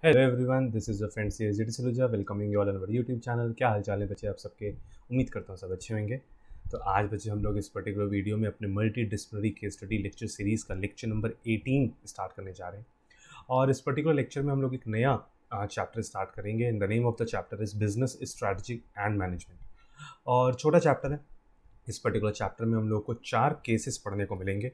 Hello everyone, this is your friend series Saluja welcoming you all on our YouTube channel. क्या हाल चाल है बच्चे आप सबके? उम्मीद करता हूँ सब अच्छे होंगे। तो आज बच्चे हम लोग इस पर्टिकुलर वीडियो में अपने multi disciplinary case study lecture series का लेक्चर नंबर 18 स्टार्ट करने जा रहे हैं। और इस पर्टिकुलर लेक्चर में हम लोग एक नया चैप्टर स्टार्ट करेंगे। In the name of the chapter is business strategy and management. और छोटा चैप्टर है। इस पर्टिकुलर चैप्टर में हम लोग को 4 केसेस पढ़ने को मिलेंगे।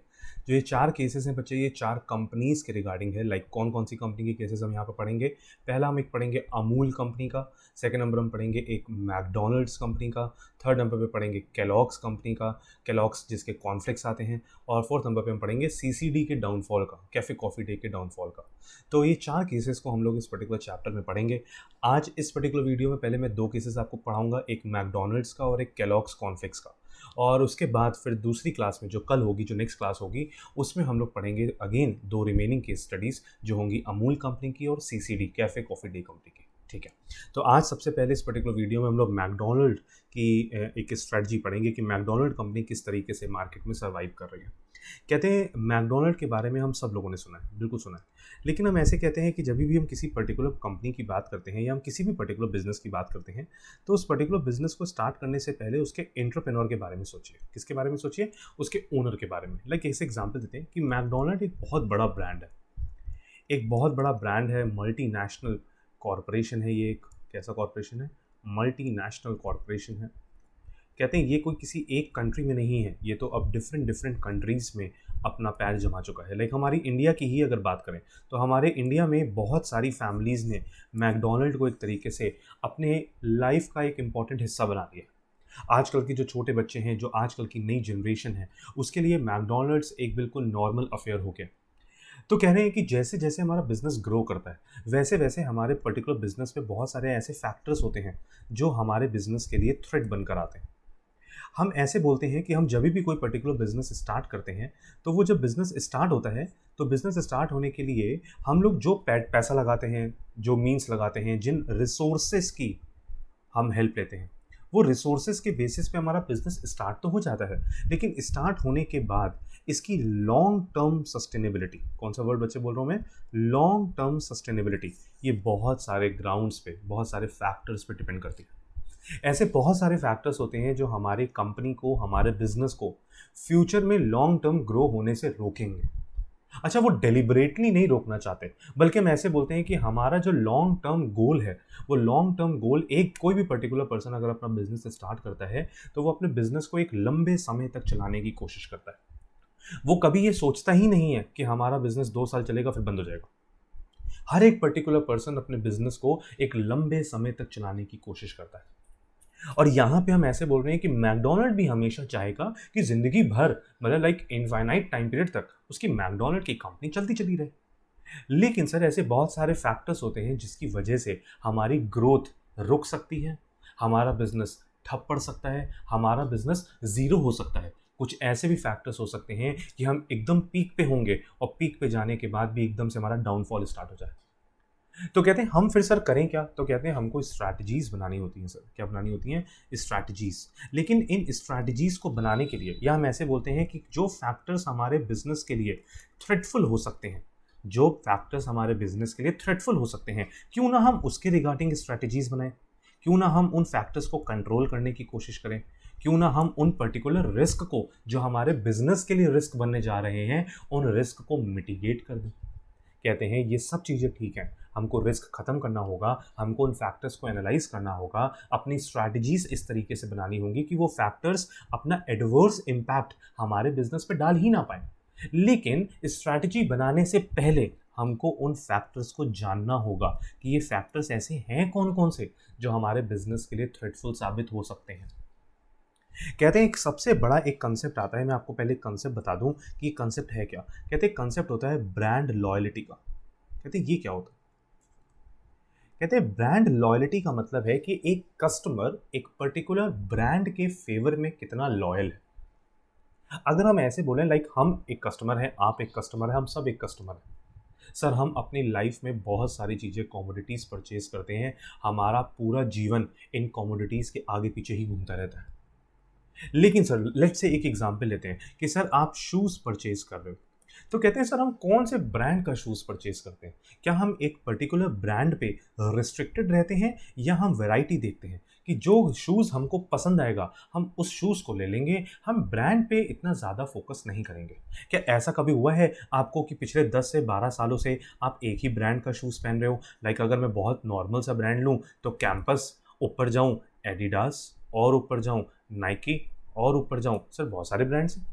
जो ये 4 केसेस हैं बच्चे, ये 4 कंपनीज़ के रिगार्डिंग है। लाइक कौन कौन सी कंपनी के केसेस हम यहाँ पर पढ़ेंगे। पहला हम एक पढ़ेंगे अमूल कंपनी का, सेकंड नंबर हम पढ़ेंगे एक मैकडोनल्ड्स कंपनी का, थर्ड नंबर पे पढ़ेंगे केलॉग्स कंपनी का, केलॉग्स जिसके कॉन्फ्लिक्ट्स आते हैं, और फोर्थ नंबर पे हम पढ़ेंगे सीसीडी के डाउनफॉल का, कैफे कॉफ़ी डे के डाउनफॉल का। तो ये 4 केसेस को हम लोग इस पर्टिकुलर चैप्टर में पढ़ेंगे। आज इस पर्टिकुलर वीडियो में पहले मैं 2 केसेस आपको पढ़ाऊंगा, एक मैकडोनल्ड्स का और एक केलॉग्स कॉन्फ्लिक्ट्स का। और उसके बाद फिर दूसरी क्लास में जो कल होगी, जो नेक्स्ट क्लास होगी, उसमें हम लोग पढ़ेंगे अगेन 2 रिमेनिंग केस स्टडीज़ जो होंगी अमूल कंपनी की और CCD cafe coffee day company की। ठीक है। तो आज सबसे पहले इस पर्टिकुलर वीडियो में हम लोग मैकडोनल्ड की एक स्ट्रेटजी पढ़ेंगे कि मैकडोनल्ड कंपनी किस तरीके से मार्केट में सर्वाइव कर रही है। कहते हैं मैकडोनल्ड के बारे में हम सब लोगों ने सुना है, बिल्कुल सुना है। लेकिन हम ऐसे कहते हैं कि जब भी हम किसी पर्टिकुलर कंपनी की बात करते हैं या हम किसी भी पर्टिकुलर बिजनेस की बात करते हैं, तो उस पर्टिकुलर बिजनेस को स्टार्ट करने से पहले उसके एंटरप्रेन्योर के बारे में सोचिए। किसके बारे में सोचिए? उसके ओनर के बारे में। लाइक ऐसे एग्जांपल देते हैं कि मैकडोनल्ड एक बहुत बड़ा ब्रांड है। एक बहुत बड़ा ब्रांड है, मल्टीनेशनल कॉरपोरेशन है। ये एक कैसा कॉरपोरेशन है? मल्टीनेशनल कॉरपोरेशन है। कहते हैं ये कोई किसी एक कंट्री में नहीं है, ये तो अब डिफरेंट डिफरेंट कंट्रीज़ में अपना पैर जमा चुका है। लाइक हमारी इंडिया की ही अगर बात करें तो हमारे इंडिया में बहुत सारी फैमिलीज़ ने मैकडोनल्ड को एक तरीके से अपने लाइफ का एक इम्पॉर्टेंट हिस्सा बना दिया। आजकल के जो छोटे बच्चे हैं, जो आजकल की नई जनरेशन है, उसके लिए मैकडोनल्ड्स एक बिल्कुल नॉर्मल अफेयर हो गया। तो कह रहे हैं कि जैसे जैसे हमारा बिजनेस ग्रो करता है, वैसे वैसे हमारे पर्टिकुलर बिजनेस में बहुत सारे ऐसे फैक्टर्स होते हैं जो हमारे बिजनेस के लिए थ्रेट बनकर आते हैं। हम ऐसे बोलते हैं कि हम जब भी कोई पर्टिकुलर बिजनेस स्टार्ट करते हैं, तो वो जब बिजनेस स्टार्ट होता है, तो बिजनेस स्टार्ट होने के लिए हम लोग जो पैसा लगाते हैं, जो मीन्स लगाते हैं, जिन रिसोर्सेस की हम हेल्प लेते हैं, वो रिसोर्सेज के बेसिस पे हमारा बिजनेस स्टार्ट तो हो जाता है। लेकिन स्टार्ट होने के बाद इसकी लॉन्ग टर्म सस्टेनेबिलिटी, कौन सा वर्ड बच्चे बोल रहा हूँ मैं? Long term sustainability. ये बहुत सारे ग्राउंड्स पे, बहुत सारे फैक्टर्स पे डिपेंड करती है। ऐसे बहुत सारे फैक्टर्स होते हैं जो हमारे कंपनी को, हमारे बिजनेस को फ्यूचर में लॉन्ग टर्म ग्रो होने से रोकेंगे। अच्छा, वो डेलिबरेटली नहीं रोकना चाहते, बल्कि हम ऐसे बोलते हैं कि हमारा जो लॉन्ग टर्म गोल है, वो लॉन्ग टर्म गोल, एक कोई भी पर्टिकुलर पर्सन अगर अपना बिजनेस स्टार्ट करता है तो वो अपने बिजनेस को एक लंबे समय तक चलाने की कोशिश करता है। वो कभी ये सोचता ही नहीं है कि हमारा बिजनेस 2 साल चलेगा फिर बंद हो जाएगा। हर एक पर्टिकुलर पर्सन अपने बिजनेस को एक लंबे समय तक चलाने की कोशिश करता है। और यहाँ पे हम ऐसे बोल रहे हैं कि मैकडोनल्ड भी हमेशा चाहेगा कि जिंदगी भर, मतलब लाइक इनफाइनाइट टाइम पीरियड तक, उसकी मैकडोनल्ड की कंपनी चलती चली रहे। लेकिन सर ऐसे बहुत सारे फैक्टर्स होते हैं जिसकी वजह से हमारी ग्रोथ रुक सकती है, हमारा बिजनेस ठप पड़ सकता है, हमारा बिजनेस ज़ीरो हो सकता है। कुछ ऐसे भी फैक्टर्स हो सकते हैं कि हम एकदम पीक पे होंगे और पीक पे जाने के बाद भी एकदम से हमारा डाउनफॉल स्टार्ट हो जाए। तो कहते हैं हम फिर सर करें क्या? तो कहते हैं हमको स्ट्रैटेजीज बनानी होती हैं सर। क्या बनानी होती हैं? स्ट्रैटेजीज। लेकिन इन स्ट्रैटेजीज को बनाने के लिए, या हम ऐसे बोलते हैं कि जो फैक्टर्स हमारे बिजनेस के लिए थ्रेटफुल हो सकते हैं, जो फैक्टर्स हमारे बिजनेस के लिए थ्रेटफुल हो सकते हैं, क्यों ना हम उसके रिगार्डिंग स्ट्रैटेजीज बनाएं। क्यों ना हम उन फैक्टर्स को कंट्रोल करने की कोशिश करें। क्यों ना हम उन पर्टिकुलर रिस्क को, जो हमारे बिजनेस के लिए रिस्क बनने जा रहे हैं, उन रिस्क को मिटिगेट कर दें। कहते हैं ये सब चीज़ें ठीक हैं, हमको रिस्क ख़त्म करना होगा, हमको उन फैक्टर्स को एनालाइज करना होगा, अपनी स्ट्रैटेजीज इस तरीके से बनानी होंगी कि वो फैक्टर्स अपना एडवर्स इम्पैक्ट हमारे बिजनेस पे डाल ही ना पाए। लेकिन स्ट्रैटेजी बनाने से पहले हमको उन फैक्टर्स को जानना होगा कि ये फैक्टर्स ऐसे हैं कौन कौन से जो हमारे बिजनेस के लिए थ्रेटफुल साबित हो सकते हैं। कहते हैं एक सबसे बड़ा एक कंसेप्ट आता है, मैं आपको पहले कंसेप्ट बता दूं कि ये कंसेप्ट है क्या। कहते हैं कंसेप्ट होता है ब्रांड लॉयल्टी का। कहते हैं ये क्या होता है? कहते हैं ब्रांड लॉयल्टी का मतलब है कि एक कस्टमर एक पर्टिकुलर ब्रांड के फेवर में कितना लॉयल है। अगर हम ऐसे बोलें, लाइक हम एक कस्टमर हैं, आप एक कस्टमर हैं, हम सब एक कस्टमर हैं सर। हम अपनी लाइफ में बहुत सारी चीज़ें, कमोडिटीज़ परचेज करते हैं। हमारा पूरा जीवन इन कमोडिटीज़ के आगे पीछे ही घूमता रहता है। लेकिन सर लेट्स से एक एग्जांपल लेते हैं कि सर आप शूज़ परचेज कर रहे हो। तो कहते हैं सर हम कौन से ब्रांड का शूज़ परचेज करते हैं? क्या हम एक पर्टिकुलर ब्रांड पे रिस्ट्रिक्टेड रहते हैं या हम वैरायटी देखते हैं कि जो शूज़ हमको पसंद आएगा हम उस शूज़ को ले लेंगे, हम ब्रांड पे इतना ज़्यादा फोकस नहीं करेंगे? क्या ऐसा कभी हुआ है आपको कि पिछले 10 से 12 सालों से आप एक ही ब्रांड का शूज़ पहन रहे हो? लाइक अगर मैं बहुत नॉर्मल सा ब्रांड लूँ तो कैंपस, ऊपर जाऊँ एडिडास और ऊपर जाऊँ नाइकी और ऊपर जाऊँ, सर बहुत सारे ब्रांड्स हैं।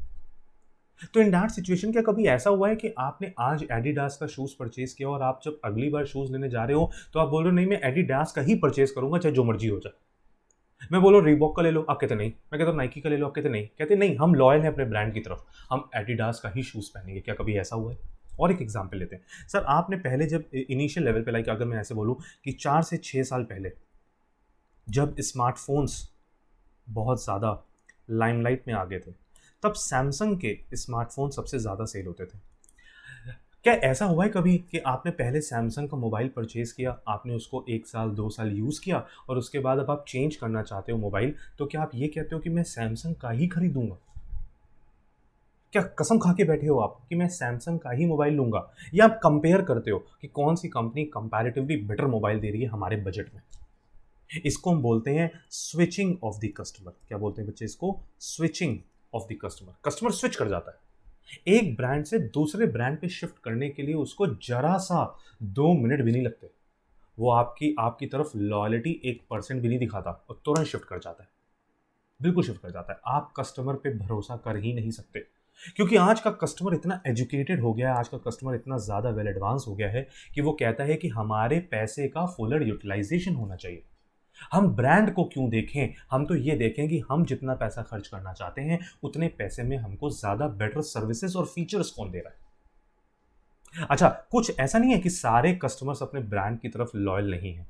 तो इन दैट सिचुएशन क्या कभी ऐसा हुआ है कि आपने आज एडिडास का शूज़ परचेज़ किया और आप जब अगली बार शूज़ लेने जा रहे हो, तो आप बोल रहे हो नहीं मैं एडिडास का ही परचेज़ करूँगा चाहे जो मर्ज़ी हो जाए। मैं बोल रहा हूँ रीबॉक का ले लो, आप कहते नहीं। मैं कहता हूँ नाइकी का ले लो, आप कहते नहीं। कहते नहीं हम लॉयल हैं अपने ब्रांड की तरफ, हम एडिडास का ही शूज़ पहनेंगे। क्या कभी ऐसा हुआ है? और एक एग्ज़ाम्पल लेते हैं। सर आपने पहले जब इनिशियल लेवल पे लाइक अगर मैं ऐसे बोलूँ कि 4 से 6 साल पहले जब स्मार्टफ़ोन्स बहुत ज़्यादा लाइमलाइट में आ गए थे, तब सैमसंग के स्मार्टफ़ोन सबसे ज़्यादा सेल होते थे। क्या ऐसा हुआ है कभी कि आपने पहले सैमसंग का मोबाइल परचेज़ किया, आपने उसको 1 साल, 2 साल यूज़ किया और उसके बाद अब आप चेंज करना चाहते हो मोबाइल, तो क्या आप ये कहते हो कि मैं सैमसंग का ही खरीदूँगा? क्या कसम खा के बैठे हो आप कि मैं सैमसंग का ही मोबाइल लूँगा? या आप कंपेयर करते हो कि कौन-सी कंपनी कंपैरेटिवली बेटर मोबाइल दे रही है हमारे बजट में? इसको हम बोलते हैं स्विचिंग ऑफ द कस्टमर। क्या बोलते हैं बच्चे इसको? Switching off the customer. Customer switch कर जाता है। एक ब्रांड से दूसरे ब्रांड पे शिफ्ट करने के लिए उसको जरा-सा 2 मिनट भी नहीं लगते। वो आपकी आपकी तरफ लॉयल्टी 1% भी नहीं दिखाता और तुरंत शिफ्ट कर जाता है। बिल्कुल शिफ्ट कर जाता है। आप कस्टमर पे भरोसा कर ही नहीं सकते। क्योंकि आज का कस्टमर इतना एजुकेटेड हो गया है, आज का कस्टमर इतना ज़्यादा वेल एडवांस हो गया है कि वो कहता है कि हमारे पैसे का फुलर यूटिलाइज़ेशन होना चाहिए। हम ब्रांड को क्यों देखें? हम तो ये देखें कि हम जितना पैसा खर्च करना चाहते हैं, उतने पैसे में हमको ज़्यादा बेटर सर्विसेज़ और फीचर्स कौन दे रहा है? अच्छा, कुछ ऐसा नहीं है कि सारे कस्टमर्स अपने ब्रांड की तरफ लॉयल नहीं हैं।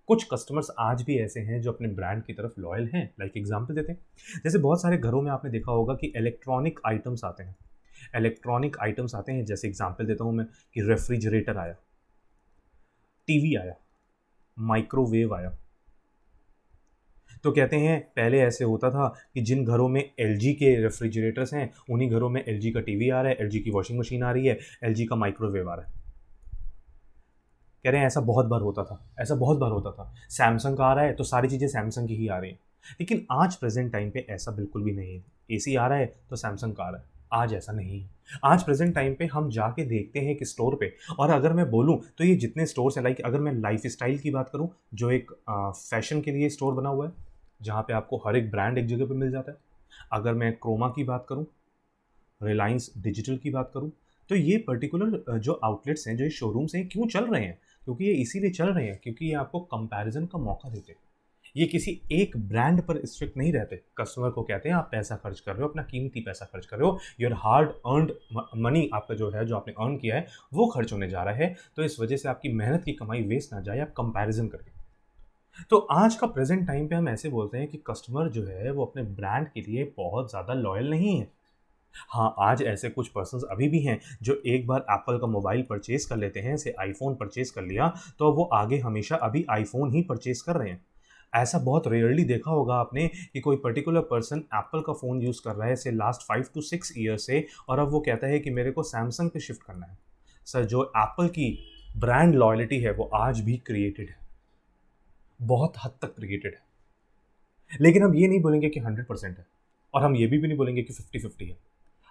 कुछ कस्टमर्स आज भी ऐसे हैं जो अपने ब्रांड की तरफ लॉयल हैं। लाइक एग्ज़ाम्पल देते हैं, जैसे बहुत सारे घरों में आपने देखा होगा कि इलेक्ट्रॉनिक आइटम्स आते हैं। इलेक्ट्रॉनिक आइटम्स आते हैं, जैसे एग्ज़ाम्पल देता हूँ मैं कि रेफ्रिजरेटर आया, टीवी आया, माइक्रोवेव आया। तो कहते हैं पहले ऐसे होता था कि जिन घरों में एलजी के रेफ्रिजरेटर्स हैं, उन्हीं घरों में एलजी का टीवी आ रहा है, एलजी की वॉशिंग मशीन आ रही है, एलजी का माइक्रोवेव आ रहा है। कह रहे हैं ऐसा बहुत बार होता था, ऐसा बहुत बार होता था। सैमसंग का आ रहा है तो सारी चीज़ें सैमसंग की ही आ रही हैं। लेकिन आज प्रेज़ेंट टाइम पे ऐसा बिल्कुल भी नहीं है। एसी आ रहा है तो सैमसंग का आ रहा है। आज ऐसा नहीं है। आज प्रेज़ेंट टाइम पे हम जाके देखते हैं कि स्टोर पे, और अगर मैं बोलूँ तो ये जितने स्टोर्स हैं, लाइक अगर मैं लाइफ़स्टाइल की बात करूँ, जो एक फ़ैशन के लिए स्टोर बना हुआ है, जहाँ पे आपको हर एक ब्रांड एक जगह पे मिल जाता है। अगर मैं क्रोमा की बात करूँ, रिलायंस डिजिटल की बात करूँ, तो ये पर्टिकुलर जो आउटलेट्स हैं, जो ये शोरूम्स हैं, क्यों चल रहे हैं? क्योंकि ये इसीलिए चल रहे हैं क्योंकि ये आपको कंपैरिज़न का मौका देते हैं। ये किसी एक ब्रांड पर स्ट्रिक्ट नहीं रहते। कस्टमर को कहते हैं आप पैसा खर्च कर रहे हो, अपना कीमती पैसा खर्च कर रहे हो, योर हार्ड अर्न्ड मनी आपका जो है, जो आपने अर्न किया है, वो खर्च होने जा रहा है। तो इस वजह से आपकी मेहनत की कमाई वेस्ट ना जाए आप कंपैरिज़न करके। तो आज का प्रेज़ेंट टाइम पे हम ऐसे बोलते हैं कि कस्टमर जो है वो अपने ब्रांड के लिए बहुत ज़्यादा लॉयल नहीं है। हाँ, आज ऐसे कुछ पर्सन्स अभी भी हैं जो एक बार एप्पल का मोबाइल परचेज़ कर लेते हैं, जैसे आईफ़ोन परचेज़ कर लिया, तो वो आगे हमेशा अभी आईफ़ोन ही परचेज़ कर रहे हैं। ऐसा बहुत रेयरली देखा होगा आपने कि कोई पर्टिकुलर पर्सन एप्पल का फ़ोन यूज़ कर रहा है से लास्ट 5 टू 6 ईयर्स से, और अब वो कहता है कि मेरे को सैमसंग पे शिफ्ट करना है। सर, जो एप्पल की ब्रांड लॉयल्टी है वो आज भी क्रिएटेड है, बहुत हद तक क्रिएटेड है। लेकिन हम ये नहीं बोलेंगे कि 100% है, और हम ये भी नहीं बोलेंगे कि 50-50 है।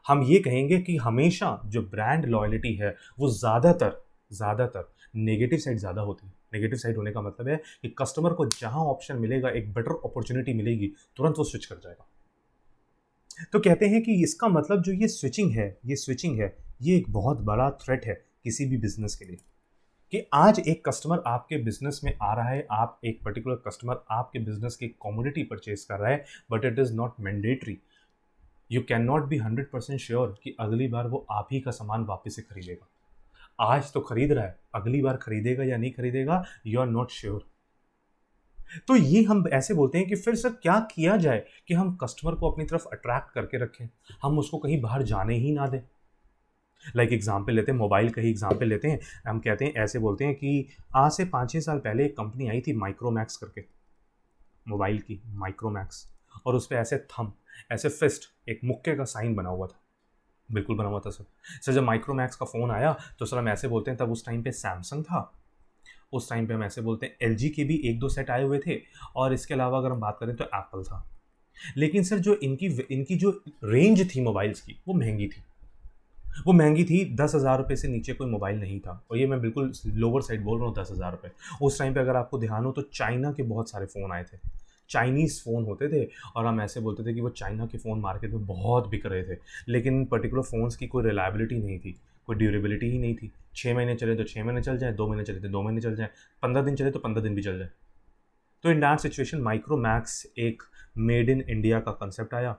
हम ये कहेंगे कि हमेशा जो ब्रांड लॉयल्टी है वो ज़्यादातर नेगेटिव साइड ज़्यादा होती है। नेगेटिव साइड होने का मतलब है कि कस्टमर को जहाँ ऑप्शन मिलेगा, एक बेटर अपॉर्च्युनिटी मिलेगी, तुरंत वो स्विच कर जाएगा। तो कहते हैं कि इसका मतलब जो ये स्विचिंग है, ये एक बहुत बड़ा थ्रेट है किसी भी बिज़नेस के लिए। कि आज एक कस्टमर आपके बिज़नेस में आ रहा है, आप एक पर्टिकुलर कस्टमर आपके बिज़नेस की कमोडिटी परचेज़ कर रहा है, but it is not mandatory. You can not be 100% sure कि अगली बार वो आप ही का सामान वापस से खरीदेगा। आज तो खरीद रहा है, अगली बार खरीदेगा या नहीं खरीदेगा, यू आर नॉट श्योर। तो ये हम ऐसे बोलते हैं कि फिर सर क्या किया जाए कि हम कस्टमर को अपनी तरफ अट्रैक्ट करके रखें, हम उसको कहीं बाहर जाने ही ना दें। लाइक एग्जाम्पल लेते हैं, मोबाइल का ही एग्जाम्पल लेते हैं। हम कहते हैं, ऐसे बोलते हैं कि आज से 5-6 साल पहले एक कंपनी आई थी माइक्रोमैक्स करके, मोबाइल की माइक्रोमैक्स, और उस पे ऐसे थंब, ऐसे फिस्ट, एक मुक्के का साइन बना हुआ था। बिल्कुल बना हुआ था सर। सर जब माइक्रोमैक्स का फ़ोन आया तो सर हम ऐसे बोलते हैं, तब उस टाइम पे सैमसंग था, उस टाइम पे हम ऐसे बोलते हैं एलजी के भी एक दो सेट आए हुए थे, और इसके अलावा अगर हम बात करें तो एप्पल था। लेकिन सर जो इनकी इनकी जो रेंज थी मोबाइल्स की, वो महंगी थी। वो महंगी थी, 10,000 रुपये से नीचे कोई मोबाइल नहीं था, और ये मैं बिल्कुल लोअर साइड बोल रहा हूँ, 10,000 रुपये। उस टाइम पे अगर आपको ध्यान हो तो चाइना के बहुत सारे फ़ोन आए थे, चाइनीज़ फ़ोन होते थे, और हम ऐसे बोलते थे कि वो चाइना के फ़ोन मार्केट में बहुत बिक रहे थे। लेकिन इन पर्टिकुलर फ़ोन्स की कोई रिलायबिलिटी नहीं थी, कोई ड्यूरेबिलिटी ही नहीं थी। 6 महीने चले तो 6 महीने चल जाए, 2 महीने चले तो 2 महीने चल जाए, 15 दिन चले तो 15 दिन भी चल जाए। तो इन दैट सिचुएशन माइक्रोमैक्स एक मेड इन इंडिया का कंसेप्ट आया,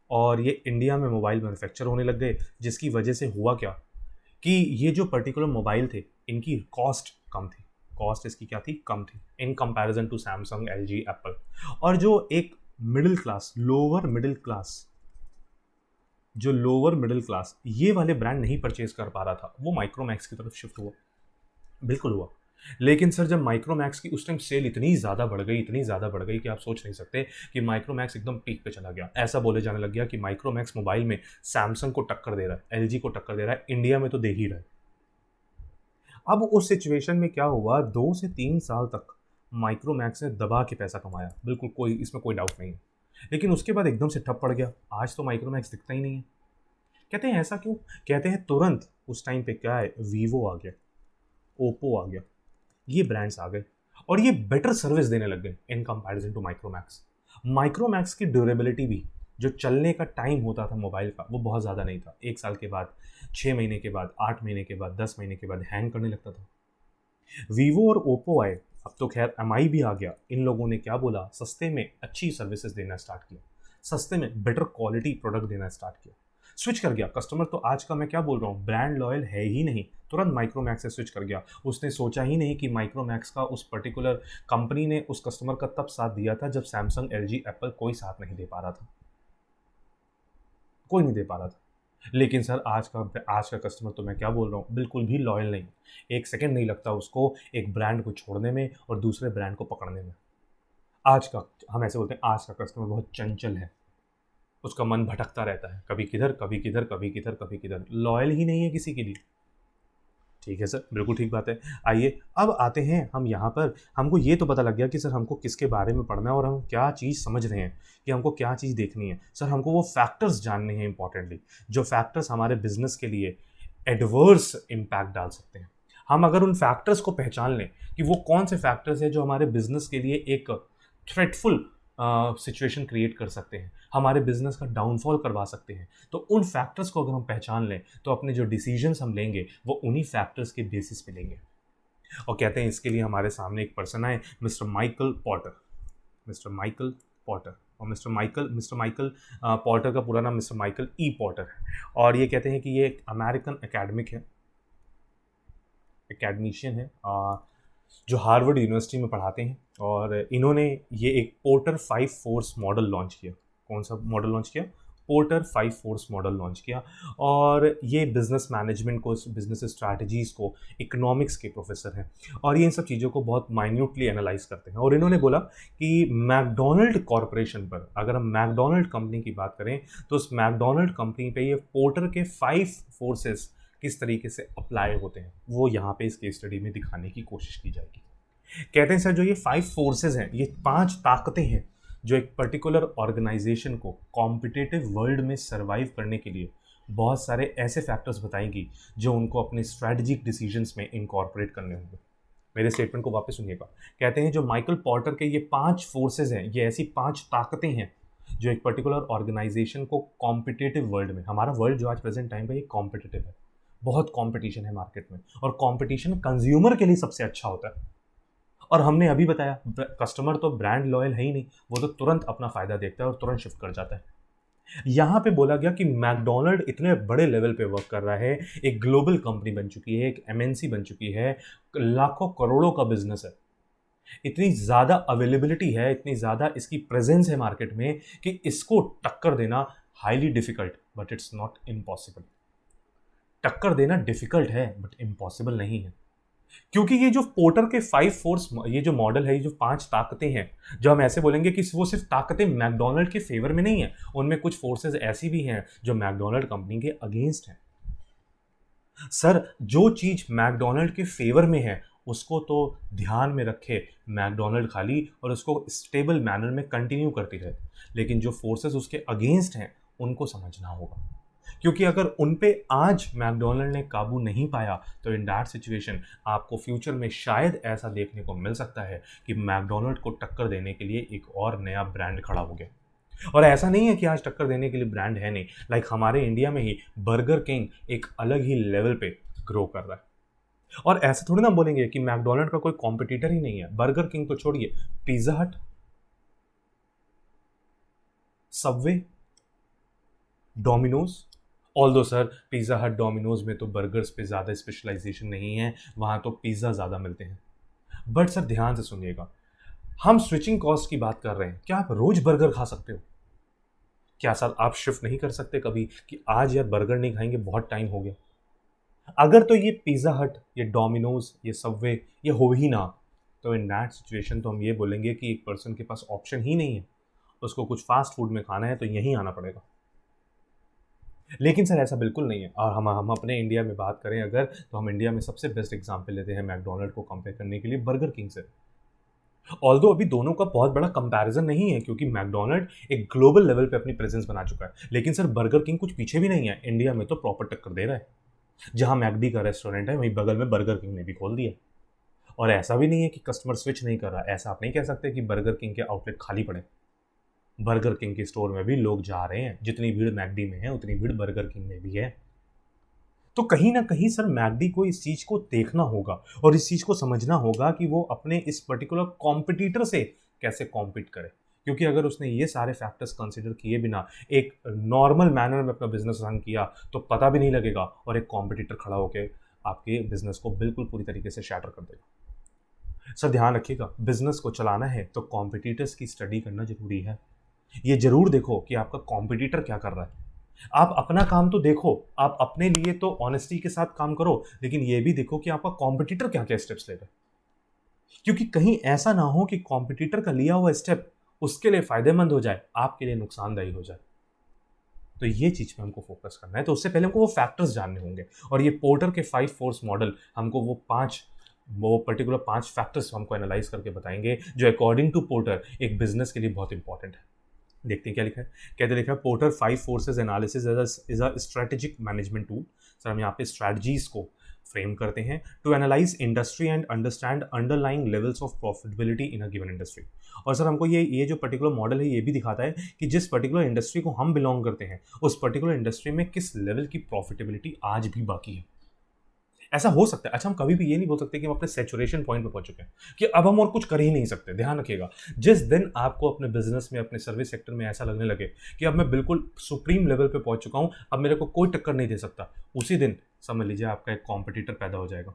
और ये इंडिया में मोबाइल मैन्युफैक्चर होने लग गए, जिसकी वजह से हुआ क्या कि ये जो पर्टिकुलर मोबाइल थे, इनकी कॉस्ट कम थी। कॉस्ट इसकी क्या थी? कम थी in comparison to Samsung, LG, Apple. और जो एक middle class, lower middle class, जो लोअर मिडिल क्लास ये वाले ब्रांड नहीं परचेज कर पा रहा था, वो माइक्रोमैक्स की तरफ शिफ्ट हुआ। बिल्कुल हुआ। लेकिन सर जब माइक्रोमैक्स की उस टाइम सेल इतनी ज़्यादा बढ़ गई, इतनी ज़्यादा बढ़ गई कि आप सोच नहीं सकते, कि माइक्रोमैक्स एकदम पीक पे चला गया। ऐसा बोले जाने लग गया कि माइक्रोमैक्स मोबाइल में सैमसंग को टक्कर दे रहा है, एलजी को टक्कर दे रहा है, इंडिया में तो दे ही रहा है। अब उस सिचुएशन में क्या हुआ, 2 से 3 साल तक माइक्रोमैक्स ने दबा के पैसा कमाया, बिल्कुल कोई इसमें कोई डाउट नहीं है। लेकिन उसके बाद एकदम से ठप पड़ गया, आज तो माइक्रोमैक्स दिखता ही नहीं है। कहते हैं ऐसा क्यों? कहते हैं तुरंत उस टाइम पे क्या है, वीवो आ गया, ओप्पो आ गया, ये ब्रांड्स आ गए, और ये बेटर सर्विस देने लग गए in comparison to Micromax. Micromax की ड्यूरेबिलिटी भी, जो चलने का टाइम होता था मोबाइल का, वो बहुत ज़्यादा नहीं था। 1 साल के बाद, 6 महीने के बाद, 8 महीने के बाद, 10 महीने के बाद हैंग करने लगता था। वीवो और ओप्पो आए, अब तो खैर एमआई भी आ गया। इन लोगों ने क्या बोला, सस्ते में अच्छी सर्विसेज देना स्टार्ट किया, सस्ते में बेटर क्वालिटी प्रोडक्ट देना स्टार्ट किया, स्विच कर गया कस्टमर। तो आज का मैं क्या बोल रहा हूँ, ब्रांड लॉयल है ही नहीं, तुरंत माइक्रोमैक्स से स्विच कर गया। उसने सोचा ही नहीं कि माइक्रोमैक्स का उस पर्टिकुलर कंपनी ने उस कस्टमर का तब साथ दिया था जब सैमसंग, एलजी, एप्पल कोई साथ नहीं दे पा रहा था, कोई नहीं दे पा रहा था। लेकिन सर आज का कस्टमर तो मैं क्या बोल रहा हूँ, बिल्कुल भी लॉयल नहीं। एक सेकंड नहीं लगता उसको एक ब्रांड को छोड़ने में और दूसरे ब्रांड को पकड़ने में। आज का, हम ऐसे बोलते हैं, आज का कस्टमर बहुत चंचल है, उसका मन भटकता रहता है, कभी किधर कभी किधर, कभी किधर कभी किधर, लॉयल ही नहीं है किसी के लिए। ठीक है सर, बिल्कुल ठीक बात है। आइए अब आते हैं हम यहाँ पर, हमको ये तो पता लग गया कि सर हमको किसके बारे में पढ़ना है और हम क्या चीज़ समझ रहे हैं, कि हमको क्या चीज़ देखनी है। सर हमको वो फैक्टर्स जानने हैं इंपॉर्टेंटली, जो फैक्टर्स हमारे बिजनेस के लिए एडवर्स इम्पैक्ट डाल सकते हैं। हम अगर उन फैक्टर्स को पहचान लें कि वो कौन से फैक्टर्स हैं जो हमारे बिजनेस के लिए एक थ्रेटफुल सिचुएशन क्रिएट कर सकते हैं, हमारे बिजनेस का डाउनफॉल करवा सकते हैं, तो उन फैक्टर्स को अगर हम पहचान लें तो अपने जो डिसीजंस हम लेंगे वो उन्हीं फैक्टर्स के बेसिस पे लेंगे। और कहते हैं इसके लिए हमारे सामने एक पर्सन आए, mister Michael Potter. Mister Michael Potter, और मिस्टर माइकल पॉटर का पूरा नाम मिस्टर माइकल ई पॉटर है। और ये कहते हैं कि ये एक अमेरिकन एकेडमिक है, एकेडमिशियन है, जो हार्वर्ड यूनिवर्सिटी में पढ़ाते हैं। और इन्होंने ये एक पोर्टर 5 फोर्स मॉडल लॉन्च किया। कौन सा मॉडल लॉन्च किया? पोर्टर 5 फोर्स मॉडल लॉन्च किया। और ये बिजनेस मैनेजमेंट को, बिजनेस स्ट्रैटेजीज़ को, इकोनॉमिक्स के प्रोफेसर हैं, और ये इन सब चीज़ों को बहुत माइन्यूटली एनालाइज करते हैं। और इन्होंने बोला कि मैकडोनल्ड कॉरपोरेशन पर, अगर हम मैकडोनल्ड कंपनी की बात करें तो उस मैकडोनल्ड कंपनी पे ये पोर्टर के 5 फोर्सेस किस तरीके से अप्लाई होते हैं, वो यहाँ पे इस केस स्टडी में दिखाने की कोशिश की जाएगी। कहते हैं सर जो ये 5 फोर्सेस हैं, ये 5 ताकतें हैं जो एक पर्टिकुलर ऑर्गेनाइजेशन को कॉम्पिटिटिव वर्ल्ड में सर्वाइव करने के लिए बहुत सारे ऐसे फैक्टर्स बताएंगी जो उनको अपने स्ट्रैटेजिक डिसीजंस में इनकॉर्पोरेट करने होंगे। मेरे स्टेटमेंट को वापस सुनिएगा। कहते हैं जो माइकल पॉटर के ये 5 फोर्सेस हैं, ये ऐसी 5 ताकतें हैं जो एक पर्टिकुलर ऑर्गेनाइजेशन को कॉम्पिटिटिव वर्ल्ड में, हमारा वर्ल्ड जो आज प्रेजेंट टाइम पे ये कॉम्पिटिटिव है, बहुत कंपटीशन है मार्केट में, और कंपटीशन कंज्यूमर के लिए सबसे अच्छा होता है। और हमने अभी बताया कस्टमर तो ब्रांड लॉयल है ही नहीं, वो तो तुरंत अपना फायदा देखता है और तुरंत शिफ्ट कर जाता है। यहाँ पे बोला गया कि मैकडोनल्ड इतने बड़े लेवल पे वर्क कर रहा है, एक ग्लोबल कंपनी बन चुकी है, एक एमएनसी बन चुकी है, लाखों करोड़ों का बिजनेस है, इतनी ज़्यादा अवेलेबिलिटी है, इतनी ज़्यादा इसकी प्रेजेंस है मार्केट में कि इसको टक्कर देना highly difficult, but it's not impossible. टक्कर देना डिफिकल्ट है बट इम्पॉसिबल नहीं है। क्योंकि ये जो पोर्टर के 5 फोर्स, ये जो मॉडल है, ये जो 5 ताकतें हैं, जो हम ऐसे बोलेंगे कि वो सिर्फ ताकतें मैकडॉनल्ड के फेवर में नहीं है, उनमें कुछ फोर्सेस ऐसी भी हैं जो मैकडॉनल्ड कंपनी के अगेंस्ट हैं। सर, जो चीज मैकडॉनल्ड के फेवर में है उसको तो ध्यान में रखे मैकडॉनल्ड खाली, और उसको स्टेबल मैनर में कंटिन्यू करती रहे, लेकिन जो फोर्सेस उसके अगेंस्ट हैं उनको समझना होगा। क्योंकि अगर उन पे आज मैकडॉनल्ड ने काबू नहीं पाया तो इन दैट सिचुएशन आपको फ्यूचर में शायद ऐसा देखने को मिल सकता है कि मैकडॉनल्ड को टक्कर देने के लिए एक और नया ब्रांड खड़ा हो गया। और ऐसा नहीं है कि आज टक्कर देने के लिए ब्रांड है नहीं, लाइक हमारे इंडिया में ही बर्गर किंग एक अलग ही लेवल पे ग्रो कर रहा है। और ऐसा थोड़ी ना बोलेंगे कि मैकडॉनल्ड का कोई कॉम्पिटिटर ही नहीं है। बर्गर किंग तो छोड़िए, पिज्जा हट, Subway, Domino's, although sir pizza हट डोमिनोज में तो बर्गर्स पे ज़्यादा स्पेशलाइजेशन नहीं है, वहाँ तो पिज़्ज़ा ज़्यादा मिलते हैं। बट सर ध्यान से सुनिएगा, हम स्विचिंग कॉस्ट की बात कर रहे हैं। क्या आप रोज बर्गर खा सकते हो? क्या सर आप शिफ्ट नहीं कर सकते कभी कि आज यार बर्गर नहीं खाएंगे, बहुत टाइम हो गया? अगर तो ये पिज़्ज़ा हट, ये डोमिनोज, ये सबवे, ये हो ही ना, तो इन दैट सिचुएशन तो हम ये बोलेंगे कि एक पर्सन के पास ऑप्शन ही नहीं है, उसको कुछ फास्ट फूड में खाना है तो यहीं आना पड़ेगा। लेकिन सर ऐसा बिल्कुल नहीं है। और हम अपने इंडिया में बात करें अगर, तो हम इंडिया में सबसे बेस्ट एग्जांपल लेते हैं मैकडॉनल्ड को कंपेयर करने के लिए बर्गर किंग से। ऑल्दो अभी दोनों का बहुत बड़ा कंपैरिजन नहीं है, क्योंकि मैकडॉनल्ड एक ग्लोबल लेवल पे अपनी प्रेजेंस बना चुका है, लेकिन सर बर्गर किंग कुछ पीछे भी नहीं है। इंडिया में तो प्रॉपर टक्कर दे रहा है। जहां मैकडी का रेस्टोरेंट है वहीं बगल में बर्गर किंग ने भी खोल दिया। और ऐसा भी नहीं है कि कस्टमर स्विच नहीं कर रहा। ऐसा आप नहीं कह सकते कि बर्गर किंग के आउटलेट खाली पड़े। बर्गर किंग के स्टोर में भी लोग जा रहे हैं। जितनी भीड़ मैकडी में है उतनी भीड़ बर्गर किंग में भी है। तो कहीं ना कहीं सर मैकडी को इस चीज़ को देखना होगा और इस चीज़ को समझना होगा कि वो अपने इस पर्टिकुलर कॉम्पिटिटर से कैसे कॉम्पीट करे। क्योंकि अगर उसने ये सारे फैक्टर्स कंसिडर किए बिना एक नॉर्मल मैनर में अपना बिजनेस रन किया तो पता भी नहीं लगेगा, और एक कॉम्पिटिटर खड़ा होकर आपके बिजनेस को बिल्कुल पूरी तरीके से शैटर कर देगा। सर ध्यान रखिएगा, बिजनेस को चलाना है तो कॉम्पिटिटर्स की स्टडी करना जरूरी है। ये जरूर देखो कि आपका कॉम्पिटिटर क्या कर रहा है। आप अपना काम तो देखो, आप अपने लिए तो ऑनेस्टी के साथ काम करो, लेकिन ये भी देखो कि आपका कॉम्पिटिटर क्या क्या स्टेप्स ले रहा है। क्योंकि कहीं ऐसा ना हो कि कॉम्पिटिटर का लिया हुआ स्टेप उसके लिए फायदेमंद हो जाए, आपके लिए नुकसानदायी हो जाए। तो ये चीज पे हमको फोकस करना है। तो उससे पहले हमको वो फैक्टर्स जानने होंगे, और ये पोर्टर के 5 फोर्स मॉडल हमको वो पर्टिकुलर 5 फैक्टर्स हमको एनालाइज करके बताएंगे जो अकॉर्डिंग टू पोर्टर एक बिजनेस के लिए बहुत इंपॉर्टेंट है। देखते हैं क्या लिखा है। कहते लिखा है Porter 5 forces analysis is a strategic management tool. Sir हम यहाँ पे स्ट्रैटेजीज को फ्रेम करते हैं to analyse industry and understand underlying levels of profitability in a given industry. और सर हमको ये जो पर्टिकुलर मॉडल है ये भी दिखाता है कि जिस पर्टिकुलर इंडस्ट्री को हम बिलोंग करते हैं उस पर्टिकुलर इंडस्ट्री में किस लेवल की प्रॉफिटेबिलिटी आज भी बाकी है। ऐसा हो सकता है, अच्छा हम कभी भी ये नहीं बोल सकते कि हम अपने सैचुरेशन पॉइंट पे पहुंच चुके हैं कि अब हम और कुछ कर ही नहीं सकते। ध्यान रखिएगा, जिस दिन आपको अपने बिजनेस में, अपने सर्विस सेक्टर में ऐसा लगने लगे कि अब मैं बिल्कुल सुप्रीम लेवल पे पहुंच चुका हूं, अब मेरे को कोई टक्कर नहीं दे सकता, उसी दिन समझ लीजिए आपका एक कॉम्पिटिटर पैदा हो जाएगा।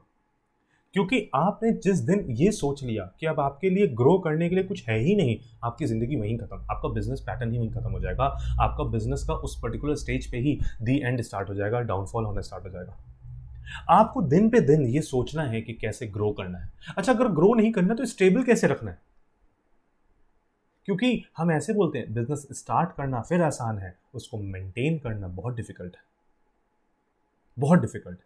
क्योंकि आपने जिस दिन ये सोच लिया कि अब आपके लिए ग्रो करने के लिए कुछ है ही नहीं, आपकी जिंदगी वहीं खत्म, आपका बिजनेस पैटर्न ही वहीं खत्म हो जाएगा, आपका बिजनेस का उस पर्टिकुलर स्टेज पे ही दी एंड स्टार्ट हो जाएगा, डाउनफॉल होना स्टार्ट हो जाएगा। आपको दिन पे दिन ये सोचना है कि कैसे ग्रो करना है। अच्छा, अगर ग्रो नहीं करना तो स्टेबल कैसे रखना है? क्योंकि हम ऐसे बोलते हैं बिजनेस स्टार्ट करना फिर आसान है, उसको मेंटेन करना बहुत डिफिकल्ट है, बहुत डिफिकल्ट।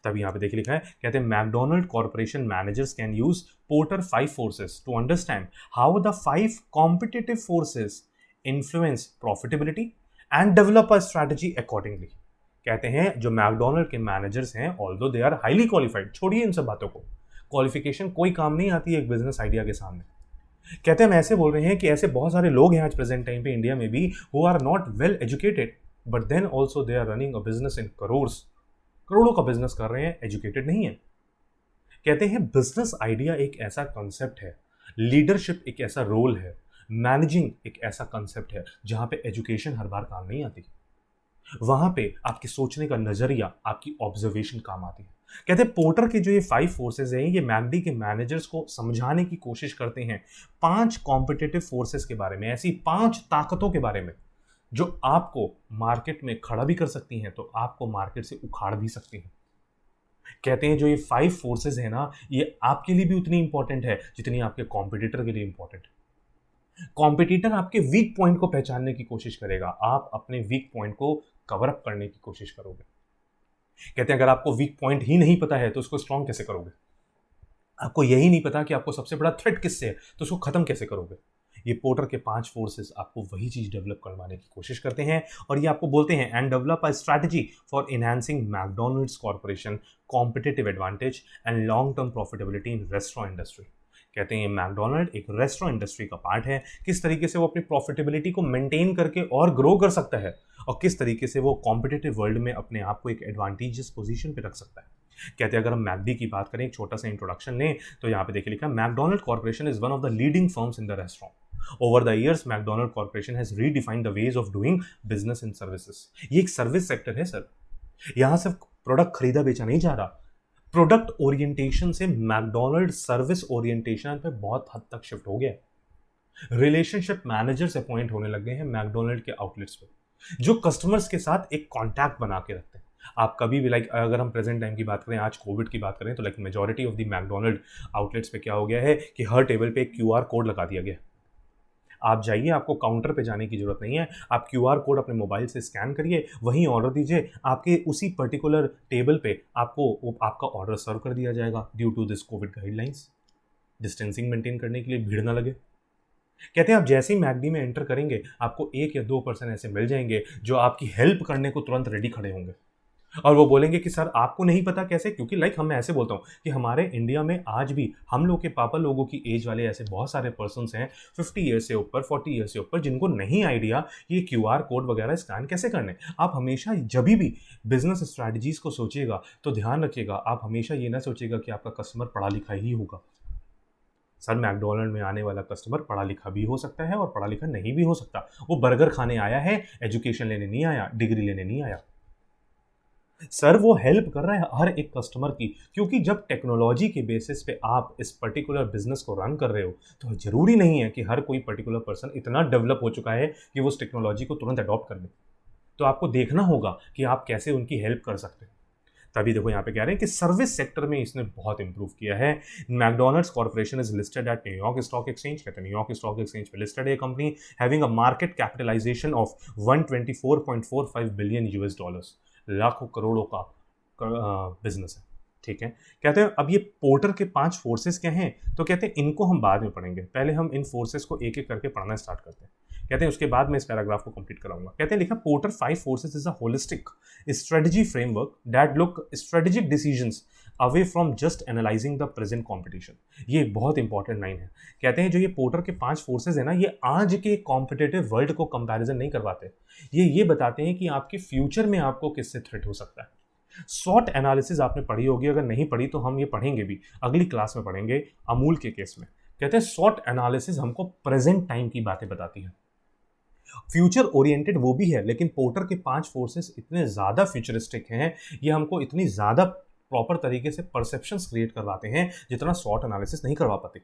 तब यहाँ पे देखिए लिखा है, कहते हैं McDonald corporation managers can use Porter 5 forces to understand how the 5 competitive forces influence profitability and develop a strategy accordingly. कहते हैं जो मैकडोनल्ड के मैनेजर्स हैं, although they are highly qualified, छोड़िए इन सब बातों को, क्वालिफिकेशन कोई काम नहीं आती है एक बिजनेस आइडिया के सामने। कहते हैं हम ऐसे बोल रहे हैं कि ऐसे बहुत सारे लोग हैं आज प्रेजेंट टाइम पे इंडिया में भी who are not well educated but then also they are running a business in crores, करोड़ों का बिजनेस कर रहे हैं, एजुकेटेड नहीं है। कहते हैं बिजनेस आइडिया एक ऐसा कॉन्सेप्ट है, लीडरशिप एक ऐसा रोल है, मैनेजिंग एक ऐसा कॉन्सेप्ट है जहां पे एजुकेशन हर बार काम नहीं आती, वहां पे आपके सोचने का नजरिया, आपकी ऑब्जर्वेशन काम आती है। कहते हैं पोर्टर के जो ये 5 फोर्सेस हैं, ये मैकडी के मैनेजर्स को समझाने की कोशिश करते हैं 5 कॉम्पिटिटिव फोर्सेस के बारे में, ऐसी 5 ताकतों के बारे में जो आपको मार्केट में खड़ा भी कर सकती हैं तो आपको मार्केट से उखाड़ भी सकती हैं। कहते हैं जो ये 5 फोर्सेस है ना, ये आपके लिए भी उतनी इंपॉर्टेंट है जितनी आपके कॉम्पिटिटर के लिए इंपॉर्टेंट है। कॉम्पिटिटर आपके वीक पॉइंट को पहचानने की कोशिश करेगा, आप अपने वीक पॉइंट को कवर अप करने की कोशिश करोगे। कहते हैं अगर आपको वीक पॉइंट ही नहीं पता है तो उसको स्ट्रॉन्ग कैसे करोगे? आपको यही नहीं पता कि आपको सबसे बड़ा थ्रेट किससे है तो उसको खत्म कैसे करोगे? ये पोर्टर के 5 फोर्सेस आपको वही चीज डेवलप करवाने की कोशिश करते हैं, और ये आपको बोलते हैं and develop a strategy for enhancing McDonald's corporation competitive advantage and long term profitability in restaurant industry. कहते हैं ये मैकडॉनल्ड एक रेस्टोरेंट इंडस्ट्री का पार्ट है, किस तरीके से वो अपनी प्रॉफिटेबिलिटी को मेंटेन करके और ग्रो कर सकता है, और किस तरीके से वो कॉम्पिटिटिव वर्ल्ड में अपने आप को एक एडवांटेजियस पोजीशन पे रख सकता है। कहते हैं अगर हम मैकडी की बात करें, एक छोटा सा इंट्रोडक्शन लें, तो यहाँ पे देखिए लिखा है McDonald corporation is one of the leading firms in the restaurant. Over the years McDonald corporation has redefined the ways of doing business in services. ये एक सर्विस सेक्टर है सर, यहां सिर्फ प्रोडक्ट खरीदा बेचा नहीं जा रहा। प्रोडक्ट ओरिएंटेशन से मैकडॉनल्ड सर्विस ओरिएंटेशन पे बहुत हद तक शिफ्ट हो गया। रिलेशनशिप मैनेजर्स अपॉइंट होने लगे हैं मैकडॉनल्ड के आउटलेट्स पे, जो कस्टमर्स के साथ एक कॉन्टैक्ट बना के रखते हैं। आप कभी भी लाइक अगर हम प्रेजेंट टाइम की बात करें, आज कोविड की बात करें, तो like majority of the McDonald outlets पे क्या हो गया है कि हर टेबल पे एक क्यूआर कोड लगा दिया गया। आप जाइए, आपको काउंटर पे जाने की जरूरत नहीं है, आप क्यूआर कोड अपने मोबाइल से स्कैन करिए, वहीं ऑर्डर दीजिए, आपके उसी पर्टिकुलर टेबल पे आपको आपका ऑर्डर सर्व कर दिया जाएगा। Due to this covid guidelines, distancing maintain करने के लिए भीड़ ना लगे। कहते हैं आप जैसे ही मैकडी में एंटर करेंगे, आपको 1 या 2 पर्सन ऐसे मिल जाएंगे जो आपकी हेल्प करने को तुरंत रेडी खड़े होंगे, और वो बोलेंगे कि सर आपको नहीं पता कैसे, क्योंकि लाइक हम ऐसे बोलता हूँ कि हमारे इंडिया में आज भी हम लोग के पापा लोगों की एज वाले ऐसे बहुत सारे पर्सन्स हैं 50 ईयर्स से ऊपर, 40 ईयर्स से ऊपर, जिनको नहीं आइडिया ये क्यूआर कोड वगैरह स्कैन कैसे करने। आप हमेशा जब भी बिजनेस स्ट्रैटेजीज को सोचिएगा तो ध्यान रखिएगा, आप हमेशा ये ना सोचिएगा कि आपका कस्टमर पढ़ा लिखा ही होगा। सर मैकडॉनल्ड में आने वाला कस्टमर पढ़ा लिखा भी हो सकता है और पढ़ा लिखा नहीं भी हो सकता। वो बर्गर खाने आया है, एजुकेशन लेने नहीं आया, डिग्री लेने नहीं आया। सर वो हेल्प कर रहा है हर एक कस्टमर की, क्योंकि जब टेक्नोलॉजी के बेसिस पे आप इस पर्टिकुलर बिजनेस को रन कर रहे हो, तो जरूरी नहीं है कि हर कोई पर्टिकुलर पर्सन इतना डेवलप हो चुका है कि वो उस टेक्नोलॉजी को तुरंत अडॉप्ट कर ले। तो आपको देखना होगा कि आप कैसे उनकी हेल्प कर सकते हैं। तभी देखो यहाँ पे कह रहे हैं कि सर्विस सेक्टर में इसने बहुत इंप्रूव किया है। McDonald's Corporation is listed at New York Stock Exchange. कहते हैं न्यूयॉर्क स्टॉक एक्सचेंज पे लिस्टेड है company, having a market capitalisation of 124.45 billion US dollars. लाखों करोड़ों का बिजनेस है, ठीक है। कहते हैं अब ये पोर्टर के 5 फोर्सेस क्या हैं, तो कहते हैं इनको हम बाद में पढ़ेंगे, पहले हम इन फोर्सेस को एक एक करके पढ़ना स्टार्ट करते हैं। कहते हैं उसके बाद मैं इस पैराग्राफ को कंप्लीट कराऊंगा। कहते हैं लिखा porter 5 forces is a holistic strategy framework that look strategic decisions away from just analysing the present competition. ये बहुत इंपॉर्टेंट लाइन है। कहते हैं जो ये पोर्टर के 5 फोर्सेस है ना, ये आज के कॉम्पिटिटिव वर्ल्ड को कंपैरिजन नहीं करवाते, ये बताते हैं कि आपके फ्यूचर में आपको किससे थ्रेट हो सकता है। शॉर्ट एनालिसिस आपने पढ़ी होगी, अगर नहीं पढ़ी तो हम ये पढ़ेंगे भी, अगली क्लास में पढ़ेंगे अमूल के केस में। कहते हैं शॉर्ट एनालिसिस हमको प्रेजेंट टाइम की बातें बताती है, फ्यूचर ओरिएंटेड वो भी है, लेकिन पोर्टर के 5 फोर्सेस इतने ज़्यादा फ्यूचरिस्टिक हैं, ये हमको इतनी ज़्यादा प्रॉपर तरीके से परसेप्शंस क्रिएट करवाते हैं जितना शॉर्ट एनालिसिस नहीं करवा पाते।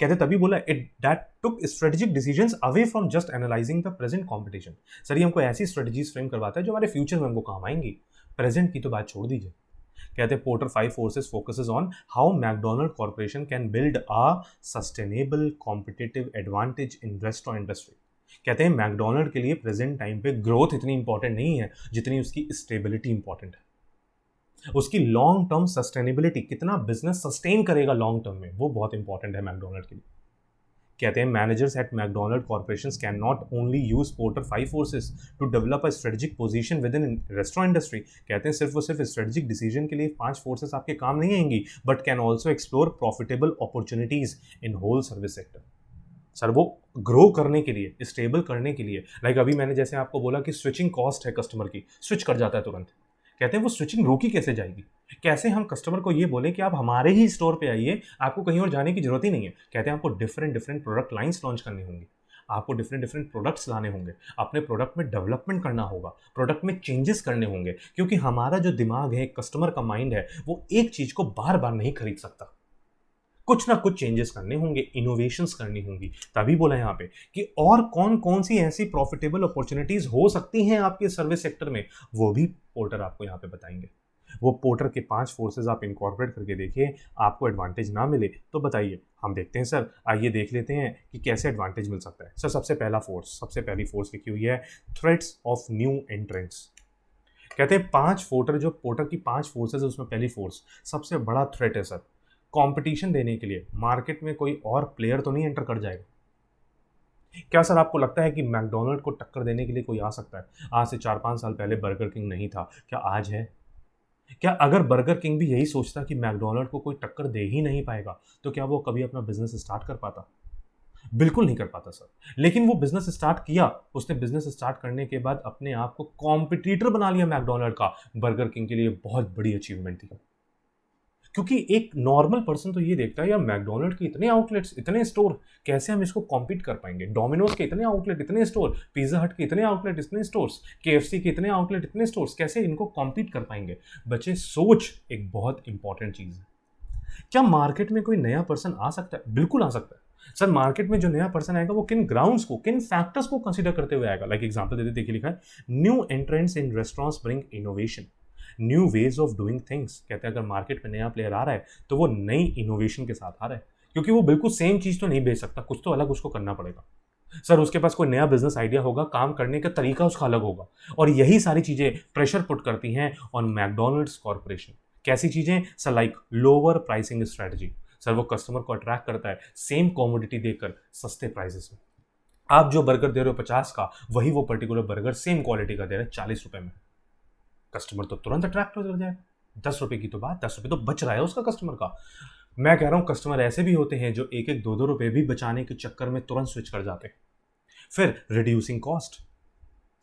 कहते तभी बोला it that took strategic decisions away from just analysing the present competition. Sir ये हमको ऐसी स्ट्रेटजीज फ्रेम करवाता है जो हमारे फ्यूचर में हमको काम आएंगी, प्रेजेंट की तो बात छोड़ दीजिए। कहते हैं Porter 5 forces focuses on how McDonald corporation can build a sustainable competitive advantage in restaurant industry. कहते हैं मैकडॉनल्ड के लिए प्रेजेंट टाइम पे ग्रोथ इतनी इंपॉर्टेंट नहीं है जितनी उसकी स्टेबिलिटी इंपॉर्टेंट है। उसकी लॉन्ग टर्म सस्टेनेबिलिटी, कितना बिजनेस सस्टेन करेगा लॉन्ग टर्म में, वो बहुत इंपॉर्टेंट है मैकडॉनल्ड के लिए। कहते हैं managers at McDonald corporations can not only use Porter 5 forces to develop a strategic position within restaurant industry. कहते हैं सिर्फ स्ट्रेटेजिक डिसीजन के लिए 5 फोर्सेस आपके काम नहीं आएंगी, but can also explore profitable opportunities in whole service sector. Sir वो ग्रो करने के लिए, स्टेबल करने के लिए, लाइक अभी मैंने जैसे आपको बोला कि स्विचिंग कॉस्ट है कस्टमर की, स्विच कर जाता है तुरंत। कहते हैं वो स्विचिंग रोकी कैसे जाएगी, कैसे हम कस्टमर को ये बोले कि आप हमारे ही स्टोर पे आइए, आपको कहीं और जाने की जरूरत ही नहीं है। कहते हैं आपको डिफरेंट प्रोडक्ट लाइंस लॉन्च करनी होंगी, आपको डिफरेंट प्रोडक्ट्स लाने होंगे, अपने प्रोडक्ट में डेवलपमेंट करना होगा, प्रोडक्ट में चेंजेस करने होंगे, क्योंकि हमारा जो दिमाग है, कस्टमर का माइंड है, वो एक चीज को बार बार नहीं खरीद सकता, कुछ ना कुछ चेंजेस करने होंगे, इनोवेशंस करनी होंगी। तभी बोला यहाँ पे कि और कौन कौन सी ऐसी प्रॉफिटेबल अपॉर्चुनिटीज हो सकती हैं आपके सर्विस सेक्टर में, वो भी पोर्टर आपको यहाँ पे बताएंगे। वो पोर्टर के 5 फोर्सेस आप इनकॉर्पोरेट करके देखिए, आपको एडवांटेज ना मिले तो बताइए। हम देखते हैं सर, आइए देख लेते हैं कि कैसे एडवांटेज मिल सकता है। सर सबसे पहली फोर्स लिखी हुई है थ्रेट्स ऑफ न्यू एंट्रेंट्स। कहते हैं 5 पोर्टर की 5 फोर्सेज है, उसमें पहली फोर्स सबसे बड़ा थ्रेट है सर। कंपटीशन देने के लिए मार्केट में कोई और प्लेयर तो नहीं एंटर कर जाएगा? क्या सर आपको लगता है कि मैकडोनल्ड को टक्कर देने के लिए कोई आ सकता है? आज से 4-5 साल पहले बर्गर किंग नहीं था, क्या आज है? क्या अगर बर्गर किंग भी यही सोचता कि मैकडोनल्ड को कोई टक्कर दे ही नहीं पाएगा, तो क्या वो कभी अपना बिजनेस स्टार्ट कर पाता? बिल्कुल नहीं कर पाता सर। लेकिन वो बिजनेस स्टार्ट किया, उसने बिजनेस स्टार्ट करने के बाद अपने आप को कॉम्पिटिटर बना लिया मैकडोनल्ड का। बर्गर किंग के लिए बहुत बड़ी अचीवमेंट थी, क्योंकि एक नॉर्मल पर्सन तो ये देखता है यार मैकडोनल्ड के इतने आउटलेट्स, इतने स्टोर, कैसे हम इसको कॉम्पीट कर पाएंगे? डोमिनोज के इतने आउटलेट, इतने स्टोर, पिज्जा हट के इतने आउटलेट, इतने स्टोर्स, केएफसी के इतने आउटलेट, इतने स्टोर्स, कैसे इनको कॉम्पीट कर पाएंगे? बच्चे, सोच एक बहुत इंपॉर्टेंट चीज है। क्या मार्केट में कोई नया पर्सन आ सकता है? बिल्कुल आ सकता है सर। मार्केट में जो नया पर्सन आएगा वो किन ग्राउंड्स को, किन फैक्टर्स को कंसीडर करते हुए आएगा? लाइक एग्जांपल देते देखिए, लिखा है new entrants in restaurants bring innovation, new ways of doing things. कहते हैं अगर मार्केट में नया प्लेयर आ रहा है तो वो नई इनोवेशन के साथ आ रहा है, क्योंकि वो बिल्कुल सेम चीज तो नहीं बेच सकता, कुछ तो अलग उसको करना पड़ेगा। सर उसके पास कोई नया बिजनेस आइडिया होगा, काम करने का तरीका उसका अलग होगा, और यही सारी चीजें प्रेशर पुट करती हैं ऑन मैकडोनल्ड्स कॉर्पोरेशन। कैसी चीजें sir? Like lower pricing strategy. Sir वो कस्टमर को अट्रैक्ट करता है सेम कॉमोडिटी देकर सस्ते प्राइसेस में। आप जो बर्गर दे रहे हो 50 का, वही वो पर्टिकुलर बर्गर सेम क्वालिटी का दे रहे हैं 40 रुपए में। कस्टमर तो तुरंत अट्रैक्ट हो जाए। 10 रुपए की तो बात, 10 रुपए तो बच रहा है उसका कस्टमर का। मैं कह रहा हूं कस्टमर ऐसे भी होते हैं जो 1-1, 2-2 रुपए भी बचाने के चक्कर में तुरंत स्विच कर जाते हैं। फिर रिड्यूसिंग कॉस्ट।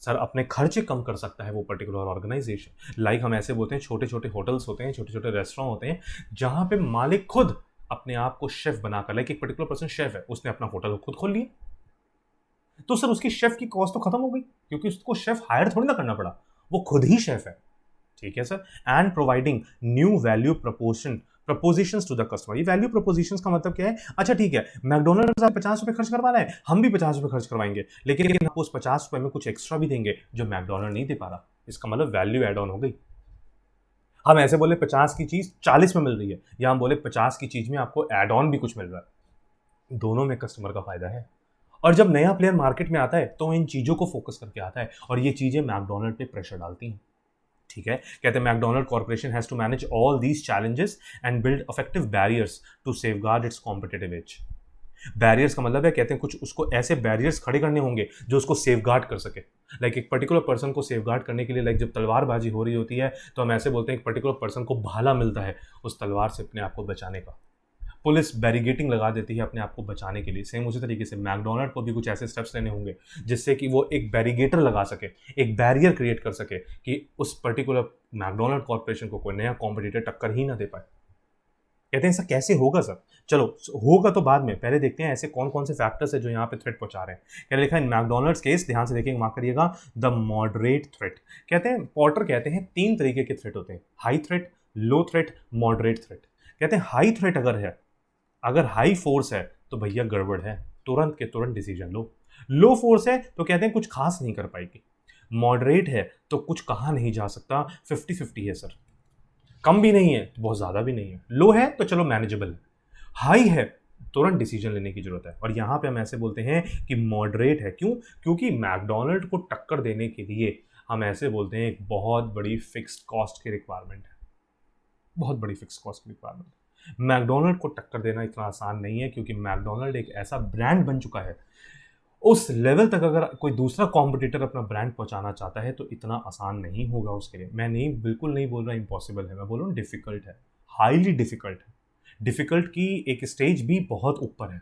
सर अपने खर्चे कम कर सकता है वो पर्टिकुलर ऑर्गेनाइजेशन। लाइक हम ऐसे बोलते हैं छोटे छोटे होटल्स होते हैं, छोटे छोटे रेस्टोरेंट होते हैं, जहां पे मालिक खुद अपने आप को शेफ बनाकर, लाइक एक पर्टिकुलर पर्सन शेफ है, उसने अपना होटल खुद खोल लिया, तो सर उसकी शेफ की कॉस्ट तो खत्म हो गई, क्योंकि उसको शेफ हायर थोड़ी ना करना पड़ा, वो खुद ही शेफ है। ठीक है sir. And providing new value propositions to the customer. ये वैल्यू प्रपोजिशंस का मतलब क्या है? अच्छा ठीक है, मैकडोनल्ड्स आप 50 रुपए खर्च करवा रहे हैं, हम भी 50 रुपए खर्च करवाएंगे, लेकिन आपको उस 50 रुपए में कुछ एक्स्ट्रा भी देंगे जो मैकडोनल्ड नहीं दे पा रहा। इसका मतलब वैल्यू एड ऑन हो गई। हम ऐसे बोले 50 की चीज 40 में मिल रही है, या हम बोले 50 की चीज में आपको एड ऑन भी कुछ मिल रहा है, दोनों में कस्टमर का फायदा है। और जब नया प्लेयर मार्केट में आता है तो इन चीजों को फोकस करके आता है, और ये चीजें मैकडोनल्ड पे प्रेशर डालती हैं। ठीक है। कहते हैं McDonald corporation has to manage all these challenges and build effective barriers to safeguard its competitive edge. Barriers का मतलब है, कहते हैं कुछ उसको ऐसे बैरियर्स खड़े करने होंगे जो उसको सेफगार्ड कर सके। लाइक एक पर्टिकुलर पर्सन को सेफगार्ड करने के लिए, लाइक जब तलवारबाजी हो रही होती है तो हम ऐसे बोलते हैं एक पर्टिकुलर पर्सन को भाला मिलता है उस तलवार से अपने आप को बचाने का। पुलिस बैरिगेटिंग लगा देती है अपने आप को बचाने के लिए। सेम उसी तरीके से मैकडोनल्ड को भी कुछ ऐसे स्टेप्स लेने होंगे जिससे कि वो एक बैरिगेटर लगा सके, एक बैरियर क्रिएट कर सके कि उस पर्टिकुलर मैकडोनल्ड कॉर्पोरेशन को कोई नया कॉम्पिटिटर टक्कर ही ना दे पाए। कहते हैं ऐसा कैसे होगा सर? चलो होगा तो बाद में, पहले देखते हैं ऐसे कौन कौन से फैक्टर्स है जो यहाँ पे थ्रेट पहुंचा रहे हैं। क्या लिखा है इन मैकडोनल्ड्स केस? ध्यान से देखिए, मार्क करिएगा, द मॉडरेट थ्रेट। कहते हैं पॉर्टर कहते हैं 3 तरीके के थ्रेट होते हैं, हाई थ्रेट, लो थ्रेट, मॉडरेट थ्रेट। कहते हैं हाई थ्रेट अगर हाई फोर्स है तो भैया गड़बड़ है, तुरंत के तुरंत डिसीजन लो। लो फोर्स है तो कहते हैं कुछ खास नहीं कर पाएगी। मॉडरेट है तो कुछ कहा नहीं जा सकता, 50-50 है सर, कम भी नहीं है बहुत ज़्यादा भी नहीं है। लो है तो चलो मैनेजेबल है, हाई है तुरंत डिसीजन लेने की जरूरत है। और यहाँ पे हम ऐसे बोलते हैं कि मॉडरेट है। क्यों? क्योंकि मैकडोनल्ड को टक्कर देने के लिए हम ऐसे बोलते हैं एक बहुत बड़ी फिक्स्ड कॉस्ट की रिक्वायरमेंट है, बहुत बड़ी फिक्स्ड कॉस्ट की रिक्वायरमेंट। मैकडोनल्ड को टक्कर देना इतना आसान नहीं है, क्योंकि मैकडोनल्ड एक ऐसा ब्रांड बन चुका है, उस लेवल तक अगर कोई दूसरा कॉम्पिटिटर अपना ब्रांड पहुंचाना चाहता है तो इतना आसान नहीं होगा उसके लिए। मैं नहीं, बिल्कुल नहीं बोल रहा इम्पॉसिबल है, मैं बोल रहा हूँ डिफिकल्ट है, हाईली डिफिकल्ट है। डिफिकल्ट की एक स्टेज भी बहुत ऊपर है।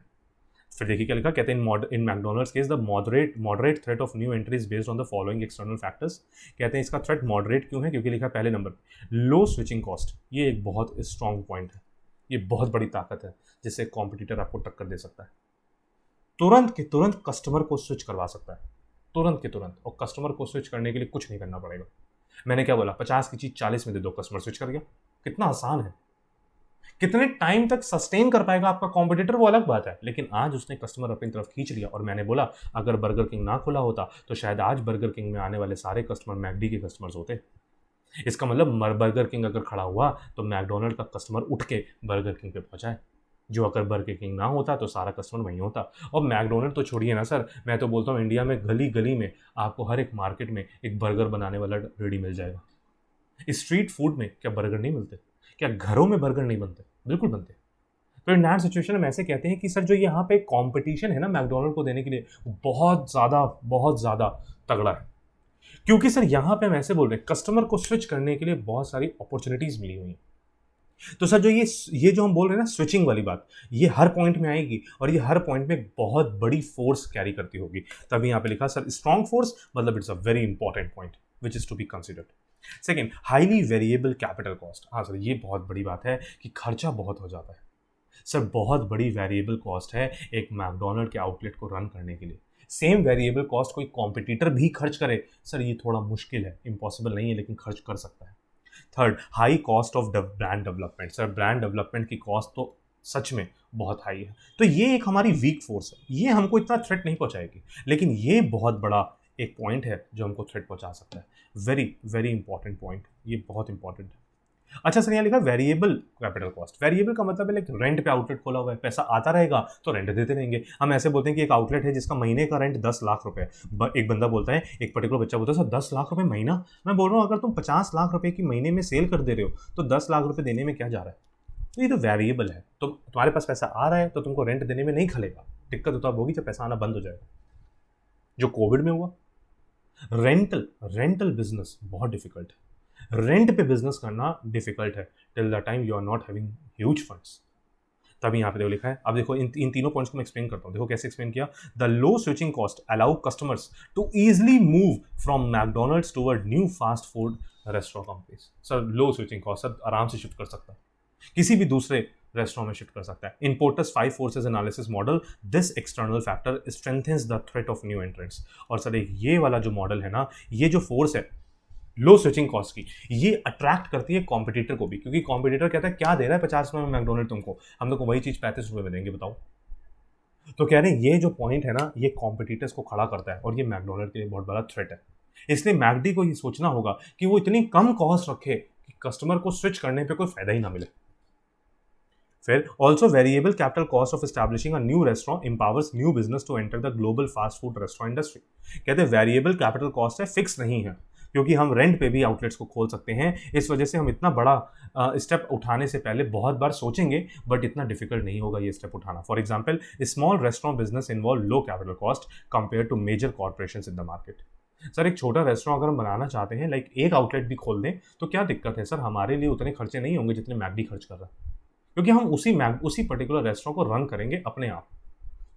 फिर देखिए क्या लिखा, कहते हैं in McDonald's case the moderate threat of new entries based on the following external factors. कहते हैं इसका थ्रेट मॉडरेट क्यों है? क्योंकि लिखा पहले नंबर लो स्विचिंग कॉस्ट। ये एक बहुत स्ट्रॉन्ग पॉइंट है, ये बहुत बड़ी ताकत है जिससे कॉम्पिटिटर आपको टक्कर दे सकता है। तुरंत के तुरंत कस्टमर को स्विच करवा सकता है, तुरंत के तुरंत, और कस्टमर को स्विच करने के लिए कुछ नहीं करना पड़ेगा। मैंने क्या बोला, 50 की चीज 40 में दे दो, कस्टमर स्विच कर गया। कितना आसान है। कितने टाइम तक सस्टेन कर पाएगा आपका कॉम्पिटिटर वो अलग बात है, लेकिन आज उसने कस्टमर अपनी तरफ खींच लिया। और मैंने बोला अगर बर्गर किंग ना खुला होता तो शायद आज बर्गर किंग में आने वाले सारे कस्टमर मैकडी के कस्टमर्स होते। इसका मतलब बर्गर किंग अगर खड़ा हुआ तो मैकडोनल्ड का कस्टमर उठ के बर्गर किंग पे पहुंचा है। जो अगर बर्गर किंग ना होता तो सारा कस्टमर वहीं होता। और मैकडोनल्ड तो छोड़िए ना सर, मैं तो बोलता हूँ इंडिया में गली गली में आपको हर एक मार्केट में एक बर्गर बनाने वाला रेडी मिल जाएगा। स्ट्रीट फूड में क्या बर्गर नहीं मिलते? क्या घरों में बर्गर नहीं बनते? बिल्कुल बनते। तो इन दैट सिचुएशन हम ऐसे कहते हैं कि सर जो यहाँ पे कंपटीशन है ना मैकडोनल्ड को देने के लिए, वो बहुत ज़्यादा तगड़ा है। क्योंकि सर यहाँ पे हम ऐसे बोल रहे हैं, कस्टमर को स्विच करने के लिए बहुत सारी अपॉर्चुनिटीज मिली हुई हैं। तो सर जो ये जो हम बोल रहे हैं ना स्विचिंग वाली बात, ये हर पॉइंट में आएगी और ये हर पॉइंट में बहुत बड़ी फोर्स कैरी करती होगी। तभी यहाँ पे लिखा सर स्ट्रॉन्ग फोर्स, मतलब it's a very important point which is to be considered. Second, highly variable capital cost. हाँ सर, ये बहुत बड़ी बात है कि खर्चा बहुत हो जाता है। सर बहुत बड़ी वेरिएबल कॉस्ट है एक मैकडोनल्ड के आउटलेट को रन करने के लिए। सेम वेरिएबल कॉस्ट कोई कॉम्पिटिटर भी खर्च करे सर, ये थोड़ा मुश्किल है, इम्पॉसिबल नहीं है, लेकिन खर्च कर सकता है। Third, high cost of brand development. Sir brand development की कॉस्ट तो सच में बहुत हाई है। तो ये एक हमारी वीक फोर्स है, ये हमको इतना थ्रेट नहीं पहुंचाएगी, लेकिन ये बहुत बड़ा एक पॉइंट है जो हमको थ्रेट पहुंचा सकता है। वेरी वेरी इंपॉर्टेंट पॉइंट, ये बहुत इंपॉर्टेंट है। अच्छा सर, यहाँ लिखा वेरिएबल कैपिटल कॉस्ट। वेरिएबल का मतलब है लाइक रेंट पे आउटलेट खोला हुआ है, पैसा आता रहेगा तो रेंट देते रहेंगे। हम ऐसे बोलते हैं कि एक आउटलेट है जिसका महीने का रेंट 10 लाख रुपए है। एक बंदा बोलता है, एक पर्टिकुलर बच्चा बोलता है सर 10 लाख रुपए महीना। मैं बोल रहा हूँ अगर तुम 50 लाख रुपए की महीने में सेल कर दे रहे हो तो 10 लाख रुपए देने में क्या जा रहा है? तो ये तो वेरिएबल है। तो तुम्हारे पास पैसा आ रहा है तो तुमको रेंट देने में नहीं खलेगा। दिक्कत तो तब होगी जब पैसा आना बंद हो जाएगा, जो कोविड में हुआ। रेंटल बिजनेस बहुत डिफिकल्ट है। रेंट पे बिजनेस करना डिफिकल्ट है till the time you are not having huge funds. तभी यहाँ पे देखो लिखा है। अब देखो इन तीनों पॉइंट्स को मैं एक्सप्लेन करता हूँ। देखो कैसे एक्सप्लेन किया। The low switching cost allow customers to easily move from McDonald's toward new fast food restaurant companies. Sir low switching cost sir आराम से शिफ्ट कर सकता है, किसी भी दूसरे रेस्टोरेंट में शिफ्ट कर सकता है। In Porter's 5 forces analysis model, this external factor strengthens the threat of new entrants. और सर एक ये वाला जो मॉडल है ना, ये जो फोर्स है लो स्विचिंग कॉस्ट की, ये अट्रैक्ट करती है कॉम्पिटिटर को भी, क्योंकि कॉम्पिटिटर कहता है क्या दे रहा है 50 में मैकडोनल्ड तुमको, हम लोग को वही चीज 35 रुपए में देंगे, बताओ। तो कह रहे हैं ये जो पॉइंट है ना, ये कॉम्पिटिटर्स को खड़ा करता है और ये मैकडोनल्ड के लिए बहुत बड़ा थ्रेट है। इसलिए मैकडी को ये सोचना होगा कि वो इतनी कम कॉस्ट रखे कि कस्टमर को स्विच करने पे कोई फायदा ही ना मिले। फिर also variable capital cost of establishing a new restaurant empowers new business to enter the global fast food restaurant industry. कहते हैं वेरिएबल कैपिटल कॉस्ट है, फिक्स नहीं है, क्योंकि हम रेंट पे भी आउटलेट्स को खोल सकते हैं। इस वजह से हम इतना बड़ा स्टेप उठाने से पहले बहुत बार सोचेंगे, बट इतना डिफिकल्ट नहीं होगा ये स्टेप उठाना। For example, small restaurant business involve low capital cost compare to major corporation in the market. Sir एक छोटा रेस्टोरेंट अगर हम बनाना चाहते हैं, लाइक एक आउटलेट भी खोल दें, तो क्या दिक्कत है सर? हमारे लिए उतने खर्चे नहीं होंगे जितने मैकडी खर्च कर रहा है, क्योंकि हम उसी पर्टिकुलर रेस्टोरेंट को रन करेंगे अपने आप।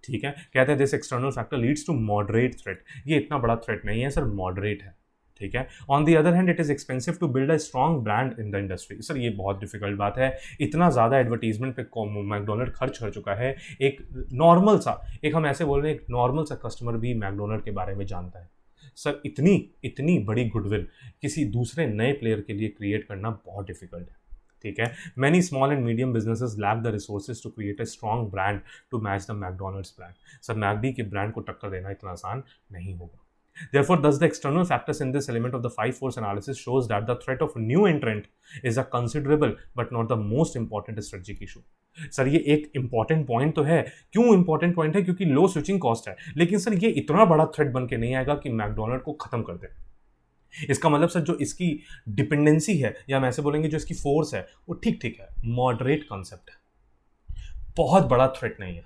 ठीक है, कहते हैं this external factor leads to moderate threat. ये इतना बड़ा थ्रेट नहीं है सर, मॉडरेट है। ठीक है, on the other hand it is expensive to build a strong brand in the industry. Sir ये बहुत डिफिकल्ट बात है, इतना ज़्यादा एडवर्टीजमेंट पे मैकडोनल्ड खर्च कर चुका है। एक नॉर्मल सा, एक हम ऐसे बोल रहे हैं, एक नॉर्मल सा कस्टमर भी मैकडोनल्ड के बारे में जानता है। सर इतनी बड़ी गुडविल किसी दूसरे नए प्लेयर के लिए क्रिएट करना बहुत डिफिकल्ट है। ठीक है, many small and medium businesses lack the resources to create a strong brand to match the McDonald's brand. Sir McD के ब्रांड को टक्कर देना इतना आसान नहीं होगा। Therefore, thus the external factors in this element of the 5 force analysis shows that the threat of a new entrant is a considerable but not the most important strategic issue. Sir ये एक important point तो है। क्यों important point है? क्योंकि लो switching cost है, लेकिन sir ये इतना बड़ा थ्रेट बन के नहीं आएगा कि मैकडोनल्ड को खत्म कर दे। इसका मतलब सर जो इसकी डिपेंडेंसी है, या हम ऐसे बोलेंगे जो इसकी फोर्स है, वो ठीक ठीक है, मॉडरेट कॉन्सेप्ट है, बहुत बड़ा थ्रेट नहीं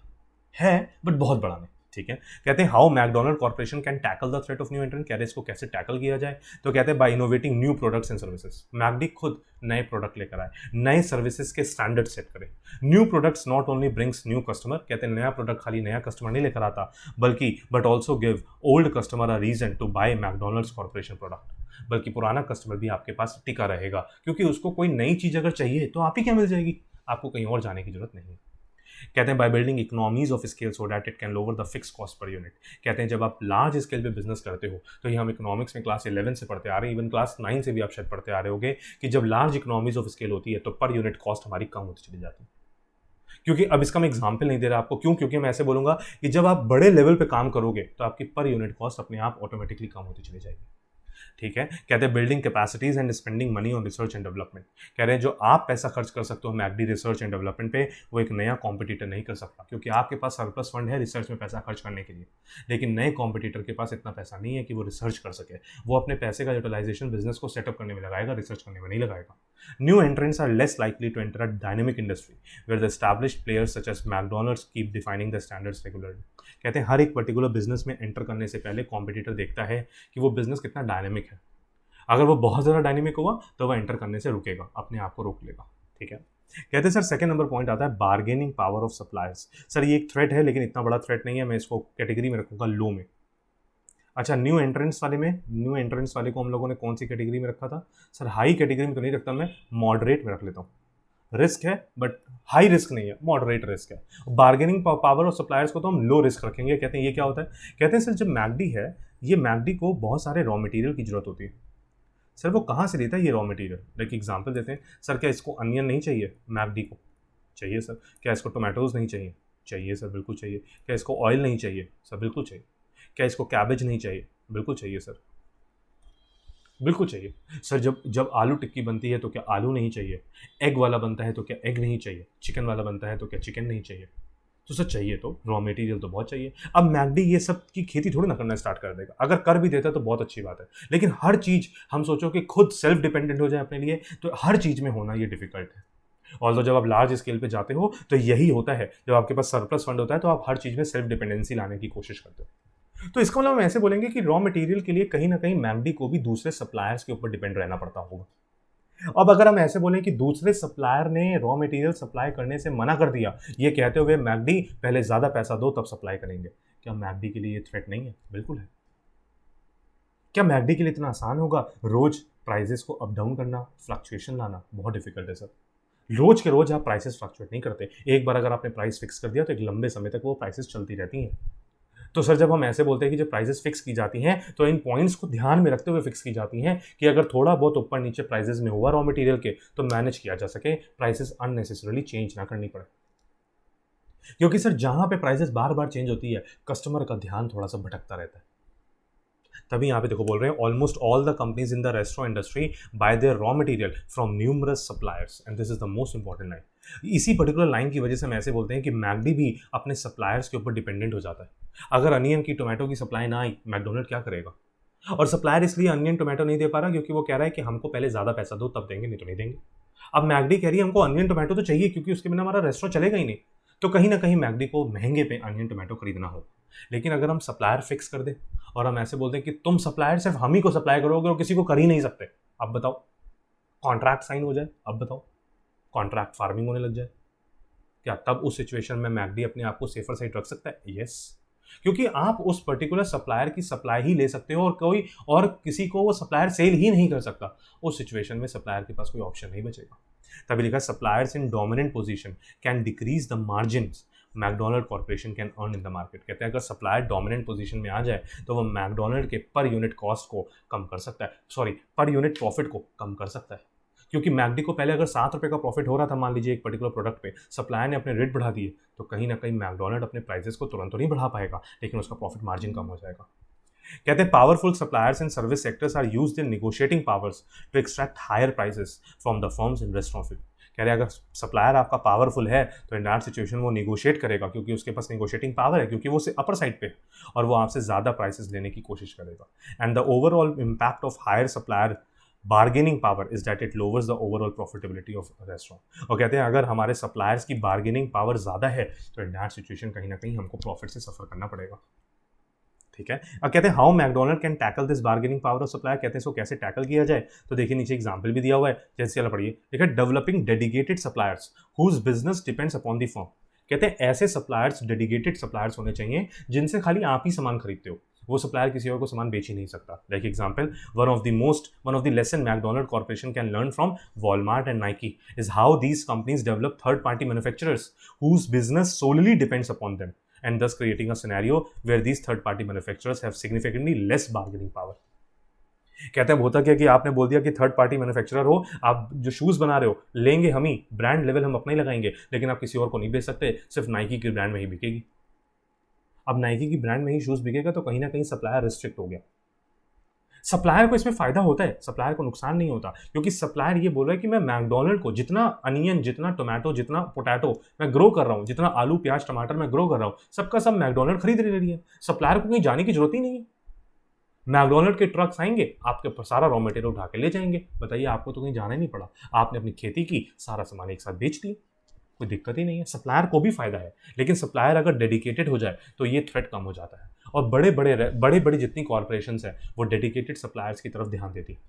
है बट बहुत बड़ा नहीं। ठीक है, कहते हैं how McDonald corporation can tackle the threat of new एंट्रेंट। कह रहे हैं इसको कैसे टैकल किया जाए, तो कहते हैं by innovating new products and services. McD खुद नए प्रोडक्ट लेकर आए, नए सर्विसेज के स्टैंडर्ड सेट करें। New products not only brings new customer, कहते हैं नया प्रोडक्ट खाली नया कस्टमर नहीं लेकर आता, बल्कि but also give old customer a reason to buy McDonald's corporation product. बल्कि पुराना कस्टमर भी आपके पास टिका रहेगा, क्योंकि उसको कोई नई चीज़ अगर चाहिए तो आप ही क्या मिल जाएगी, आपको कहीं और जाने की जरूरत नहीं। कहते हैं by building economies of scale so that it can lower the fix cost per unit. कहते हैं जब आप लार्ज स्केल पे बिजनेस करते हो, तो ये हम इकोनॉमिक्स में क्लास 11 से पढ़ते आ रहे हैं, इवन क्लास 9 से भी आप शायद पढ़ते आ रहे होगे, कि जब लार्ज इकोनॉमीज ऑफ स्केल होती है तो पर यूनिट कॉस्ट हमारी कम होती चली जाती है। क्योंकि अब इसका मैं एग्जाम्पल नहीं दे रहा आपको, क्यों? क्योंकि मैं ऐसे बोलूंगा कि जब आप बड़े लेवल पे काम करोगे तो आपकी पर यूनिट कॉस्ट अपने आप ऑटोमेटिकली कम होती चली जाएगी। ठीक है। कहते हैं building capacities and spending money on research and development. कह रहे हैं जो आप पैसा खर्च कर सकते हो मैकडी रिसर्च एंड डेवलपमेंट पे, वो एक नया कॉम्पिटिटर नहीं कर सकता, क्योंकि आपके पास सरप्लस फंड है रिसर्च में पैसा खर्च करने के लिए, लेकिन नए कॉम्पिटिटर के पास इतना पैसा नहीं है कि वो रिसर्च कर सके। वो अपने पैसे का यूटिलाइजेशन बिजनेस को सेटअप करने में लगाएगा, रिसर्च करने में नहीं लगाएगा। New entrants are less likely to enter a dynamic industry where the established players such as McDonald's keep defining the standards regularly. कहते हैं हर एक पर्टिकुलर बिजनेस में एंटर करने से पहले कॉम्पिटिटर देखता है कि वो बिजनेस कितना डायनेमिक है। अगर वो बहुत ज़्यादा डायनेमिक हुआ तो वह एंटर करने से रुकेगा, अपने आप को रोक लेगा। ठीक है। कहते हैं सर सेकंड नंबर पॉइंट आता है bargaining power of suppliers. Sir ये एक थ्रेट है, लेकिन इतना बड़ा थ्रेट नहीं है, मैं इसको कैटेगरी में रखूंगा लो में। अच्छा, न्यू एंट्रेंस वाले को हम लोगों ने कौन सी कैटेगरी में रखा था? सर हाई कैटेगरी में तो नहीं रखता मैं, मॉडरेट में रख लेता हूँ। रिस्क है बट हाई रिस्क नहीं है, मॉडरेट रिस्क है। बार्गेनिंग पावर ऑफ सप्लायर्स को तो हम लो रिस्क रखेंगे। कहते हैं ये क्या होता है? कहते हैं सर जब मैकडी है, ये मैकडी को बहुत सारे रॉ मटेरियल की जरूरत होती है। सर वो कहाँ से लेता है ये रॉ मटेरियल? लाइक एग्जांपल देते हैं, सर क्या इसको अनियन नहीं चाहिए? मैकडी को चाहिए सर। क्या इसको टोमेटोज नहीं चाहिए? चाहिए सर, बिल्कुल चाहिए। क्या इसको ऑयल नहीं चाहिए? सर बिल्कुल चाहिए। क्या इसको कैबेज नहीं चाहिए? बिल्कुल चाहिए सर, बिल्कुल चाहिए। सर जब जब आलू टिक्की बनती है तो क्या आलू नहीं चाहिए? एग वाला बनता है तो क्या एग नहीं चाहिए? चिकन वाला बनता है तो क्या चिकन नहीं चाहिए? तो सर चाहिए, तो रॉ मटेरियल तो बहुत चाहिए। अब मैकडी ये सब की खेती थोड़ी ना करना स्टार्ट कर देगा, अगर कर भी देता तो बहुत अच्छी बात है, लेकिन हर चीज़ हम सोचो कि खुद सेल्फ डिपेंडेंट हो जाए अपने लिए, तो हर चीज़ में होना ये डिफिकल्ट है। और तो जब आप लार्ज स्केल पे जाते हो तो यही होता है, जब आपके पास सरप्लस फंड होता है तो आप हर चीज़ में सेल्फ डिपेंडेंसी लाने की कोशिश करते हो। तो इसका मतलब हम ऐसे बोलेंगे कि रॉ मटेरियल के लिए कहीं ना कहीं मैकडी को भी दूसरे सप्लायर्स के ऊपर डिपेंड रहना पड़ता होगा। अब अगर हम ऐसे बोलें कि दूसरे सप्लायर ने रॉ मटेरियल सप्लाई करने से मना कर दिया, ये कहते हुए मैकडी पहले ज़्यादा पैसा दो तब सप्लाई करेंगे, क्या मैकडी के लिए ये थ्रेट नहीं है? बिल्कुल है। क्या मैकडी के लिए इतना आसान होगा रोज प्राइजेस को अप डाउन करना, फ्लक्चुएशन लाना? बहुत डिफिकल्ट है सर। रोज के रोज आप प्राइसेस फ्लक्चुएट नहीं करते। एक बार अगर आपने प्राइस फिक्स कर दिया तो एक लंबे समय तक वो प्राइसेस चलती रहती हैं। तो सर जब हम ऐसे बोलते हैं कि जब प्राइसेस फिक्स की जाती हैं तो इन पॉइंट्स को ध्यान में रखते हुए फिक्स की जाती हैं कि अगर थोड़ा बहुत ऊपर नीचे प्राइसेस में हुआ रॉ मटेरियल के तो मैनेज किया जा सके, प्राइसेस अननेसेसरली चेंज ना करनी पड़े। क्योंकि सर जहां पे प्राइसेस बार बार चेंज होती है, कस्टमर का ध्यान थोड़ा सा भटकता रहता है। तभी यहाँ पे देखो बोल रहे हैं almost all the companies in the restaurant industry by there raw material from numerous suppliers and this is the most important line. इसी पर्टिकुलर लाइन की वजह से हम ऐसे बोलते हैं कि मैकडी भी अपने सप्लायर्स के ऊपर डिपेंडेंट हो जाता है। अगर अनियन की टोमेटो की सप्लाई ना आई, मैकडोनल्ड क्या करेगा? और सप्लायर इसलिए अनियन टोमेटो नहीं दे पा रहा क्योंकि वो कह रहा है कि हमको पहले ज़्यादा पैसा दो तब देंगे, नहीं तो नहीं देंगे। अब मैकडी कह रही है हमको अनियन टोमेटो तो चाहिए क्योंकि उसके बिना हमारा रेस्टोरेंट चलेगा ही नहीं, तो कहीं ना कहीं मैकडी को महंगे पे अनियन टोमेटो खरीदना होगा। लेकिन अगर हम सप्लायर फिक्स कर दें और हम ऐसे बोलते हैं कि तुम सप्लायर सिर्फ हम ही को सप्लाई करोगे और किसी को कर ही नहीं सकते, अब बताओ कॉन्ट्रैक्ट साइन हो जाए, अब बताओ कॉन्ट्रैक्ट फार्मिंग होने लग जाए, क्या तब उस सिचुएशन में मैकडी अपने आप को सेफर साइड रख सकता है? यस, क्योंकि आप उस पर्टिकुलर सप्लायर की सप्लाई ही ले सकते हो और कोई और किसी को वो सप्लायर सेल ही नहीं कर सकता। उस सिचुएशन में सप्लायर के पास कोई ऑप्शन नहीं बचेगा। तभी लिखा suppliers in dominant position can decrease the margins McDonald corporation can earn in the market. कहते हैं अगर सप्लायर डोमिनेंट पोजीशन में आ जाए तो वो मैकडोनल्ड के पर यूनिट कॉस्ट को कम कर सकता है, पर यूनिट प्रॉफिट को कम कर सकता है। क्योंकि मैकडी को पहले अगर ₹7 का प्रॉफिट हो रहा था मान लीजिए एक पर्टिकुलर प्रोडक्ट पे, सप्लायर ने अपने रेट बढ़ा दिए, तो कहीं ना कहीं मैकडोनल्ड अपने प्राइसेस को तुरंत तो नहीं बढ़ा पाएगा, लेकिन उसका प्रॉफिट मार्जिन कम हो जाएगा। कहते हैं powerful suppliers in service sectors are used in negotiating powers to extract higher prices from the firms in restaurant field. कह रहे हैं अगर सप्लायर आपका पावरफुल है तो इन दैट सिचुएशन वो निगोशिएट करेगा, क्योंकि उसके पास निगोशिएटिंग पावर है, क्योंकि वो अपर साइड पे, और वो आपसे ज़्यादा प्राइसेस लेने की कोशिश करेगा। And the overall impact of higher supplier bargaining power is that it lowers the overall profitability of restaurant. और कहते हैं अगर हमारे सप्लायर्स की बार्गेनिंग पावर ज़्यादा है तो इन दैट सिचुएशन कहीं ना कहीं हमको प्रॉफिट से सफ़र करना पड़ेगा। ठीक है। अब कहते हैं how McDonald can tackle this bargaining power of supplier. कहते हैं इसको कैसे टैकल किया जाए, तो देखिए नीचे एग्जांपल भी दिया हुआ है, जैसे चला पढ़िए। देखिए developing dedicated suppliers whose business depends upon the firm. कहते हैं ऐसे सप्लायर्स, डेडिकेटेड सप्लायर्स होने चाहिए जिनसे खाली आप ही सामान खरीदते हो, वो सप्लायर किसी और को सामान बेच ही नहीं सकता। Like example, one of the lesson McDonald corporation can learn from Walmart and Nike is how these companies develop third party manufacturers whose business solely depends upon them and thus creating a scenario where these third-party manufacturers have significantly less bargaining power. कहते हैं होता क्या कि आपने बोल दिया कि third party manufacturer हो, आप जो शूज़ बना रहे हो लेंगे हम ही, ब्रांड लेवल हम अपना ही लगाएंगे, लेकिन आप किसी और को नहीं बेच सकते, सिर्फ नाइकी की ब्रांड में ही बिकेगी। अब नाइकी की ब्रांड में ही शूज़ बिकेगा तो कहीं ना कहीं सप्लायर रिस्ट्रिक्ट हो गया। सप्लायर को इसमें फायदा होता है, सप्लायर को नुकसान नहीं होता, क्योंकि सप्लायर ये बोल रहा है कि मैं मैकडोनल्ड को जितना अनियन, जितना टोमेटो, जितना पोटैटो मैं ग्रो कर रहा हूँ, जितना आलू प्याज टमाटर मैं ग्रो कर रहा हूँ, सबका सब मैकडोनल्ड खरीद ले रही है। सप्लायर को कहीं जाने की जरूरत ही नहीं है। मैकडोनल्ड के ट्रक्स आएंगे, आपके सारा रॉ मटेरियल उठा के ले जाएंगे। बताइए, आपको तो कहीं जाना ही नहीं पड़ा, आपने अपनी खेती की, सारा सामान एक साथ बेच दिया, कोई दिक्कत ही नहीं है। सप्लायर को भी फायदा है, लेकिन सप्लायर अगर डेडिकेटेड हो जाए तो ये थ्रेट कम हो जाता है। और बड़े बड़े जितनी कॉर्पोरेशंस है वो डेडिकेटेड सप्लायर्स की तरफ ध्यान देती है।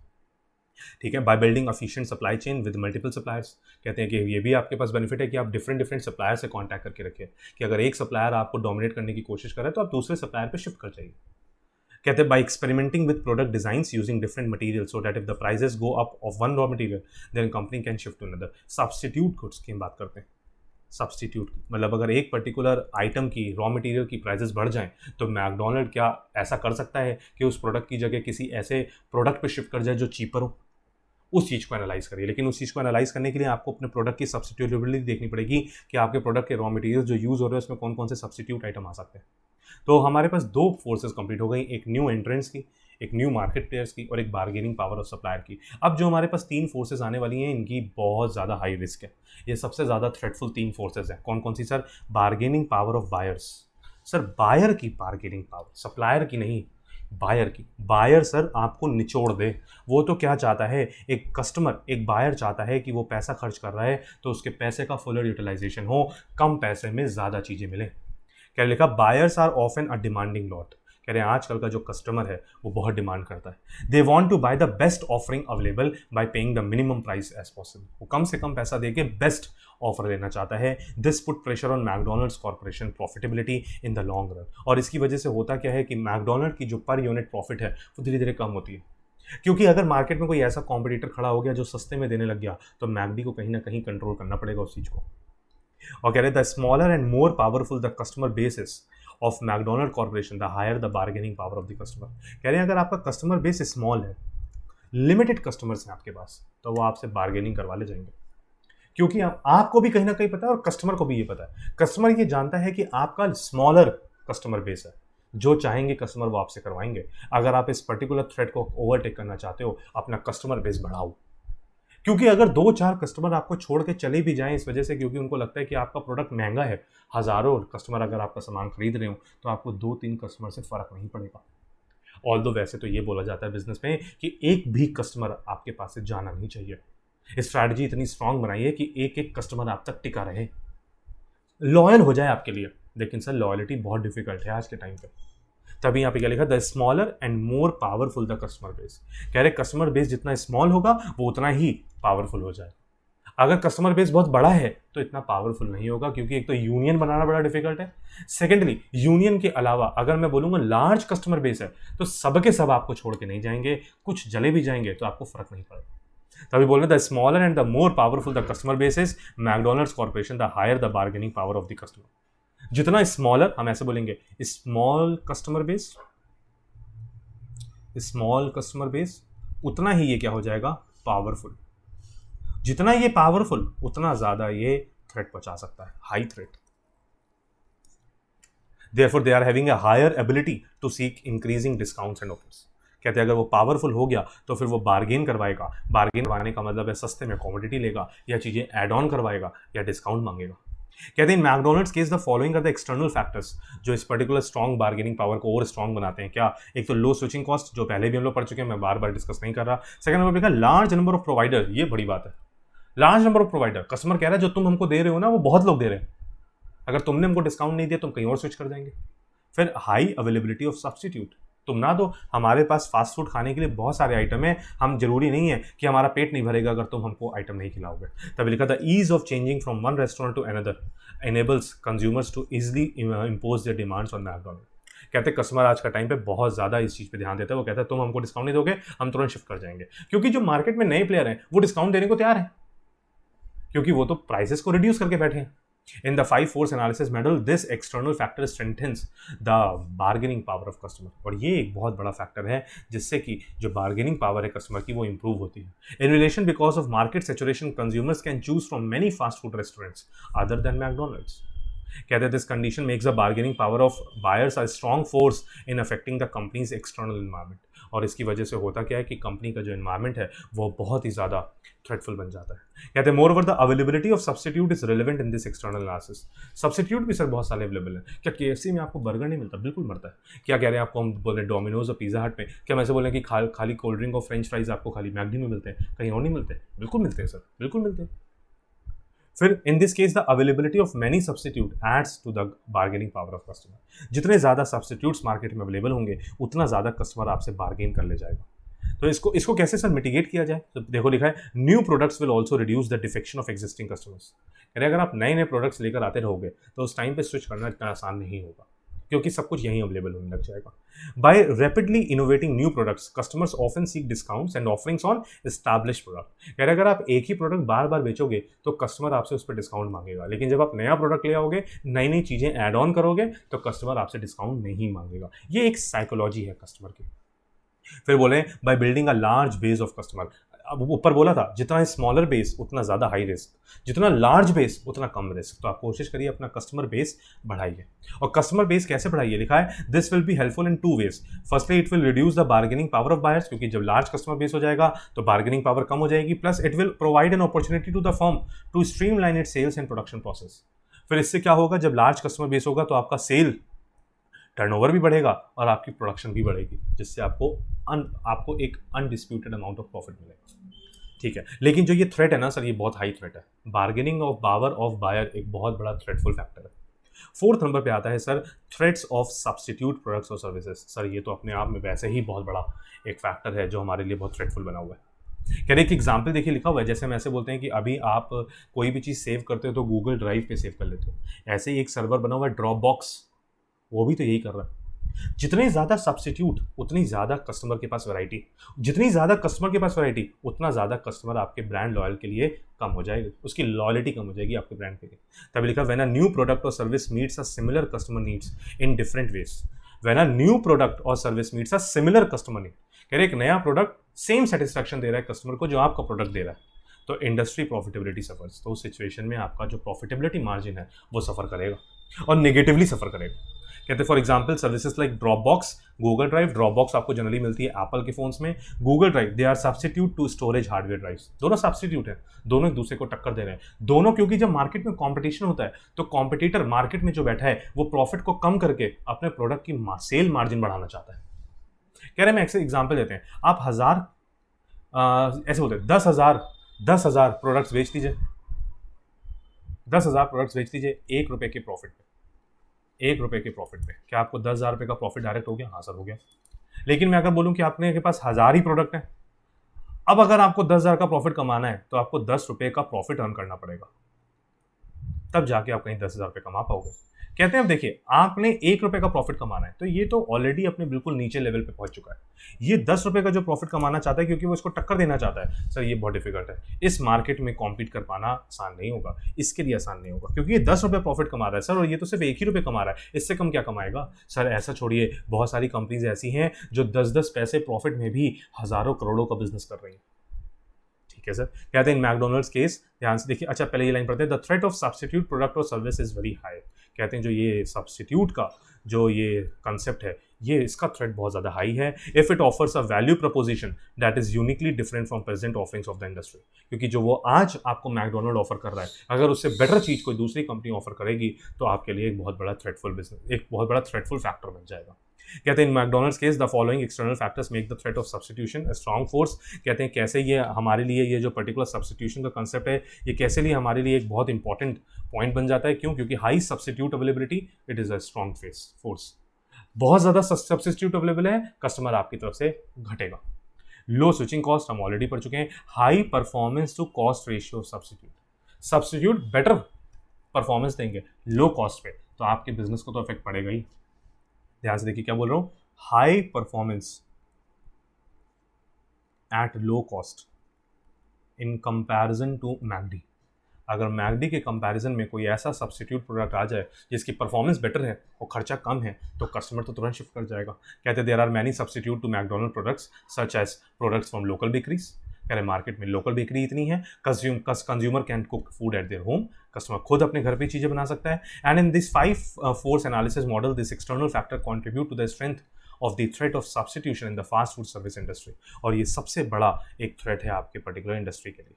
ठीक है, by building efficient supply chain with multiple suppliers. कहते हैं कि ये भी आपके पास बेनिफिट है कि आप डिफरेंट डिफरेंट सप्लायर से कांटेक्ट करके रखिए, कि अगर एक सप्लायर आपको डोमिनेट करने की कोशिश करे तो आप दूसरे सप्लायर पे शिफ्ट कर जाइए। कहते हैं by experimenting with product designs using different material so that if the prices go up of one raw material then company can shift to another. Substitute goods की हम बात करते हैं। सब्स्टिट्यूट मतलब अगर एक पर्टिकुलर आइटम की रॉ मटेरियल की प्राइसेस बढ़ जाएं तो मैकडोनल्ड क्या ऐसा कर सकता है कि उस प्रोडक्ट की जगह किसी ऐसे प्रोडक्ट पे शिफ्ट कर जाए जो चीपर हो? उस चीज़ को एनालाइज करिए, लेकिन उस चीज़ को एनालाइज करने के लिए आपको अपने प्रोडक्ट की सब्स्टिट्यूटेबिलिटी देखनी पड़ेगी कि आपके प्रोडक्ट के रॉ मटेरियल जो यूज़ हो रहे हैं उसमें कौन कौन से सब्स्टिट्यूट आइटम आ सकते हैं। तो हमारे पास दो फोर्सेस कंप्लीट हो गई, एक न्यू एंट्रेंस की, एक न्यू मार्केट प्लेयर्स की, और एक बार्गेनिंग पावर ऑफ सप्लायर की। अब जो हमारे पास तीन फोर्सेस आने वाली हैं इनकी बहुत ज़्यादा हाई रिस्क है। ये सबसे ज़्यादा थ्रेटफुल तीन फोर्सेस हैं। कौन कौन सी sir? Bargaining power of buyers. Sir buyer की बार्गेनिंग पावर, सप्लायर की नहीं, बायर की। बायर सर आपको निचोड़ दे। वो तो क्या चाहता है, एक कस्टमर, एक बायर चाहता है कि वो पैसा खर्च कर रहा है तो उसके पैसे का फुलर यूटिलाइजेशन हो, कम पैसे में ज़्यादा चीज़ें मिले। क्या लिखा? Buyers are often a demanding lot. कह रहे हैं आजकल का जो कस्टमर है वो बहुत डिमांड करता है। They want to buy the best offering available by paying the minimum price as possible. वो कम से कम पैसा देके बेस्ट ऑफर लेना चाहता है। This put pressure on McDonald's corporation profitability in the long run. और इसकी वजह से होता क्या है कि मैकडोनल्ड की जो पर यूनिट प्रॉफिट है वो धीरे धीरे कम होती है, क्योंकि अगर मार्केट में कोई ऐसा कॉम्पिटिटर खड़ा हो गया जो सस्ते में देने लग गया तो मैकडी को कहीं ना कहीं कंट्रोल करना पड़ेगा उस चीज़ को। और कह रहे the smaller and more powerful the customer base is of McDonald corporation the higher the bargaining power of the customer. कह रहे हैं अगर आपका कस्टमर बेस स्मॉल है, लिमिटेड कस्टमर्स हैं आपके पास, तो वो आपसे बार्गेनिंग करवा ले जाएंगे, क्योंकि आपको भी कहीं ना कहीं पता है और कस्टमर को भी ये पता है। कस्टमर ये जानता है कि आपका स्मॉलर कस्टमर बेस है, जो चाहेंगे कस्टमर वो आपसे करवाएंगे। अगर आप इस पर्टिकुलर थ्रेड को ओवरटेक करना चाहते हो, अपना कस्टमर बेस बढ़ाओ, क्योंकि अगर दो चार कस्टमर आपको छोड़ के चले भी जाएं इस वजह से क्योंकि उनको लगता है कि आपका प्रोडक्ट महंगा है, हज़ारों कस्टमर अगर आपका सामान खरीद रहे हो तो आपको दो तीन कस्टमर से फ़र्क नहीं पड़ेगा। ऑल्दो वैसे तो ये बोला जाता है बिजनेस में कि एक भी कस्टमर आपके पास से जाना नहीं चाहिए। स्ट्रैटेजी इतनी स्ट्रांग बनाइए कि एक एक कस्टमर आप तक टिका रहे, लॉयल हो जाए आपके लिए। लेकिन सर लॉयल्टी बहुत डिफिकल्ट है आज के टाइम पे। तभी यहाँ पे क्या लिखा? The smaller and more powerful the customer base. कह रहे कस्टमर बेस जितना स्मॉल होगा वो उतना ही पावरफुल हो जाए। अगर कस्टमर बेस बहुत बड़ा है तो इतना पावरफुल नहीं होगा, क्योंकि एक तो यूनियन बनाना बड़ा डिफिकल्ट है। सेकेंडली यूनियन के अलावा अगर मैं बोलूंगा लार्ज कस्टमर बेस है तो सबके सब आपको छोड़ के नहीं जाएंगे, कुछ जले भी जाएंगे तो आपको फर्क नहीं पड़ेगा। तभी बोल रहे the smaller and the more powerful the customer base is McDonald's corporation the higher the bargaining power of the customer. जितना स्मॉलर, हम ऐसे बोलेंगे small customer base, small customer base, उतना ही ये क्या हो जाएगा? पावरफुल। जितना ये पावरफुल उतना ज्यादा ये थ्रेट पहुंचा सकता है, high threat. Therefore they are having a higher ability to seek increasing discounts and offers. कहते हैं अगर वो पावरफुल हो गया तो फिर वो बार्गेन करवाएगा। बार्गेन करवाने का मतलब है सस्ते में कमोडिटी लेगा या चीजें एड ऑन करवाएगा या डिस्काउंट मांगेगा। कहते हैं in McDonald's case the following are the external factors जो इस पर्टिकुलर स्ट्रॉन्ग बार्गेनिंग पावर को और स्ट्रॉन्ग बनाते हैं। क्या? एक तो लो स्विचिंग कॉस्ट, जो पहले भी हम लोग पढ़ चुके हैं, मैं बार बार डिस्कस नहीं कर रहा। सेकंड नंबर पे लार्ज नंबर ऑफ प्रोवाइडर, ये बड़ी बात है। Large number of provider, customer कह रहा है जो तुम हमको दे रहे हो ना वो बहुत लोग दे रहे हैं, अगर तुमने हमको डिस्काउंट नहीं दिया तुम कहीं और स्विच कर जाएंगे। फिर हाई अवेलेबिलिटी ऑफ सब्स्टिट्यूट, तुम ना दो, हमारे पास फास्ट फूड खाने के लिए बहुत सारे आइटम है, हम जरूरी नहीं है कि हमारा पेट नहीं भरेगा अगर तुम हमको आइटम नहीं खिलाओगे। तभी लिखा था ease of changing from one restaurant to another enables consumers to easily impose their demands on McDonald's। कहते हैं कस्टमर आज का टाइम पे बहुत ज़्यादा इस चीज़ पे ध्यान देता है। वो कहता है तुम हमको डिस्काउंट नहीं दोगे हम तुरंत शिफ्ट कर जाएंगे, क्योंकि जो मार्केट में नए प्लेयर हैं वो डिस्काउंट देने को तैयार है, क्योंकि वो तो प्राइसेस को रिड्यूस करके बैठे हैं। In the 5 force analysis model, this external factor strengthens the bargaining power of customer। और ये एक बहुत बड़ा फैक्टर है जिससे कि जो bargaining power है कस्टमर की वो improve होती है। In relation, because of market saturation, consumers can choose from many fast food restaurants other than McDonald's। कहते हैं this condition makes the bargaining power of buyers a strong force in affecting the company's external environment। और इसकी वजह से होता क्या है कि कंपनी का जो एनवायरनमेंट है वो बहुत ही ज़्यादा थ्रेटफुल बन जाता है। कहते हैं more over the availability of substitute is relevant in this external analysis. Substitute भी सर बहुत सारे अवेलेबल है। क्या KFC में आपको बर्गर नहीं मिलता? बिल्कुल मिलता है। क्या कह रहे हैं आपको, हम बोल रहे हैं डोमिनोज और पिज़्ज़ा हट में, क्या हम ऐसे बोल रहे हैं कि खाली कोल्ड ड्रिंक और फ्रेंच फ्राइज आपको खाली मैगडी में मिलते हैं, कहीं और नहीं मिलते? बिल्कुल मिलते हैं सर, बिल्कुल मिलते हैं। फिर in this case the availability of many substitute adds to the bargaining power of customer. जितने ज़्यादा सब्स्टिट्यूट्स मार्केट में अवेलेबल होंगे उतना ज़्यादा कस्टमर आपसे बार्गेन कर ले जाएगा। तो इसको कैसे सर मिटिगेट किया जाए? तो देखो लिखा है new products will also reduce the defection of existing customers. अगर आप नए नए प्रोडक्ट्स लेकर आते रहोगे तो उस टाइम पे स्विच करना इतना आसान नहीं होगा, क्योंकि सब कुछ यहीं अवेलेबल होने लग जाएगा। By rapidly innovating new products customers often seek discounts and offerings on established product. अगर आप एक ही प्रोडक्ट बार बार बेचोगे तो कस्टमर आपसे उस पर डिस्काउंट मांगेगा, लेकिन जब आप नया प्रोडक्ट ले आओगे, नई नई चीज़ें ऐड ऑन करोगे तो कस्टमर आपसे डिस्काउंट नहीं मांगेगा। ये एक साइकोलॉजी है कस्टमर की। फिर बोले by building a large base of customer. अब ऊपर बोला था जितना स्मॉलर बेस उतना ज़्यादा हाई रिस्क, जितना लार्ज बेस उतना कम रिस्क। तो आप कोशिश करिए अपना कस्टमर बेस बढ़ाइए। और कस्टमर बेस कैसे बढ़ाइए? लिखा है this will be helpful in 2 ways. Firstly it will reduce the bargaining power of buyers, क्योंकि जब लार्ज कस्टमर बेस हो जाएगा तो बार्गेनिंग पावर कम हो जाएगी। Plus it will provide an opportunity to the firm to streamline it sales and production process. फिर इससे क्या होगा, जब लार्ज कस्टमर बेस होगा तो आपका सेल टर्नओवर भी बढ़ेगा और आपकी प्रोडक्शन भी बढ़ेगी, जिससे आपको एक अनडिस्प्यूटेड अमाउंट ऑफ प्रॉफिट मिलेगा। ठीक है, लेकिन जो ये थ्रेट है ना सर, ये बहुत हाई थ्रेट है। Bargaining of power of buyer एक बहुत बड़ा थ्रेटफुल फैक्टर है। 4th नंबर पे आता है sir threats of substitute products और सर्विसेज। सर ये तो अपने आप में वैसे ही बहुत बड़ा एक फैक्टर है जो हमारे लिए बहुत थ्रेटफुल बना हुआ है। कह रहे एक एग्जाम्पल देखिए लिखा हुआ है, जैसे हम ऐसे बोलते हैं कि अभी आप कोई भी चीज़ सेव करते हो तो गूगल ड्राइव पे सेव कर लेते हो, ऐसे ही एक सर्वर बना हुआ है ड्रॉप बॉक्स, वो भी तो यही कर रहा है। जितने ज़्यादा सब्स्टिट्यूट उतनी ज़्यादा कस्टमर के पास वैरायटी, जितनी ज़्यादा कस्टमर के पास वैरायटी उतना ज़्यादा कस्टमर आपके ब्रांड लॉयल के लिए कम हो जाएगी, उसकी लॉयल्टी कम हो जाएगी आपके ब्रांड के लिए। तभी लिखा when a new product or service meets a similar customer needs in different ways. When a new product or service meets a similar customer need, कह रहे एक नया प्रोडक्ट सेम सेटिस्फैक्शन दे रहा है कस्टमर को जो आपका प्रोडक्ट दे रहा है, तो इंडस्ट्री प्रॉफिटेबिलिटी सफर्स। तो उस सिचुएशन में आपका जो प्रॉफिटेबिलिटी मार्जिन है वो सफ़र करेगा और नेगेटिवली सफ़र करेगा। कहते हैं for example services like Dropbox, Google drive. Dropbox आपको जनरली मिलती है एप्पल के फोन्स में, Google drive they are substitute to storage hardware drives. दोनों सब्स्टिट्यूट है, दोनों एक दूसरे को टक्कर दे रहे हैं दोनों, क्योंकि जब मार्केट में कॉम्पिटिशन होता है तो कॉम्पिटिटर मार्केट में जो बैठा है वो प्रॉफिट को कम करके अपने प्रोडक्ट की सेल मार्जिन बढ़ाना चाहता है। कह रहे हैं, मैं एग्जाम्पल देते हैं, आप ऐसे बोलते हैं 10,000 प्रोडक्ट्स बेच दीजिए, 10,000 प्रोडक्ट्स बेच दीजिए ₹1 के प्रॉफिट पे, ₹1 के प्रॉफिट पे। क्या आपको 10,000 रुपये का प्रॉफिट डायरेक्ट हो गया? हाँ सर हो गया। लेकिन मैं अगर बोलूं कि आपने के पास 1000 ही प्रोडक्ट है, अब अगर आपको 10,000 का प्रॉफिट कमाना है तो आपको ₹10 का प्रॉफिट अर्न करना पड़ेगा, तब जाके आप कहीं 10,000 रुपये कमा पाओगे। कहते हैं अब देखिए आपने ₹1 का प्रॉफिट कमाना है तो ये तो ऑलरेडी अपने बिल्कुल नीचे लेवल पे पहुंच चुका है। ये ₹10 का जो प्रॉफिट कमाना चाहता है क्योंकि वो इसको टक्कर देना चाहता है, सर ये बहुत डिफिकल्ट है। इस मार्केट में कॉम्पीट कर पाना आसान नहीं होगा, इसके लिए आसान नहीं होगा, क्योंकि ये ₹10 प्रॉफिट कमा रहा है सर, और ये तो सिर्फ ₹1 ही कमा रहा है, इससे कम क्या कमाएगा सर? ऐसा छोड़िए, बहुत सारी कंपनीज ऐसी हैं जो 10-10 पैसे प्रॉफिट में भी हज़ारों करोड़ों का बिजनेस कर रही हैं। ठीक है सर। कहते हैं इन मैकडोनल्ड्स केस, ध्यान से देखिए, अच्छा पहले ये लाइन पढ़ते हैं, the threat of substitute product or service is very high. कहते हैं जो ये सब्स्टिट्यूट का जो ये कंसेप्ट है, ये इसका थ्रेट बहुत ज़्यादा हाई है। If it offers a value preposition that is uniquely different from present offerings of the industry, क्योंकि जो वो आज आपको मैकडोनल्ड ऑफर कर रहा है, अगर उससे बेटर चीज़ कोई दूसरी कंपनी ऑफर करेगी तो आपके लिए एक बहुत बड़ा थ्रेटफुल बिजनेस, एक बहुत बड़ा थ्रेटफुल फैक्टर बन जाएगा। कहते हैं in McDonald's case the following external factors make the threat of substitution a strong force. कहते हैं कैसे ये हमारे लिए ये जो पर्टिकुलर सब्स्टिट्यूशन का कंसेप्ट है, ये कैसे लिए हमारे लिए एक बहुत इंपॉर्टेंट पॉइंट बन जाता है। क्यों? क्योंकि high substitute availability it is a strong force. बहुत ज़्यादा सब्स्टिट्यूट अवेलेबल है, कस्टमर आपकी तरफ से घटेगा। लो स्विचिंग कॉस्ट हम ऑलरेडी पढ़ चुके हैं। High performance to cost ratio substitute better performance देंगे लो कॉस्ट पे, तो आपके बिजनेस को तो इफेक्ट पड़ेगा ही। ध्यान से देखिए क्या बोल रहा हूं, high performance at low cost in comparison to McD. अगर मैकडी के कंपैरिजन में कोई ऐसा सब्स्टिट्यूट प्रोडक्ट आ जाए जिसकी परफॉर्मेंस बेटर है और खर्चा कम है, तो कस्टमर तो तुरंत शिफ्ट कर जाएगा। कहते हैं there are many substitute to McDonald products such as products from local bakeries. कह रहे मार्केट में लोकल बेकरी इतनी है, consumer can cook food at their home, customer खुद अपने घर पे चीज़ें बना सकता है। And in this 5 force analysis model this external factor contribute to the strength of the threat of substitution in the fast food service industry. और ये सबसे बड़ा एक थ्रेट है आपके पर्टिकुलर इंडस्ट्री के लिए।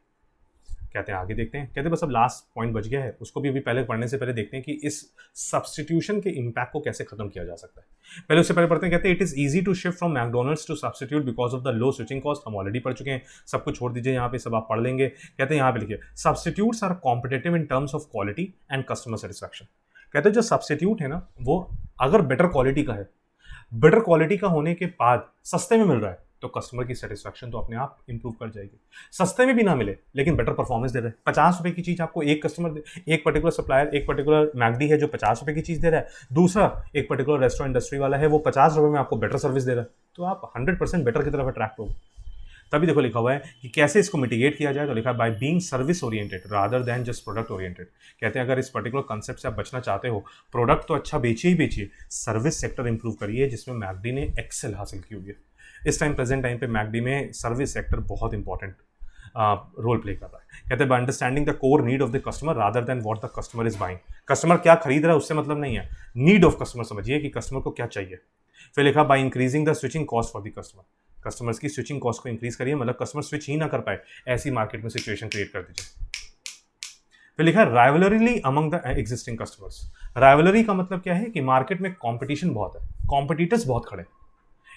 कहते हैं आगे देखते हैं, कहते हैं बस अब लास्ट पॉइंट बच गया है, उसको भी अभी पहले पढ़ने से पहले देखते हैं कि इस सब्स्टिट्यूशन के इम्पैक्ट को कैसे खत्म किया जा सकता है। पहले उससे पहले पढ़ते हैं, कहते हैं it is easy to shift from McDonald's to substitute because of the low switching cost. हम ऑलरेडी पढ़ चुके हैं, सब कुछ छोड़ दीजिए, यहाँ पे सब आप पढ़ लेंगे। कहते हैं यहाँ पे लिखिए, substitutes are competitive in terms of quality and customer satisfaction. कहते हैं जो सब्स्टिट्यूट है ना, वो अगर बेटर क्वालिटी का है, बेटर क्वालिटी का होने के बाद सस्ते में मिल रहा है, तो कस्टमर की सेटिस्फैक्शन तो अपने आप इंप्रूव कर जाएगी। सस्ते में भी ना मिले लेकिन बेटर परफॉर्मेंस दे रहा है, 50 रुपए की चीज आपको एक कस्टमर, एक पर्टिकुलर सप्लायर, एक पर्टिकुलर मैकडी है जो 50 रुपए की चीज दे रहा है, दूसरा एक पर्टिकुलर रेस्टोरेंट इंडस्ट्री वाला है वो 50 रुपए में आपको बेटर सर्विस दे रहा है, तो आप 100% बेटर की तरफ अट्रैक्ट होगे। तभी देखो लिखा हुआ है कि कैसे इसको मिटिगेट किया जाए, तो लिखा है by being service oriented rather than just product oriented. कहते हैं अगर इस पर्टिकुलर कंसेप्ट से आप बचना चाहते हो, प्रोडक्ट तो अच्छा बेचिए ही बेचिए, सर्विस सेक्टर इंप्रूव करिए, जिसमें मैकडी ने एक्सेल हासिल की हुई है। इस टाइम प्रेजेंट टाइम पे मैकडी में सर्विस सेक्टर बहुत इंपॉर्टेंट रोल प्ले कर रहा है। कहते हैं by understanding the core need of the customer rather than what the customer is buying. Customer क्या खरीद रहा है उससे मतलब नहीं है, नीड ऑफ कस्टमर समझिए कि कस्टमर को क्या चाहिए। फिर लिखा by increasing the switching cost for the customer. Customers की स्विचिंग कॉस्ट को इंक्रीज करिए, मतलब कस्टमर स्विच ही ना कर पाए, ऐसी मार्केट में सिचुएशन क्रिएट कर दीजिए। फिर लिखा है rivalry among the existing customers. Rivalry का मतलब क्या है कि मार्केट में कंपटीशन बहुत है, कॉम्पिटिटर्स बहुत खड़े,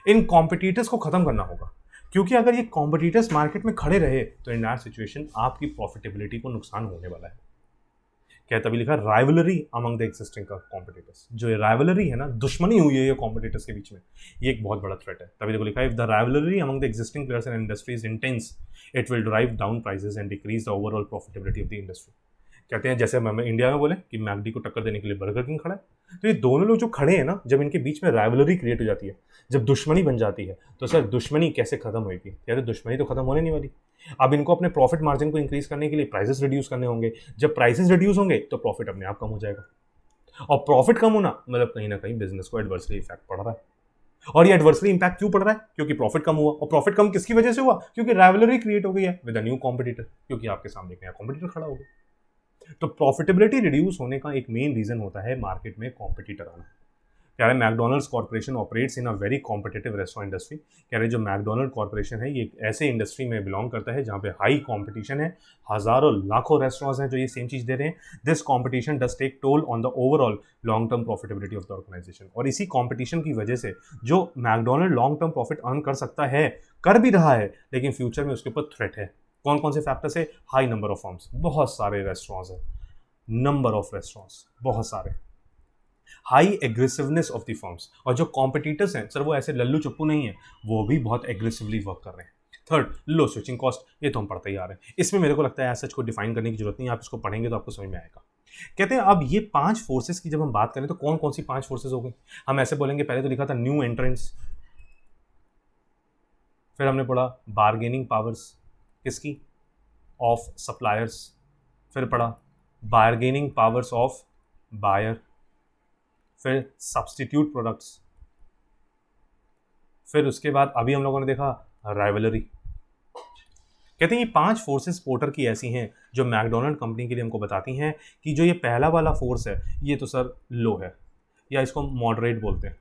इन कॉम्पिटिटर्स को खत्म करना होगा, क्योंकि अगर ये कॉम्पिटिटर्स मार्केट में खड़े रहे तो इन दैट सिचुएशन आपकी प्रॉफिटेबिलिटी को नुकसान होने वाला है। क्या तभी लिखा rivalry among the existing competitors. जो ये राइवलरी है ना, दुश्मनी हुई है ये कॉम्पिटिटर्स के बीच में, ये एक बहुत बड़ा थ्रेट है। तभी देखो लिखा है if the rivalry among the existing players and industries intense it will drive down prices and decrease the overall profitability of the industry. कहते हैं जैसे हम इंडिया में बोले कि मैकडी को टक्कर देने के लिए बर्गर किंग खड़ा है, तो ये दोनों लोग जो खड़े हैं ना, जब इनके बीच में राइवलरी क्रिएट हो जाती है, जब दुश्मनी बन जाती है, तो सर दुश्मनी कैसे खत्म होगी? कहते दुश्मनी तो खत्म होने नहीं वाली। अब इनको अपने प्रॉफिट मार्जिन को इंक्रीज करने के लिए प्राइसेस रिड्यूस करने होंगे, जब प्राइसेस रिड्यूस होंगे तो प्रॉफिट अपने आप कम हो जाएगा, और प्रॉफिट कम होना मतलब कहीं ना कहीं बिजनेस को एडवर्सली इफेक्ट पड़ रहा है। और ये एडवर्सली इंपैक्ट क्यों पड़ रहा है? क्योंकि प्रॉफिट कम हुआ, और प्रॉफिट कम किसकी वजह से हुआ? क्योंकि राइवलरी क्रिएट हो गई है विद अ न्यू कॉम्पिटिटर, क्योंकि आपके सामने एक नया कॉम्पिटिटर खड़ा हो गया। तो प्रॉफिटेबिलिटी रिड्यूस होने का एक मेन रीजन होता है मार्केट में कॉम्पिटिटर आना। कह रहे McDonald's corporation operates in a very competitive restaurant industry. कह रहे जो मैकडोनल्ड कॉर्पोरेशन है ये एक ऐसे इंडस्ट्री में बिलोंग करता है जहाँ पे हाई कॉम्पिटिशन है, हजारों लाखों रेस्टोरेंट्स हैं जो ये सेम चीज़ दे रहे हैं। This competition does take toll on the overall long term profitability of the organisation. और इसी कॉम्पिटिशन की वजह से जो McDonald long term profit earn कर सकता है, कर भी रहा है, लेकिन फ्यूचर में उसके ऊपर थ्रेट है। कौन कौन से फैक्टर्स है? हाई नंबर ऑफ फर्म्स, बहुत सारे रेस्टोरेंट्स हैं, नंबर ऑफ रेस्टोरेंट्स बहुत सारे, high aggressiveness of the firms, और जो कॉम्पिटिटर्स हैं सर वो ऐसे लल्लू चप्पू नहीं है, वो भी बहुत एग्रेसिवली वर्क कर रहे हैं। थर्ड, लो स्विचिंग कॉस्ट, ये तो हम पढ़ते ही आ रहे हैं, इसमें मेरे को लगता है सच को डिफाइन करने की जरूरत नहीं है, आप इसको पढ़ेंगे तो आपको समझ में आएगा। कहते हैं अब ये 5 फोर्सेस की जब हम बात करें तो कौन कौन सी 5 फोर्सेस हो गई? हम ऐसे बोलेंगे, पहले तो लिखा था न्यू एंट्रेंट्स, फिर हमने पढ़ा बार्गेनिंग पावर्स किसकी? ऑफ सप्लायर्स, फिर पढ़ा बार्गेनिंग पावर्स ऑफ बायर, फिर सब्स्टिट्यूट प्रोडक्ट्स, फिर उसके बाद अभी हम लोगों ने देखा राइवलरी। कहते हैं ये 5 फोर्सेस पोर्टर की ऐसी हैं जो मैकडोनल्ड कंपनी के लिए हमको बताती हैं कि जो ये पहला वाला फोर्स है ये तो सर लो है, या इसको मॉडरेट बोलते हैं,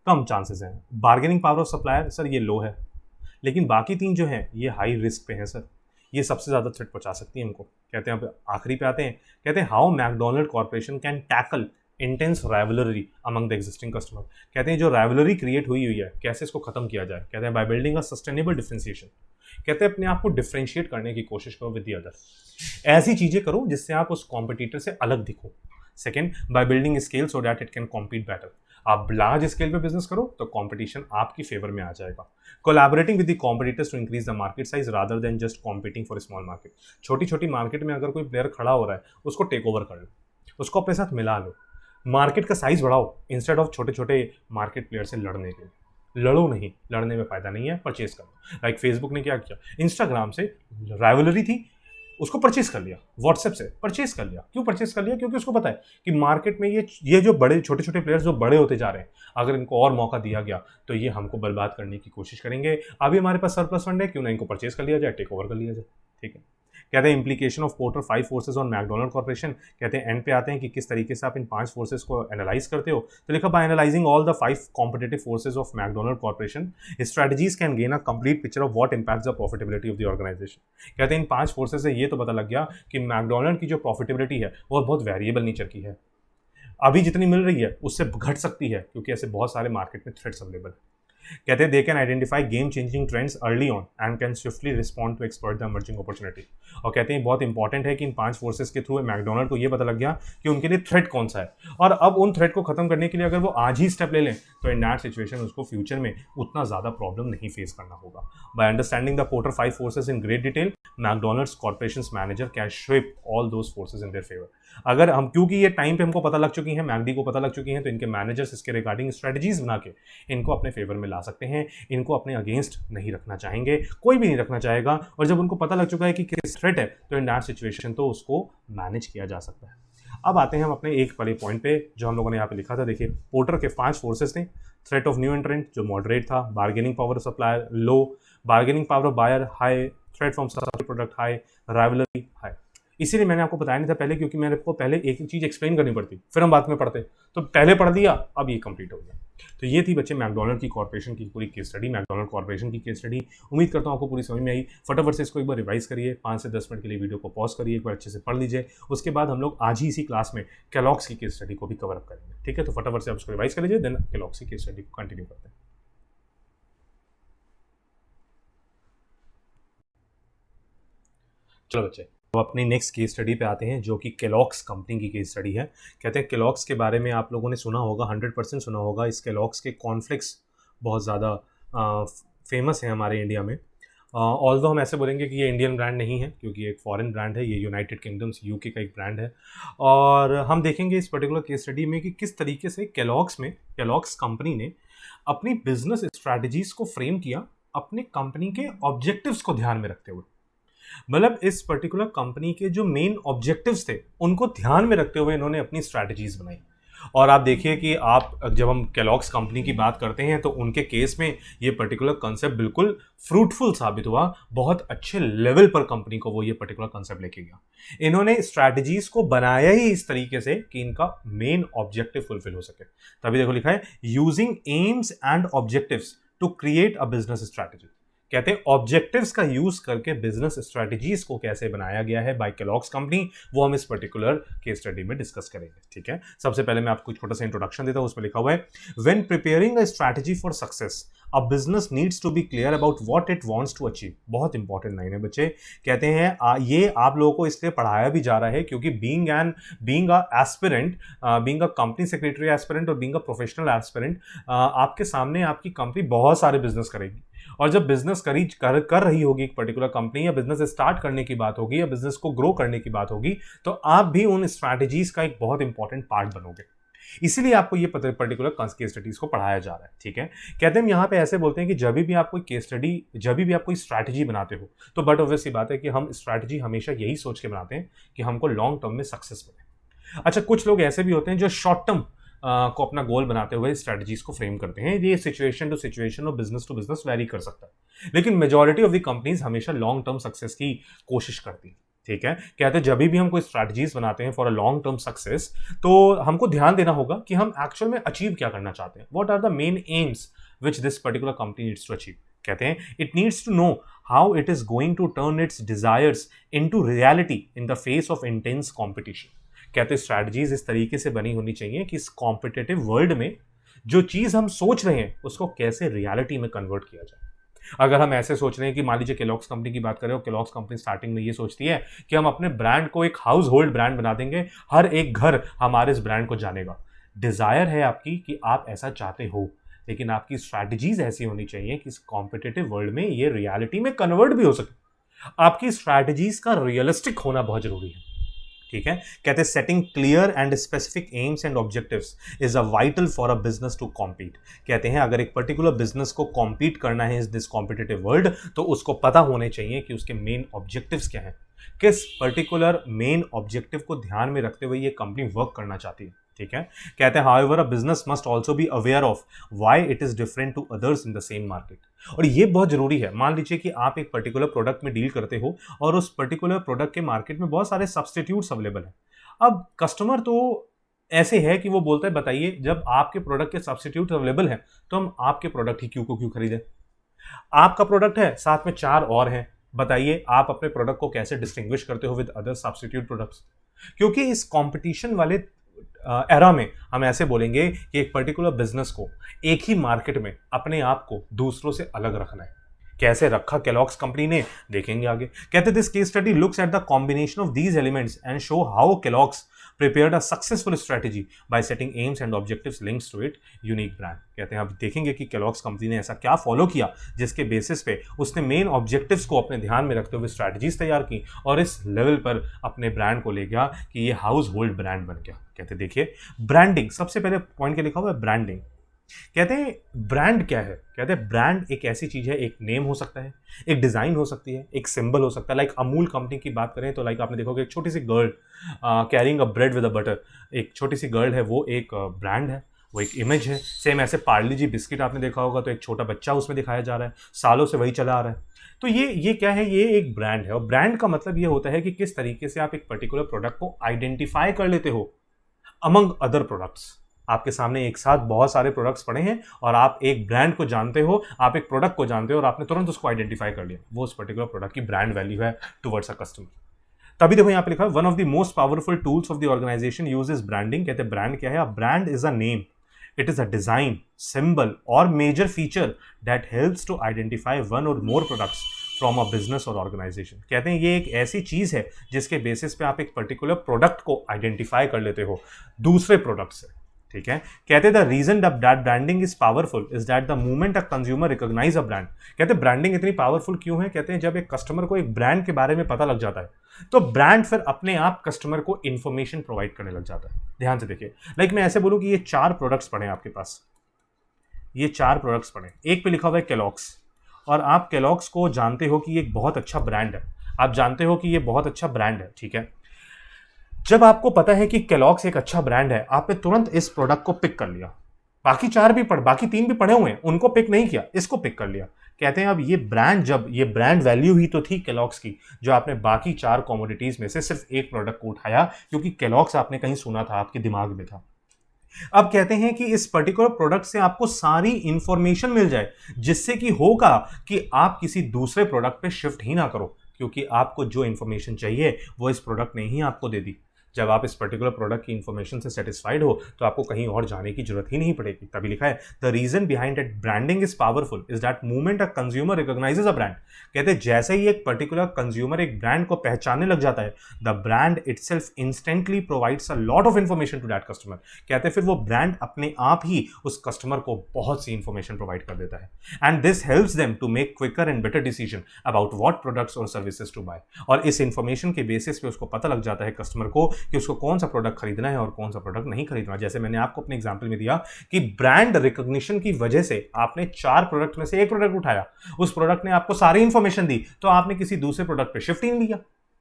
कम चांसेस हैं। Bargaining power of supplier sir ये लो है, लेकिन बाकी 3 जो हैं ये हाई रिस्क पे हैं सर, ये सबसे ज़्यादा थ्रेट पहुंचा सकती है हमको। कहते हैं अब आखिरी पे आते हैं, कहते हैं how McDonald corporation can tackle intense rivalry among the existing customer. कहते हैं जो राइवलरी क्रिएट हुई है कैसे इसको खत्म किया जाए? कहते हैं by building a sustainable differentiation. कहते हैं अपने आप को डिफरेंशिएट करने की कोशिश करो विद द अदर, ऐसी चीज़ें करो जिससे आप उस कॉम्पिटिटर से अलग दिखो। Second, by building scale so that it can compete better. आप लार्ज स्केल पे बिजनेस करो तो कंपटीशन आपकी फेवर में आ जाएगा। Collaborating with the competitors to increase the market size rather than just competing for small market. छोटी छोटी मार्केट में अगर कोई प्लेयर खड़ा हो रहा है उसको टेक ओवर कर लो, उसको अपने साथ मिला लो, मार्केट का साइज बढ़ाओ इंस्टेड ऑफ छोटे छोटे मार्केट प्लेयर से लड़ने के लिए। लड़ो नहीं, लड़ने में फायदा नहीं है, परचेज करो। लाइक फेसबुक ने क्या किया, इंस्टाग्राम से राइवलरी थी उसको परचेज कर लिया, व्हाट्सएप से परचेज कर लिया। क्यों परचेज कर लिया? क्योंकि उसको पता है कि मार्केट में ये जो बड़े छोटे छोटे प्लेयर्स जो बड़े होते जा रहे हैं, अगर इनको और मौका दिया गया तो ये हमको बर्बाद करने की कोशिश करेंगे। अभी हमारे पास सरप्लस फंड है, क्यों ना इनको परचेज कर लिया जाए, टेक ओवर कर लिया जाए। ठीक है, कहते हैं implication of porter 5 forces on McDonald corporation, कहते हैं एंड पे आते हैं कि किस तरीके से आप इन 5 फोर्सेज को एनालाइज करते हो। तो लिखा by analysing all the 5 competitive forces of McDonald corporation strategies can gain a complete picture of what impacts the profitability of the organisation. कहते हैं इन 5 फोर्सेज से ये तो पता लग गया कि मैकडोनल्ड की जो प्रॉफिटेबिलिटी है वो बहुत वेरिएबल नेचर की है, अभी जितनी मिल रही है उससे घट सकती है, क्योंकि ऐसे बहुत सारे मार्केट में थ्रेट्स अवेलेबल है। कहते हैं they can identify game changing trends early on and can swiftly respond to expert the emerging opportunity. और कहते हैं बहुत इंपॉर्टेंट है कि इन 5 फोर्सेस के थ्रू मैकडोनल्ड को ये पता लग गया कि उनके लिए थ्रेट कौन सा है, और अब उन थ्रेट को खत्म करने के लिए अगर वो आज ही स्टेप ले लें तो इन दैट सिचुएशन उसको फ्यूचर में उतना ज़्यादा प्रॉब्लम नहीं फेस करना होगा। By understanding the porter 5 forces in great detail, McDonald's corporation manager can shape all those forces in their favour. अगर हम, क्योंकि ये टाइम पे हमको पता लग चुकी है, मैकडी को पता लग चुकी है, तो इनके मैनेजर्स इसके रिगार्डिंग स्ट्रेटजीज बना के इनको अपने फेवर में ला सकते हैं, इनको अपने अगेंस्ट नहीं रखना चाहेंगे, कोई भी नहीं रखना चाहेगा। और जब उनको पता लग चुका है कि किस थ्रेट है तो इन दैट सिचुएशन तो उसको मैनेज किया जा सकता है। अब आते हैं हम अपने एक बड़े पॉइंट पे जो हम लोगों ने यहाँ पे लिखा था। देखिए, पोर्टर के 5 फोर्सेस थे। थ्रेट ऑफ न्यू एंट्रेंट जो मॉडरेट था, bargaining power of supplier low, bargaining power of buyer high, threat from product high, rivalry high. इसीलिए मैंने आपको बताया नहीं था पहले, क्योंकि मैंने आपको पहले एक चीज़ एक्सप्लेन करनी पड़ती, फिर हम बाद में पढ़ते, तो पहले पढ़ दिया, अब ये कंप्लीट हो गया। तो ये थी बच्चे मैकडोनल्ड की कॉर्पोरेशन की पूरी केस स्टडी, मैकडोनल्ड कॉर्पोरेशन की केस स्टडी। उम्मीद करता हूँ आपको पूरी समझ में आई। फटाफट से इसको एक बार रिवाइज करिए, 5 से 10 मिनट के लिए वीडियो को पॉज करिए, एक बार अच्छे से पढ़ लीजिए। उसके बाद हम लोग आज ही इसी क्लास में केलॉग्स की केस स्टडी को भी कवर अप करेंगे। ठीक है, तो फटाफट से आप उसको रिवाइज कर लीजिए, देन केलॉग्स की केस स्टडी को कंटिन्यू करते हैं। चलो बच्चे, तो अपनी नेक्स्ट केस स्टडी पे आते हैं, जो कि केलॉग्स कंपनी की केस स्टडी है। कहते हैं केलॉग्स के बारे में आप लोगों ने सुना होगा, 100% सुना होगा। इस केलॉग्स के कॉर्नफ्लेक्स बहुत ज़्यादा फेमस है हमारे इंडिया में। ऑल्दो हम ऐसे बोलेंगे कि ये इंडियन ब्रांड नहीं है, क्योंकि एक फॉरेन ब्रांड है, ये यूनाइटेड किंगडम्स यूके का एक ब्रांड है। और हम देखेंगे इस पर्टिकुलर केस स्टडी में कि किस तरीके से केलॉग्स कंपनी ने अपनी बिजनेस स्ट्रैटेजीज को फ्रेम किया अपने कंपनी के ऑब्जेक्टिव्स को ध्यान में रखते हुए। मतलब इस पर्टिकुलर कंपनी के जो मेन ऑब्जेक्टिव्स थे उनको ध्यान में रखते हुए इन्होंने अपनी स्ट्रैटेजीज बनाई। और आप देखिए कि आप जब हम केलॉग्स कंपनी की बात करते हैं तो उनके केस में ये पर्टिकुलर कंसेप्ट बिल्कुल फ्रूटफुल साबित हुआ, बहुत अच्छे लेवल पर कंपनी को वो ये पर्टिकुलर कंसेप्ट लेके गया। इन्होंने स्ट्रैटेजीज को बनाया ही इस तरीके से कि इनका मेन ऑब्जेक्टिव फुलफिल हो सके। तभी देखो लिखा है using aims and objectives to create a business strategy. कहते हैं ऑब्जेक्टिव्स का यूज करके बिजनेस स्ट्रेटजीज को कैसे बनाया गया है बाय केलॉग्स कंपनी, वो हम इस पर्टिकुलर केस स्टडी में डिस्कस करेंगे। ठीक है, सबसे पहले मैं आपको छोटा सा इंट्रोडक्शन देता हूं, उसमें लिखा हुआ है when preparing a strategy for success a business needs to be clear about what it wants to achieve. बहुत इंपॉर्टेंट लाइन है बच्चे। कहते हैं ये आप लोगों को इसलिए पढ़ाया भी जा रहा है क्योंकि being a aspirant, being a company secretary aspirant और बीइंग अ प्रोफेशनल एस्पिरेंट, आपके सामने आपकी कंपनी बहुत सारे बिजनेस करेगी। और जब बिजनेस कर रही होगी एक पर्टिकुलर कंपनी, या बिजनेस स्टार्ट करने की बात होगी, या बिजनेस को ग्रो करने की बात होगी, तो आप भी उन स्ट्रैटेजीज का एक बहुत इंपॉर्टेंट पार्ट बनोगे। इसीलिए आपको ये पर्टिकुलर केस स्टडीज को पढ़ाया जा रहा है। ठीक है, कहते हैं यहाँ पे ऐसे बोलते हैं कि जब भी आप कोई केस स्टडी, जब भी आप कोई स्ट्रैटेजी बनाते हो, तो बट ऑब्वियस सी बात है कि हम स्ट्रैटेजी हमेशा यही सोच के बनाते हैं कि हमको लॉन्ग टर्म में सक्सेस मिले। अच्छा, कुछ लोग ऐसे भी होते हैं जो शॉर्ट टर्म को अपना गोल बनाते हुए स्ट्रेटजीज को फ्रेम करते हैं। ये सिचुएशन टू सिचुएशन और बिजनेस टू बिजनेस वेरी कर सकता है, लेकिन मेजॉरिटी ऑफ द कंपनीज हमेशा लॉन्ग टर्म सक्सेस की कोशिश करती है। ठीक है, कहते हैं जब भी हम कोई स्ट्रैटेजीज बनाते हैं for a long term success, तो हमको ध्यान देना होगा कि हम एक्चुअल में अचीव क्या करना चाहते हैं। What are the main aims which this particular company needs to achieve. कहते हैं it needs to know how it is going to turn its desires into reality in the face of intense competition. कहते हैं strategies इस तरीके से बनी होनी चाहिए कि इस कॉम्पिटिटिव वर्ल्ड में जो चीज हम सोच रहे हैं उसको कैसे रियलिटी में कन्वर्ट किया जाए। अगर हम ऐसे सोच रहे हैं कि मान लीजिए केलॉग्स कंपनी की बात करें, और केलॉग्स कंपनी स्टार्टिंग में ये सोचती है कि हम अपने ब्रांड को एक हाउस होल्ड ब्रांड बना देंगे, हर एक घर हमारे इस ब्रांड को जानेगा। डिजायर है आपकी कि आप ऐसा चाहते हो, लेकिन आपकी स्ट्रैटेजीज ऐसी होनी चाहिए कि इस कॉम्पिटिटिव वर्ल्ड में ये रियलिटी में कन्वर्ट भी हो सके। आपकी स्ट्रैटेजीज का रियलिस्टिक होना बहुत जरूरी है। ठीक है, कहते हैं setting clear and specific aims and objectives is a vital for a business to compete. कहते हैं अगर एक पर्टिकुलर बिजनेस को कॉम्पीट करना है इस दिस कॉम्पिटिटिव वर्ल्ड, तो उसको पता होने चाहिए कि उसके मेन ऑब्जेक्टिव्स क्या हैं, किस पर्टिकुलर मेन ऑब्जेक्टिव को ध्यान में रखते हुए ये कंपनी वर्क करना चाहती है। ठीक है। कहते हैं however a business must also be aware of why it is different to others in the same market. और ये बहुत जरूरी है। मान लीजिए कि आप एक पर्टिकुलर प्रोडक्ट में डील करते हो और उस पर्टिकुलर प्रोडक्ट के मार्केट में बहुत सारे सब्सटीट्यूट्स अवेलेबल हैं। अब कस्टमर तो ऐसे है कि वो बोलता है बताइए जब आपके प्रोडक्ट के सब्सटीट्यूट अवेलेबल हैं तो हम आपके प्रोडक्ट ही क्यों खरीदें। आपका प्रोडक्ट है, साथ में 4 और हैं, बताइए आप अपने प्रोडक्ट को कैसे डिस्टिंग्विश करते हो विद अदर सब्स्टिट्यूट प्रोडक्ट्स। क्योंकि इस कंपटीशन वाले एरा में हम ऐसे बोलेंगे कि एक पर्टिकुलर बिजनेस को एक ही मार्केट में अपने आप को दूसरों से अलग रखना है। कैसे रखा केलॉग्स कंपनी ने, देखेंगे आगे। कहते this case study looks at the combination of these elements and show how Kellogg's prepared a successful strategy by setting aims and objectives links to it unique brand। कहते हैं अब देखेंगे कि केलॉग्स कंपनी ने ऐसा क्या फॉलो किया जिसके बेसिस पे उसने मेन ऑब्जेक्टिव्स को अपने ध्यान में रखते हुए स्ट्रैटेजीज तैयार की और इस लेवल पर अपने ब्रांड को ले गया कि ये हाउस होल्ड ब्रांड बन गया। कहते देखिए ब्रांडिंग, सबसे पहले पॉइंट के लिखा हुआ है ब्रांडिंग। कहते हैं ब्रांड क्या है। कहते हैं ब्रांड एक ऐसी चीज है, एक नेम हो सकता है, एक डिजाइन हो सकती है, एक सिंबल हो सकता है। लाइक अमूल कंपनी की बात करें तो लाइक आपने देखोगे एक छोटी सी girl carrying a bread with a butter, एक छोटी सी गर्ल है, वो एक ब्रांड है, वो एक इमेज है। सेम ऐसे पार्ले जी बिस्किट आपने देखा होगा तो एक छोटा बच्चा उसमें दिखाया जा रहा है, सालों से वही चला आ रहा है। तो ये क्या है, ये एक ब्रांड है। और ब्रांड का मतलब ये होता है कि किस तरीके से आप एक पर्टिकुलर प्रोडक्ट को आइडेंटिफाई कर लेते हो अमंग अदर प्रोडक्ट्स। आपके सामने एक साथ बहुत सारे प्रोडक्ट्स पड़े हैं और आप एक ब्रांड को जानते हो, आप एक प्रोडक्ट को जानते हो और आपने तुरंत उसको आइडेंटिफाई कर लिया, वो उस पर्टिकुलर प्रोडक्ट की ब्रांड वैल्यू है टुवर्ड्स अ कस्टमर। तभी देखो यहाँ पे लिखा है one of the most powerful tools of the organisation uses branding. कहते हैं ब्रांड क्या है, brand is a name, it is a design, symbol or major feature that helps to identify one or more products from a business or organisation. कहते हैं ये एक ऐसी चीज है जिसके बेसिस पे आप एक पर्टिकुलर प्रोडक्ट को आइडेंटिफाई कर लेते हो दूसरे प्रोडक्ट से। ठीक है। कहते the reason that branding is powerful is that the moment a consumer recognise a brand. कहते हैं ब्रांडिंग इतनी पावरफुल क्यों है। कहते हैं जब एक कस्टमर को एक ब्रांड के बारे में पता लग जाता है तो ब्रांड फिर अपने आप कस्टमर को इंफॉर्मेशन प्रोवाइड करने लग जाता है। ध्यान से देखिए, लाइक मैं ऐसे बोलूं कि ये 4 प्रोडक्ट्स पड़े हैं आपके पास, ये 4 प्रोडक्ट्स पड़े, एक पे लिखा हुआ है केलॉग्स और आप केलॉग्स को जानते हो कि ये एक बहुत अच्छा ब्रांड है, आप जानते हो कि ये बहुत अच्छा ब्रांड है। ठीक है। जब आपको पता है कि केलॉग्स एक अच्छा ब्रांड है, आपने तुरंत इस प्रोडक्ट को पिक कर लिया। बाकी 3 भी पड़े हुए हैं, उनको पिक नहीं किया, इसको पिक कर लिया। कहते हैं अब ये ब्रांड, जब ये ब्रांड वैल्यू ही तो थी केलॉग्स की, जो आपने बाकी 4 कमोडिटीज में से सिर्फ एक प्रोडक्ट को उठाया क्योंकि केलॉग्स आपने कहीं सुना था, आपके दिमाग में था। अब कहते हैं कि इस पर्टिकुलर प्रोडक्ट से आपको सारी इंफॉर्मेशन मिल जाए जिससे कि होगा कि आप किसी दूसरे प्रोडक्ट पे शिफ्ट ही ना करो, क्योंकि आपको जो इंफॉर्मेशन चाहिए वो इस प्रोडक्ट ने ही आपको दे दी। जब आप इस पर्टिकुलर प्रोडक्ट की इंफॉर्मेशन से सेटिस्फाइड हो तो आपको कहीं और जाने की जरूरत ही नहीं पड़ेगी। तभी लिखा है the reason behind it branding is powerful is that moment a consumer recognises a brand. कहते हैं जैसे ही एक पर्टिकुलर कंज्यूमर एक ब्रांड को पहचानने लग जाता है, the brand itself instantly provides a lot of information to that customer. कहते हैं फिर वो ब्रांड अपने आप ही उस कस्टमर को बहुत सी इंफॉर्मेशन प्रोवाइड कर देता है and this helps them to make quicker and better decision about what products और सर्विसेज टू बाय। और इस इंफॉर्मेशन के बेसिस पे उसको पता लग जाता है कस्टमर को कि उसको कौन सा प्रोडक्ट खरीदना है और कौन सा प्रोडक्ट नहीं खरीदना। जैसे मैंने आपको अपने एग्जांपल में दिया कि ब्रांड रिकॉग्निशन की वजह से आपने 4 प्रोडक्ट में से एक प्रोडक्ट उठाया, उस प्रोडक्ट ने आपको सारी इंफॉर्मेशन दी तो आपने किसी दूसरे प्रोडक्ट पे शिफ्ट ही नहीं लिया।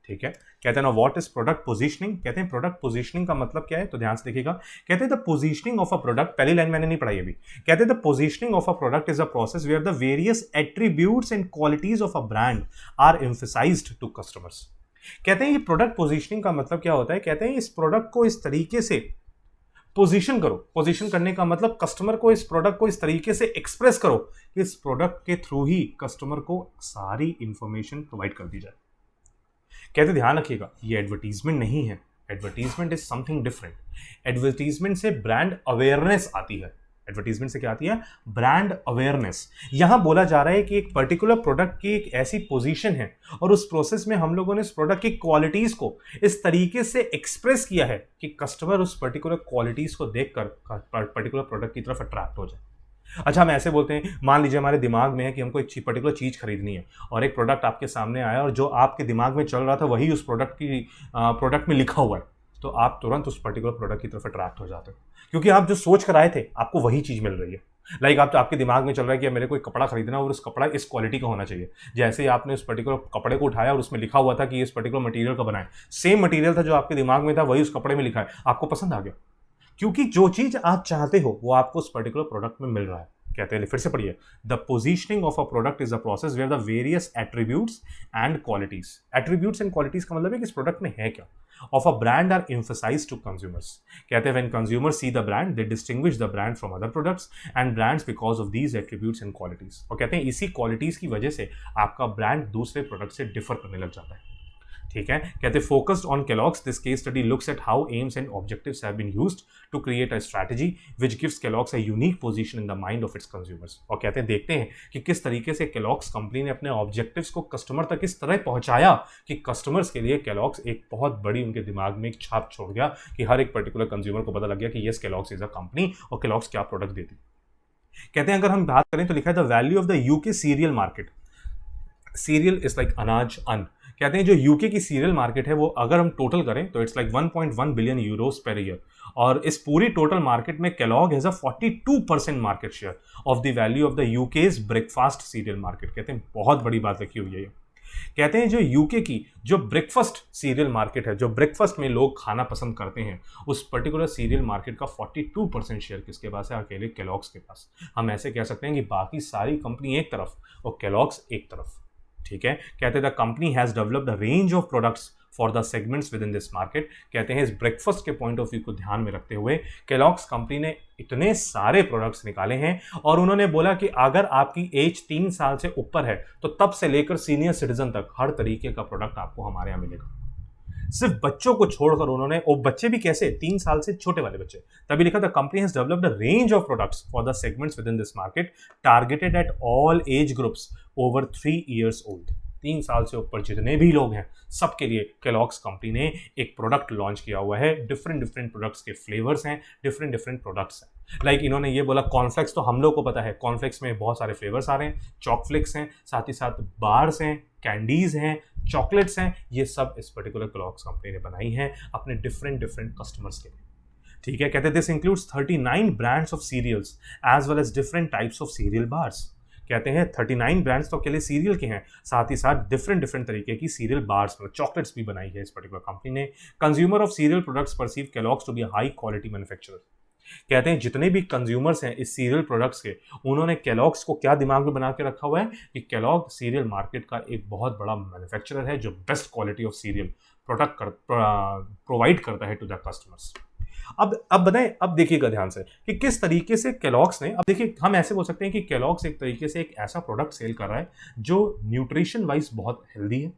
ठीक है। कहते हैं ना व्हाट इज प्रोडक्ट पोजीशनिंग। कहते हैं प्रोडक्ट पोजीशनिंग का मतलब क्या है, तो ध्यान से देखिएगा। कहते हैं the positioning of a product, पहली लाइन मैंने नहीं पढ़ाई अभी। कहते हैं the positioning of a product is a process where the various attributes and qualities of a brand are emphasised to customers. कहते हैं ये प्रोडक्ट पोजीशनिंग का मतलब क्या होता है। कहते हैं इस प्रोडक्ट को इस तरीके से पोजीशन करो। पोजीशन करने का मतलब कस्टमर को इस प्रोडक्ट को इस तरीके से एक्सप्रेस करो कि इस प्रोडक्ट के थ्रू ही कस्टमर को सारी इंफॉर्मेशन प्रोवाइड कर दी जाए। कहते ध्यान रखिएगा ये एडवर्टीजमेंट नहीं है, advertisement is something different. Advertisement से ब्रांड अवेयरनेस आती है। एडवर्टीजमेंट से क्या आती है, ब्रांड अवेयरनेस। यहां बोला जा रहा है कि एक पर्टिकुलर प्रोडक्ट की एक ऐसी पोजीशन है और उस प्रोसेस में हम लोगों ने उस प्रोडक्ट की क्वालिटीज को इस तरीके से एक्सप्रेस किया है कि कस्टमर उस पर्टिकुलर क्वालिटीज को देखकर पर्टिकुलर प्रोडक्ट की तरफ अट्रैक्ट हो जाए। अच्छा, हम ऐसे बोलते हैं, मान लीजिए हमारे दिमाग में है कि हमको एक पर्टिकुलर चीज खरीदनी है और एक प्रोडक्ट आपके सामने आया और जो आपके दिमाग में चल रहा था वही उस प्रोडक्ट में लिखा हुआ है, तो आप तुरंत उस पर्टिकुलर प्रोडक्ट की तरफ अट्रैक्ट हो जाते हो क्योंकि आप जो सोच कर आए थे आपको वही चीज मिल रही है। लाइक आपके दिमाग में चल रहा है कि मेरे को एक कपड़ा खरीदना है और उस कपड़ा इस क्वालिटी का होना चाहिए। जैसे ही आपने उस पर्टिकुलर कपड़े को उठाया और उसमें लिखा हुआ था कि इस पर्टिकुलर मटेरियल का बना है, सेम मटेरियल था जो आपके दिमाग में था वही उस कपड़े में लिखा है, आपको पसंद आ गया क्योंकि जो चीज आप चाहते हो वो आपको उस पर्टिकुलर प्रोडक्ट में मिल रहा है। कहते हैं, फिर से पढ़िए, the positioning of a product is a process where the various attributes and qualities, attributes and qualities का मतलब है कि इस प्रोडक्ट में है क्या, of a brand are emphasised to consumers. कहते हैं when consumers see the brand they distinguish the brand from other products and brands because of these attributes and qualities. और कहते हैं इसी क्वालिटीज की वजह से आपका ब्रांड दूसरे प्रोडक्ट से डिफर करने लग जाता है। ठीक है, कहते focused on Kellogg's, this case study looks at how aims and objectives have been used to create a strategy which gives Kellogg's a unique position in the mind of its consumers. और कहते हैं देखते हैं कि किस तरीके से Kellogg's company ने अपने ऑब्जेक्टिव्स को कस्टमर तक इस तरह पहुंचाया कि कस्टमर्स के लिए Kellogg's एक बहुत बड़ी उनके दिमाग में एक छाप छोड़ गया कि हर एक पर्टिकुलर कंज्यूमर को पता लग गया कि yes Kellogg's is a company और Kellogg's क्या प्रोडक्ट देती। कहते हैं अगर हम बात करें तो लिखा है the value of the UK serial market, serial is like अनाज, अन्न। कहते हैं जो यूके की सीरियल मार्केट है वो अगर हम टोटल करें तो it's like 1.1 billion Euros per year, और इस पूरी टोटल मार्केट में Kellogg has a 42% market share of the value of the UK's breakfast cereal market. कहते हैं बहुत बड़ी बात लिखी हुई है ये। कहते हैं जो यूके की जो ब्रेकफास्ट सीरियल मार्केट है, जो ब्रेकफास्ट में लोग खाना पसंद करते हैं, उस पर्टिकुलर सीरियल मार्केट का 42% शेयर किसके पास है? अकेले Kellogg's के पास। हम ऐसे कह सकते हैं कि बाकी सारी कंपनी एक तरफ और Kellogg's एक तरफ। ठीक है, कहते हैं the company has developed a range of products for the segments with in this market. कहते हैं इस ब्रेकफास्ट के पॉइंट ऑफ व्यू को ध्यान में रखते हुए Kellogg's कंपनी ने इतने सारे प्रोडक्ट्स निकाले हैं, और उन्होंने बोला कि अगर आपकी एज 3 साल से ऊपर है तो तब से लेकर सीनियर सिटीजन तक हर तरीके का प्रोडक्ट आपको हमारे यहाँ मिलेगा। सिर्फ बच्चों को छोड़कर उन्होंने, और बच्चे भी कैसे, 3 साल से छोटे वाले बच्चे, तभी लिखा the company has developed a range of products for the segments with in this market targeted at all age groups over 3 years old. 3 साल से ऊपर जितने भी लोग हैं सबके लिए Kellogg's कंपनी ने एक प्रोडक्ट लॉन्च किया हुआ है। डिफरेंट डिफरेंट प्रोडक्ट्स के फ्लेवर्स हैं, डिफरेंट डिफरेंट प्रोडक्ट्स हैं। लाइक इन्होंने ये बोला कॉर्नफ्लेक्स, तो हम लोग को पता है कॉर्नफ्लेक्स में बहुत सारे फ्लेवर्स आ रहे हैं, चॉकफ्लेक्स हैं, साथ ही साथ बार्स हैं, कैंडीज हैं, चॉकलेट्स हैं, ये सब इस पर्टिकुलर Kellogg's कंपनी ने बनाई हैं अपने डिफरेंट डिफरेंट कस्टमर्स के लिए। ठीक है, कहते हैं this includes 39 brands of cereals as well as different types of cereal bars. कहते हैं 39 ब्रांड्स तो अकेले सीरियल के हैं, साथ ही साथ डिफरेंट डिफरेंट तरीके की सीरियल बार्स, मतलब चॉकलेट्स भी बनाई है इस पर्टिकुलर कंपनी ने। Consumer of cereal products perceive Kellogg's to be high quality manufacturer. कहते हैं जितने भी कंज्यूमर्स हैं इस सीरियल प्रोडक्ट्स के, उन्होंने Kellogg's को क्या दिमाग में बना के रखा हुआ है कि Kellogg सीरियल मार्केट का एक बहुत बड़ा मैन्युफैक्चरर है जो best quality of serial product provide करता है टू द कस्टमर्स। अब बताएं, अब देखिएगा ध्यान से कि किस तरीके से Kellogg's ने, अब देखिए हम ऐसे बोल सकते हैं कि Kellogg's एक तरीके से एक ऐसा प्रोडक्ट सेल कर रहा है जो न्यूट्रिशन वाइज बहुत हेल्दी है।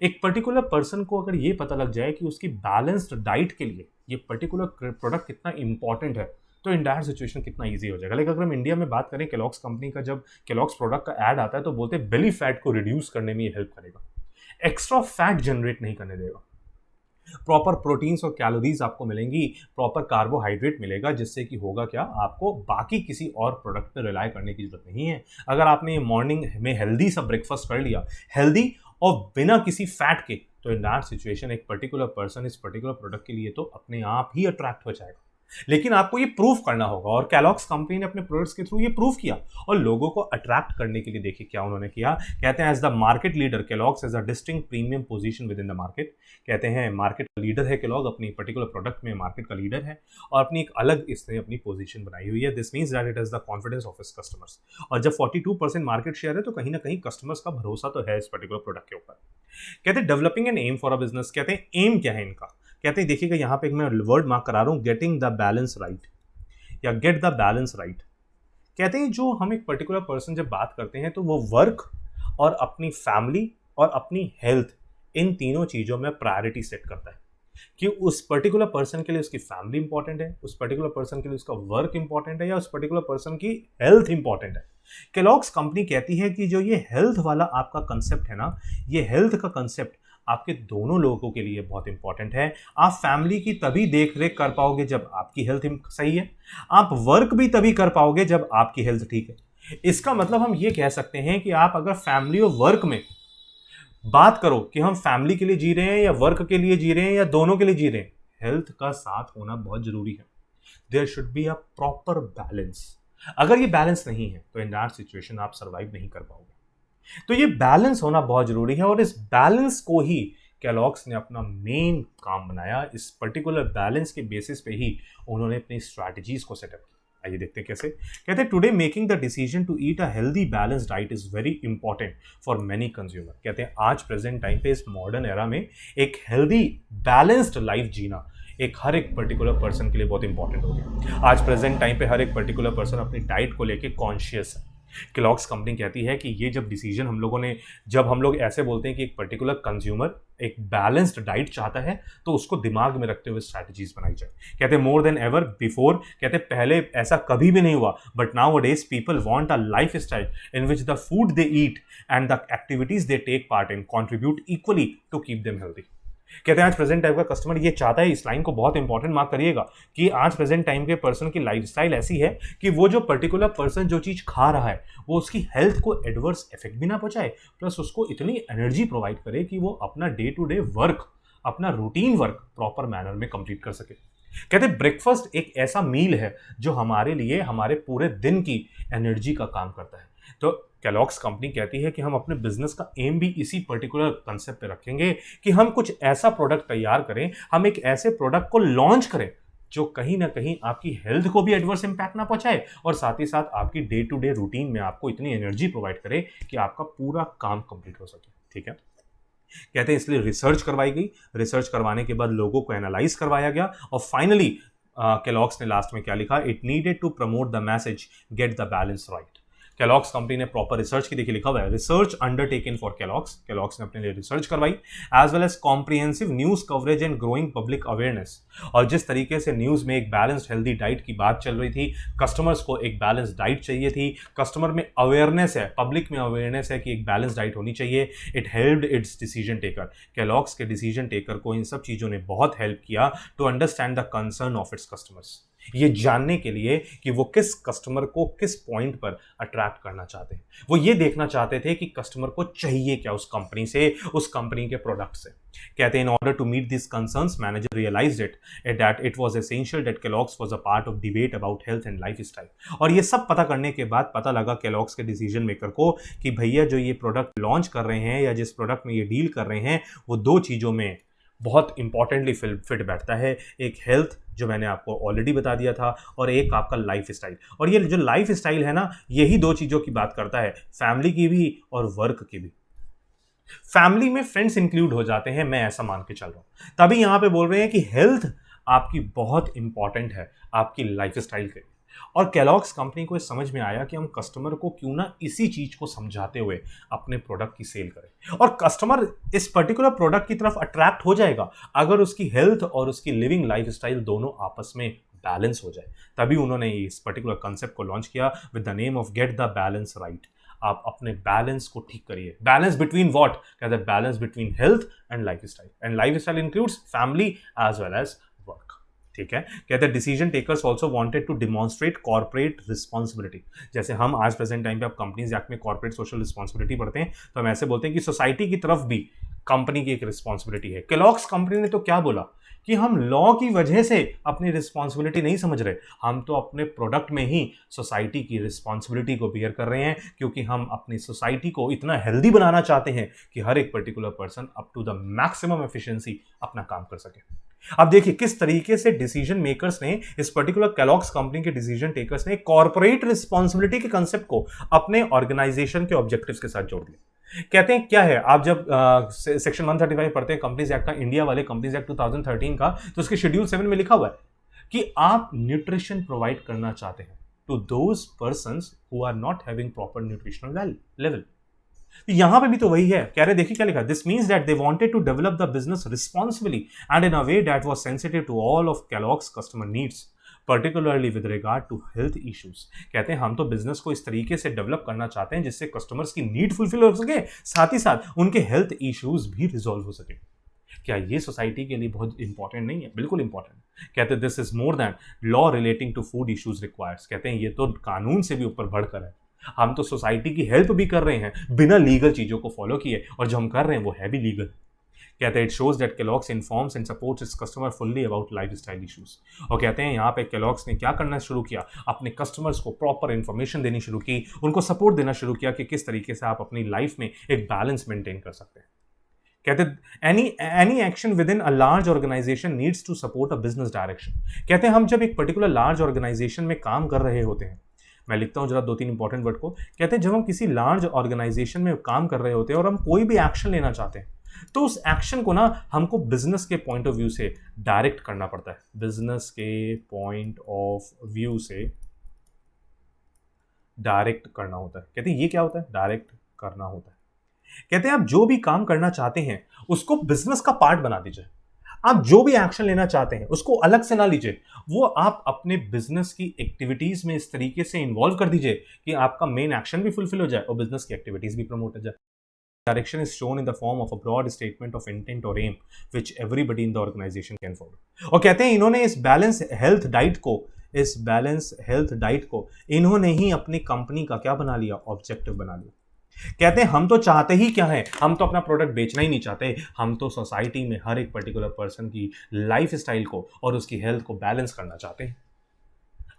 एक पर्टिकुलर पर्सन को अगर ये पता लग जाए कि उसकी बैलेंस्ड डाइट के लिए ये पर्टिकुलर प्रोडक्ट कितना इंपॉर्टेंट है, तो इन दैट सिचुएशन कितना इजी हो जाएगा। लेकिन अगर हम इंडिया में बात करें Kellogg's कंपनी का, जब Kellogg's प्रोडक्ट का ऐड आता है तो बोलते हैं बेली फैट को रिड्यूस करने में ये हेल्प करेगा, एक्स्ट्रा फैट जनरेट नहीं करने देगा, प्रॉपर प्रोटीन्स और कैलोरीज आपको मिलेंगी, प्रॉपर कार्बोहाइड्रेट मिलेगा, जिससे कि होगा क्या, आपको बाकी किसी और प्रोडक्ट पर रिलाई करने की जरूरत नहीं है। अगर आपने मॉर्निंग में हेल्दी सा ब्रेकफास्ट कर लिया, हेल्दी और बिना किसी फैट के, तो इन दैट सिचुएशन एक पर्टिकुलर पर्सन इस पर्टिकुलर प्रोडक्ट के लिए तो अपने आप ही अट्रैक्ट हो जाएगा। लेकिन आपको ये प्रूफ करना होगा, और Kellogg's कंपनी ने अपने प्रोडक्ट्स के थ्रू ये प्रूफ किया, और लोगों को अट्रैक्ट करने के लिए देखिए क्या उन्होंने किया। कहते हैं as the market leader Kellogg's has a distinctive premium position within the market. कहते हैं मार्केट लीडर है Kellogg, अपनी पर्टिकुलर प्रोडक्ट में मार्केट का लीडर है, और अपनी एक अलग इसने अपनी पोजीशन बनाई हुई है। This means that it is the confidence of इस कस्टमर्स, और जब 42% मार्केट शेयर है तो कहीं ना कहीं कस्टमर्स का भरोसा तो है इस पर्टिकुलर प्रोडक्ट के ऊपर। कहते हैं developing an aim for a business. कहते हैं एम क्या है इनका, कहते हैं देखिएगा यहाँ पे मैं वर्ड मार्क करा रहा हूँ, गेटिंग द बैलेंस राइट या गेट द बैलेंस राइट। कहते हैं जो हम एक पर्टिकुलर पर्सन जब बात करते हैं तो वो वर्क और अपनी फैमिली और अपनी हेल्थ, इन तीनों चीज़ों में प्रायोरिटी सेट करता है कि उस पर्टिकुलर पर्सन के लिए उसकी फैमिली इंपॉर्टेंट है, उस पर्टिकुलर पर्सन के लिए उसका वर्क इंपॉर्टेंट है, या उस पर्टिकुलर पर्सन की हेल्थ इंपॉर्टेंट है। Kellogg's कंपनी कहती है कि जो ये हेल्थ वाला आपका कंसेप्ट है ना, ये हेल्थ का कंसेप्ट आपके दोनों लोगों के लिए बहुत इंपॉर्टेंट है। आप फैमिली की तभी देख रेख कर पाओगे जब आपकी हेल्थ सही है, आप वर्क भी तभी कर पाओगे जब आपकी हेल्थ ठीक है। इसका मतलब हम ये कह सकते हैं कि आप अगर फैमिली और वर्क में बात करो कि हम फैमिली के लिए जी रहे हैं या वर्क के लिए जी रहे हैं या दोनों के लिए जी रहे हैं, हेल्थ का साथ होना बहुत जरूरी है। There should be a proper balance. अगर ये बैलेंस नहीं है तो इन दैट सिचुएशन आप सर्वाइव नहीं कर पाओगे। तो ये बैलेंस होना बहुत जरूरी है, और इस बैलेंस को ही केलॉग्स ने अपना मेन काम बनाया, इस पर्टिकुलर बैलेंस के बेसिस पे ही उन्होंने अपनी स्ट्रैटेजीज को सेटअप किया। आइए देखते हैं कैसे। कहते हैं today making the decision to eat a healthy balance diet is very important for many consumer. कहते हैं आज प्रेजेंट टाइम पे इस मॉडर्न एरा में एक हेल्दी बैलेंस्ड लाइफ जीना एक हर एक पर्टिकुलर पर्सन के लिए बहुत इंपॉर्टेंट हो गया। आज प्रेजेंट टाइम पे हर एक पर्टिकुलर पर्सन अपनी डाइट को लेके कॉन्शियस है। केलॉग्स कंपनी कहती है कि ये जब डिसीजन जब हम लोग ऐसे बोलते हैं कि एक पर्टिकुलर कंज्यूमर एक बैलेंस्ड डाइट चाहता है तो उसको दिमाग में रखते हुए स्ट्रैटेजीज बनाई जाए। कहते हैं मोर देन एवर बिफोर, कहते हैं पहले ऐसा कभी भी नहीं हुआ, but nowadays people want a lifestyle in which the food they eat and the activities they take part in contribute equally to keep them healthy. कहते हैं आज प्रेजेंट टाइम का कस्टमर ये चाहता है, इस लाइन को बहुत इंपॉर्टेंट मार्क करिएगा, कि आज प्रेजेंट टाइम के पर्सन की लाइफस्टाइल ऐसी है कि वो जो पर्टिकुलर पर्सन जो चीज खा रहा है वो उसकी हेल्थ को एडवर्स इफेक्ट भी ना पहुंचाए, प्लस उसको इतनी एनर्जी प्रोवाइड करे कि वो अपना डे टू डे वर्क, अपना रूटीन वर्क प्रॉपर मैनर में कंप्लीट कर सके। कहते हैं ब्रेकफास्ट एक ऐसा मील है जो हमारे लिए हमारे पूरे दिन की एनर्जी का काम करता है। तो केलॉग्स कंपनी कहती है कि हम अपने बिजनेस का एम भी इसी पर्टिकुलर कंसेप्ट पे रखेंगे कि हम कुछ ऐसा प्रोडक्ट तैयार करें, हम एक ऐसे प्रोडक्ट को लॉन्च करें जो कहीं ना कहीं आपकी हेल्थ को भी एडवर्स इंपैक्ट ना पहुंचाए और साथ ही साथ आपकी डे टू डे रूटीन में आपको इतनी एनर्जी प्रोवाइड करे कि आपका पूरा काम कंप्लीट हो सके। ठीक है, कहते हैं इसलिए रिसर्च करवाई गई, रिसर्च करवाने के बाद लोगों को एनालाइज करवाया गया और फाइनली केलॉग्स ने लास्ट में क्या लिखा, it needed to promote the message get the balance right. Kellogg's company ने प्रॉपर रिसर्च की, देखिए लिखा हुआ है research undertaken for Kellogg's, Kellogg's ने अपने लिए रिसर्च करवाई, as well as comprehensive news coverage and growing public awareness. और जिस तरीके से न्यूज में एक बैलेंस्ड हेल्दी डाइट की बात चल रही थी, कस्टमर्स को एक बैलेंस्ड डाइट चाहिए थी, कस्टमर में अवेयरनेस है, पब्लिक में अवेयरनेस है कि एक बैलेंस डाइट होनी चाहिए, it helped its decision taker. Kellogg's के डिसीजन टेकर को इन सब चीजों ने बहुत हेल्प किया to understand the concern of its customers, ये जानने के लिए कि वो किस कस्टमर को किस पॉइंट पर अट्रैक्ट करना चाहते हैं। वो ये देखना चाहते थे कि कस्टमर को चाहिए क्या उस कंपनी से, उस कंपनी के प्रोडक्ट से। कहते हैं in order to meet this concerns manager realised it that it was essential that Kellogg's was a part of debate about health and lifestyle. और ये सब पता करने के बाद पता लगा केलॉग्स के डिसीजन मेकर को कि भैया जो ये प्रोडक्ट लॉन्च कर रहे हैं या जिस प्रोडक्ट में ये डील कर रहे हैं वो दो चीज़ों में बहुत इंपॉर्टेंटली फिट बैठता है, एक हेल्थ जो मैंने आपको ऑलरेडी बता दिया था और एक आपका लाइफ स्टाइल। और ये जो लाइफ स्टाइल है ना, यही दो चीज़ों की बात करता है, फैमिली की भी और वर्क की भी। फैमिली में फ्रेंड्स इंक्लूड हो जाते हैं, मैं ऐसा मान के चल रहा हूं, तभी यहां पे बोल रहे हैं कि हेल्थ आपकी बहुत इंपॉर्टेंट है आपकी लाइफ स्टाइल के। और केलॉग्स कंपनी को समझ में आया कि हम कस्टमर को क्यों ना इसी चीज को समझाते हुए अपने प्रोडक्ट की सेल करें, और कस्टमर इस पर्टिकुलर प्रोडक्ट की तरफ अट्रैक्ट हो जाएगा अगर उसकी हेल्थ और उसकी लिविंग लाइफस्टाइल दोनों आपस में बैलेंस हो जाए। तभी उन्होंने इस पर्टिकुलर कंसेप्ट को लॉन्च किया with the name of gate the balance right. आप अपने बैलेंस को ठीक करिए। बैलेंस बिटवीन व्हाट, कहते हैं balance between health and lifestyle, and lifestyle includes family as well as work. ठीक है, कहते हैं decision takers also wanted to demonstrate corporate responsibility. जैसे हम आज प्रेजेंट टाइम पे आप कंपनीज एक्ट में कॉर्पोरेट सोशल रिस्पॉन्सिबिलिटी पढ़ते हैं, तो हम ऐसे बोलते हैं कि सोसाइटी की तरफ भी कंपनी की एक रिस्पॉन्सिबिलिटी है। केलॉग्स कंपनी ने तो क्या बोला कि हम लॉ की वजह से अपनी रिस्पॉन्सिबिलिटी नहीं समझ रहे, हम तो अपने प्रोडक्ट में ही सोसाइटी की रिस्पॉन्सिबिलिटी को बियर कर रहे हैं, क्योंकि हम अपनी सोसाइटी को इतना हेल्दी बनाना चाहते हैं कि हर एक particular person up to the maximum efficiency अपना काम कर सके। अब देखिए किस तरीके से डिसीजन मेकर्स ने, इस पर्टिकुलर केलॉग्स कंपनी के डिसीजन टेकर्स ने कॉर्पोरेट रिस्पॉन्सिबिलिटी के कंसेप्ट को अपने ऑर्गेनाइजेशन के ऑब्जेक्टिव्स के साथ जोड़ दिया। कहते हैं क्या है, आप जब सेक्शन 135 पढ़ते हैं कंपनीज एक्ट का, इंडिया वाले कंपनीज एक्ट 2013 का, तो उसके शेड्यूल 7 में लिखा हुआ है कि आप न्यूट्रिशन प्रोवाइड करना चाहते हैं to those persons who are not having proper nutritional level. यहां पे भी तो वही है, कह रहे देखिए क्या लिखा, this means that they wanted to develop the business responsibly and in a way that was sensitive to all of Kellogg's customer needs, particularly with regard to health issues. कहते हैं हम तो बिजनेस को इस तरीके से डेवलप करना चाहते हैं जिससे कस्टमर्स की नीड फुलफिल हो सके, साथ ही साथ उनके हेल्थ इश्यूज भी रिजॉल्व हो सके। क्या ये सोसाइटी के लिए बहुत इंपॉर्टेंट नहीं है? बिल्कुल इंपॉर्टेंट। कहते हैं this is more than law relating to food issues requires. कहते हैं ये तो कानून से भी ऊपर बढ़कर है, हम तो सोसाइटी की हेल्प भी कर रहे हैं बिना लीगल चीजों को फॉलो किए, और जो हम कर रहे हैं वो है भी लीगल। कहते हैं it shows that Kellogg's informs and supports its customer fully about lifestyle issues. और कहते हैं यहाँ पे केलॉग्स ने क्या करना शुरू किया, अपने कस्टमर्स को प्रॉपर इंफॉर्मेशन देनी शुरू की, उनको सपोर्ट देना शुरू किया कि किस तरीके से आप अपनी लाइफ में एक बैलेंस मेंटेन कर सकते हैं। कहते any any action within a large organisation needs to support a business direction. कहते हैं हम जब एक पर्टिकुलर लार्ज ऑर्गेनाइजेशन में काम कर रहे होते हैं, मैं लिखता हूं जरा दो तीन इंपॉर्टेंट वर्ड को। कहते हैं जब हम किसी लार्ज ऑर्गेनाइजेशन में काम कर रहे होते हैं और हम कोई भी एक्शन लेना चाहते हैं, तो उस एक्शन को ना हमको बिजनेस के पॉइंट ऑफ व्यू से डायरेक्ट करना पड़ता है। बिजनेस के पॉइंट ऑफ व्यू से डायरेक्ट करना होता है। कहते हैं ये क्या होता है? डायरेक्ट करना होता है। कहते हैं आप जो भी काम करना चाहते हैं उसको बिजनेस का पार्ट बना दीजिए। आप जो भी एक्शन लेना चाहते हैं उसको अलग से ना लीजिए, वो आप अपने बिजनेस की एक्टिविटीज में इस तरीके से इन्वॉल्व कर दीजिए कि आपका मेन एक्शन भी फुलफिल हो जाए और बिजनेस की एक्टिविटीज भी प्रमोट हो जाए। Direction is shown in the form of a broad statement of intent or aim which everybody in the organization can follow. और कहते हैं इन्होंने इस बैलेंस हेल्थ डाइट को इन्होंने ही अपनी कंपनी का क्या बना लिया? ऑब्जेक्टिव बना लिया। कहते हैं हम तो चाहते ही क्या है? हम तो अपना प्रोडक्ट बेचना ही नहीं चाहते, हम तो सोसाइटी में हर एक पर्टिकुलर पर्सन की लाइफ स्टाइल को और उसकी हेल्थ को बैलेंस करना चाहते हैं।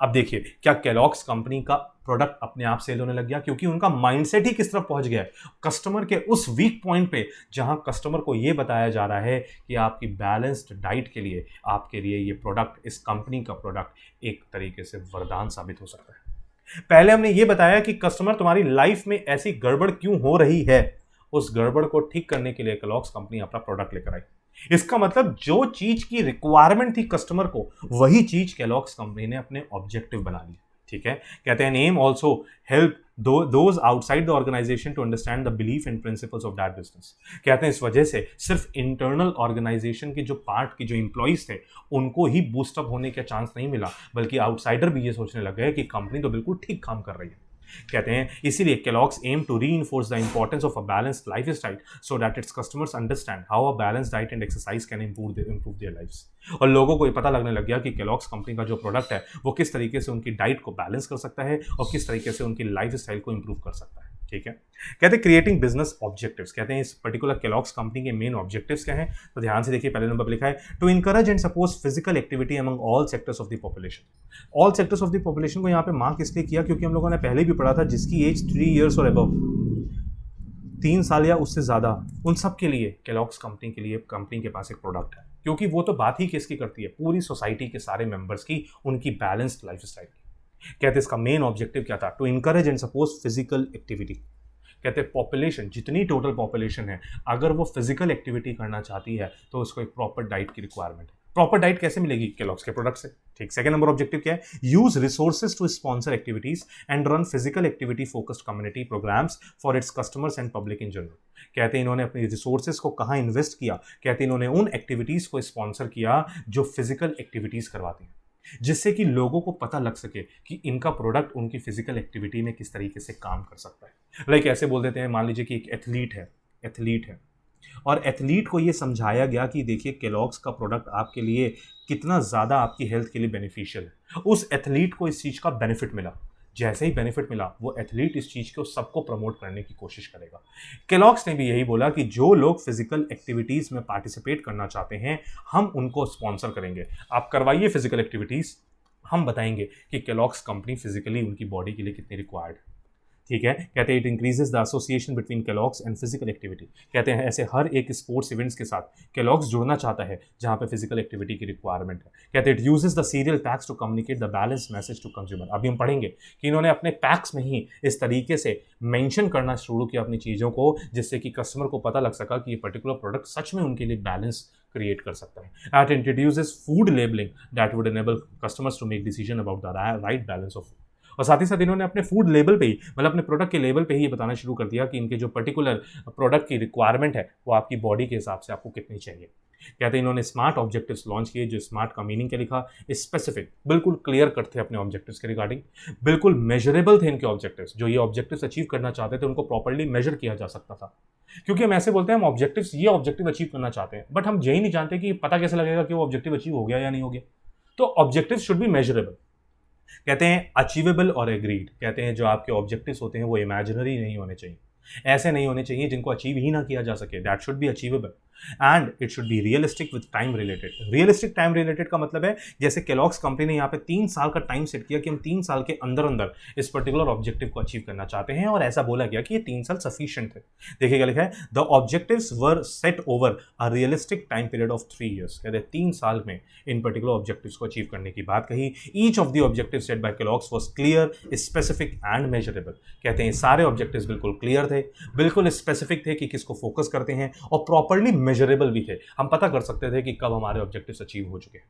अब देखिए, क्या केलॉग्स कंपनी का प्रोडक्ट अपने आप सेल होने लग गया? क्योंकि उनका माइंडसेट ही किस तरफ पहुंच गया है? कस्टमर के उस वीक पॉइंट पे, जहां कस्टमर को यह बताया जा रहा है कि आपकी बैलेंस्ड डाइट के लिए, आपके लिए ये प्रोडक्ट, इस कंपनी का प्रोडक्ट एक तरीके से वरदान साबित हो सकता है। पहले हमने ये बताया कि कस्टमर तुम्हारी लाइफ में ऐसी गड़बड़ क्यों हो रही है, उस गड़बड़ को ठीक करने के लिए केलॉग्स कंपनी अपना प्रोडक्ट लेकर आई। इसका मतलब जो चीज की रिक्वायरमेंट थी कस्टमर को, वही चीज केलॉग्स कंपनी ने अपने ऑब्जेक्टिव बना ली। ठीक है, कहते हैं name also help those outside the organisation to understand the belief and principles of that business. कहते हैं इस वजह से सिर्फ इंटरनल ऑर्गेनाइजेशन के जो पार्ट की जो इंप्लॉइज थे उनको ही बूस्टअप होने का चांस नहीं मिला, बल्कि आउटसाइडर भी ये सोचने लग गए कि कंपनी तो बिल्कुल ठीक काम कर रही है। कहते हैं इसीलिए Kellogg's aim to reinforce the importance of a balanced lifestyle so that its customers understand how a balanced diet and exercise can improve their lives. और लोगों को ये पता लगने लग गया कि केलॉग्स कंपनी का जो प्रोडक्ट है वो किस तरीके से उनकी डाइट को बैलेंस कर सकता है और किस तरीके से उनकी लाइफस्टाइल को इंप्रूव कर सकता है। ठीक है, कहते हैं क्रिएटिंग बिजनेस ऑब्जेक्टिव्स। कहते हैं इस पर्टिकुलर केलॉग्स कंपनी के मेन ऑब्जेक्टिव्स क्या हैं? तो ध्यान से देखिए, पहले नंबर पर लिखा है to encourage and support physical activity among all sectors of the population. All sectors of the population को यहाँ पे मार्क इसलिए किया क्योंकि हम लोगों ने पहले भी पढ़ा था जिसकी एज 3 ईयर्स और अबव, 3 साल या उससे ज़्यादा, उन सब के लिए केलॉग्स कंपनी के लिए कंपनी के पास एक प्रोडक्ट है। क्योंकि वो तो बात ही किसकी करती है? पूरी सोसाइटी के सारे मेंबर्स की, उनकी बैलेंस्ड लाइफस्टाइल की। कहते हैं इसका मेन ऑब्जेक्टिव क्या था? To encourage and support physical activity. कहते हैं पॉपुलेशन, जितनी टोटल पॉपुलेशन है, अगर वो फिजिकल एक्टिविटी करना चाहती है तो उसको एक प्रॉपर डाइट की रिक्वायरमेंट है। प्रॉपर डाइट कैसे मिलेगी? केलॉग्स के प्रोडक्ट से। ठीक, सेकंड नंबर ऑब्जेक्टिव क्या है? Use resources to sponsor activities and run physical activity focused community programmes for its customers and public in general. कहते हैं इन्होंने अपनी रिसोर्सेज को कहाँ इन्वेस्ट किया? कहते हैं इन्होंने उन एक्टिविटीज को स्पॉन्सर किया जो फिजिकल एक्टिविटीज करवाती हैं, जिससे कि लोगों को पता लग सके कि इनका प्रोडक्ट उनकी फिजिकल एक्टिविटी में किस तरीके से काम कर सकता है। लाइक ऐसे बोल देते हैं, मान लीजिए कि एक एथलीट है और एथलीट को ये समझाया गया कि देखिए केलॉग्स का प्रोडक्ट आपके लिए कितना ज़्यादा आपकी हेल्थ के लिए बेनिफिशियल है। उस एथलीट को इस चीज़ का बेनिफिट मिला। जैसे ही बेनिफिट मिला, वो एथलीट इस चीज़ को सबको प्रमोट करने की कोशिश करेगा। केलॉग्स ने भी यही बोला कि जो लोग फिजिकल एक्टिविटीज़ में पार्टिसिपेट करना चाहते हैं, हम उनको स्पॉन्सर करेंगे। आप करवाइए फिजिकल एक्टिविटीज़, हम बताएंगे कि केलॉग्स कंपनी फिजिकली उनकी बॉडी के लिए कितनी रिक्वायर्ड है। ठीक है, कहते हैं it increases the association between Kellogg's and physical activity. कहते हैं ऐसे हर एक स्पोर्ट्स इवेंट्स के साथ केलॉग्स जुड़ना चाहता है जहां पे फिजिकल एक्टिविटी की रिक्वायरमेंट है। कहते हैं it uses the cereal packs to communicate the balance message to consumer. अभी हम पढ़ेंगे कि इन्होंने अपने पैक्स में ही इस तरीके से मेंशन करना शुरू किया अपनी चीज़ों को, जिससे कि कस्टमर को पता लग सका कि ये पर्टिकुलर प्रोडक्ट सच में उनके लिए बैलेंस क्रिएट कर सकता है। It introduces food labelling that would enable customers to make decision about the right balance of food. और साथ ही साथ इन्होंने अपने फूड लेबल पे ही, मतलब अपने प्रोडक्ट के लेबल पे ही ये बताना शुरू कर दिया कि इनके जो पर्टिकुलर प्रोडक्ट की रिक्वायरमेंट है वो आपकी बॉडी के हिसाब से आपको कितनी चाहिए। कहते हैं इन्होंने स्मार्ट ऑब्जेक्टिव्स लॉन्च किए। जो स्मार्ट का मीनिंग क्या लिखा? स्पेसिफिक, बिल्कुल क्लियर कट थे अपने ऑब्जेक्टिव्स के रिगार्डिंग, बिल्कुल मेजरेबल थे इनके ऑब्जेक्टिव्स। जो ये ऑब्जेक्टिव्स अचीव करना चाहते थे उनको प्रॉपर्ली मेजर किया जा सकता था। क्योंकि हम ऐसे बोलते हैं हम ऑब्जेक्टिव्स, ये ऑब्जेक्टिव अचीव करना चाहते हैं, बट हम यही नहीं जानते कि पता कैसे लगेगा कि वो ऑब्जेक्टिव अचीव हो गया या नहीं हो गया। तो ऑब्जेक्टिव शुड बी मेजरेबल। कहते हैं अचीवेबल और एग्रीड। कहते हैं जो आपके ऑब्जेक्टिव्स होते हैं वो इमेजिनरी नहीं होने चाहिए, ऐसे नहीं होने चाहिए जिनको अचीव ही ना किया जा सके। That should be achievable. And it should be realistic with time related. Realistic time related का मतलब है जैसे केलॉग्स कंपनी ने यहाँ पे 3 साल का टाइम सेट किया कि हम 3 साल के अंदर अंदर इस पर्टिकुलर ऑब्जेक्टिव को अचीव करना चाहते हैं, और ऐसा बोला गया कि ये 3 साल सफिशिएंट थे। देखिए क्या लिखा है, the objectives were set over a realistic time period of 3 years. कहते हैं 3 साल में इन पर्टिकुलर ऑब्जेक्टिव्स को अचीव करने की बात कही। Each of the objective set by Kellogg's was clear, specific and measurable. कहते हैं सारे ऑब्जेक्टिव्स बिल्कुल क्लियर थे, बिल्कुल स्पेसिफिक थे कि किसको फोकस करते हैं, और प्रॉपर्ली मेजरेबल भी थे। हम पता कर सकते थे कि कब हमारे ऑब्जेक्टिव्स अचीव हो चुके हैं।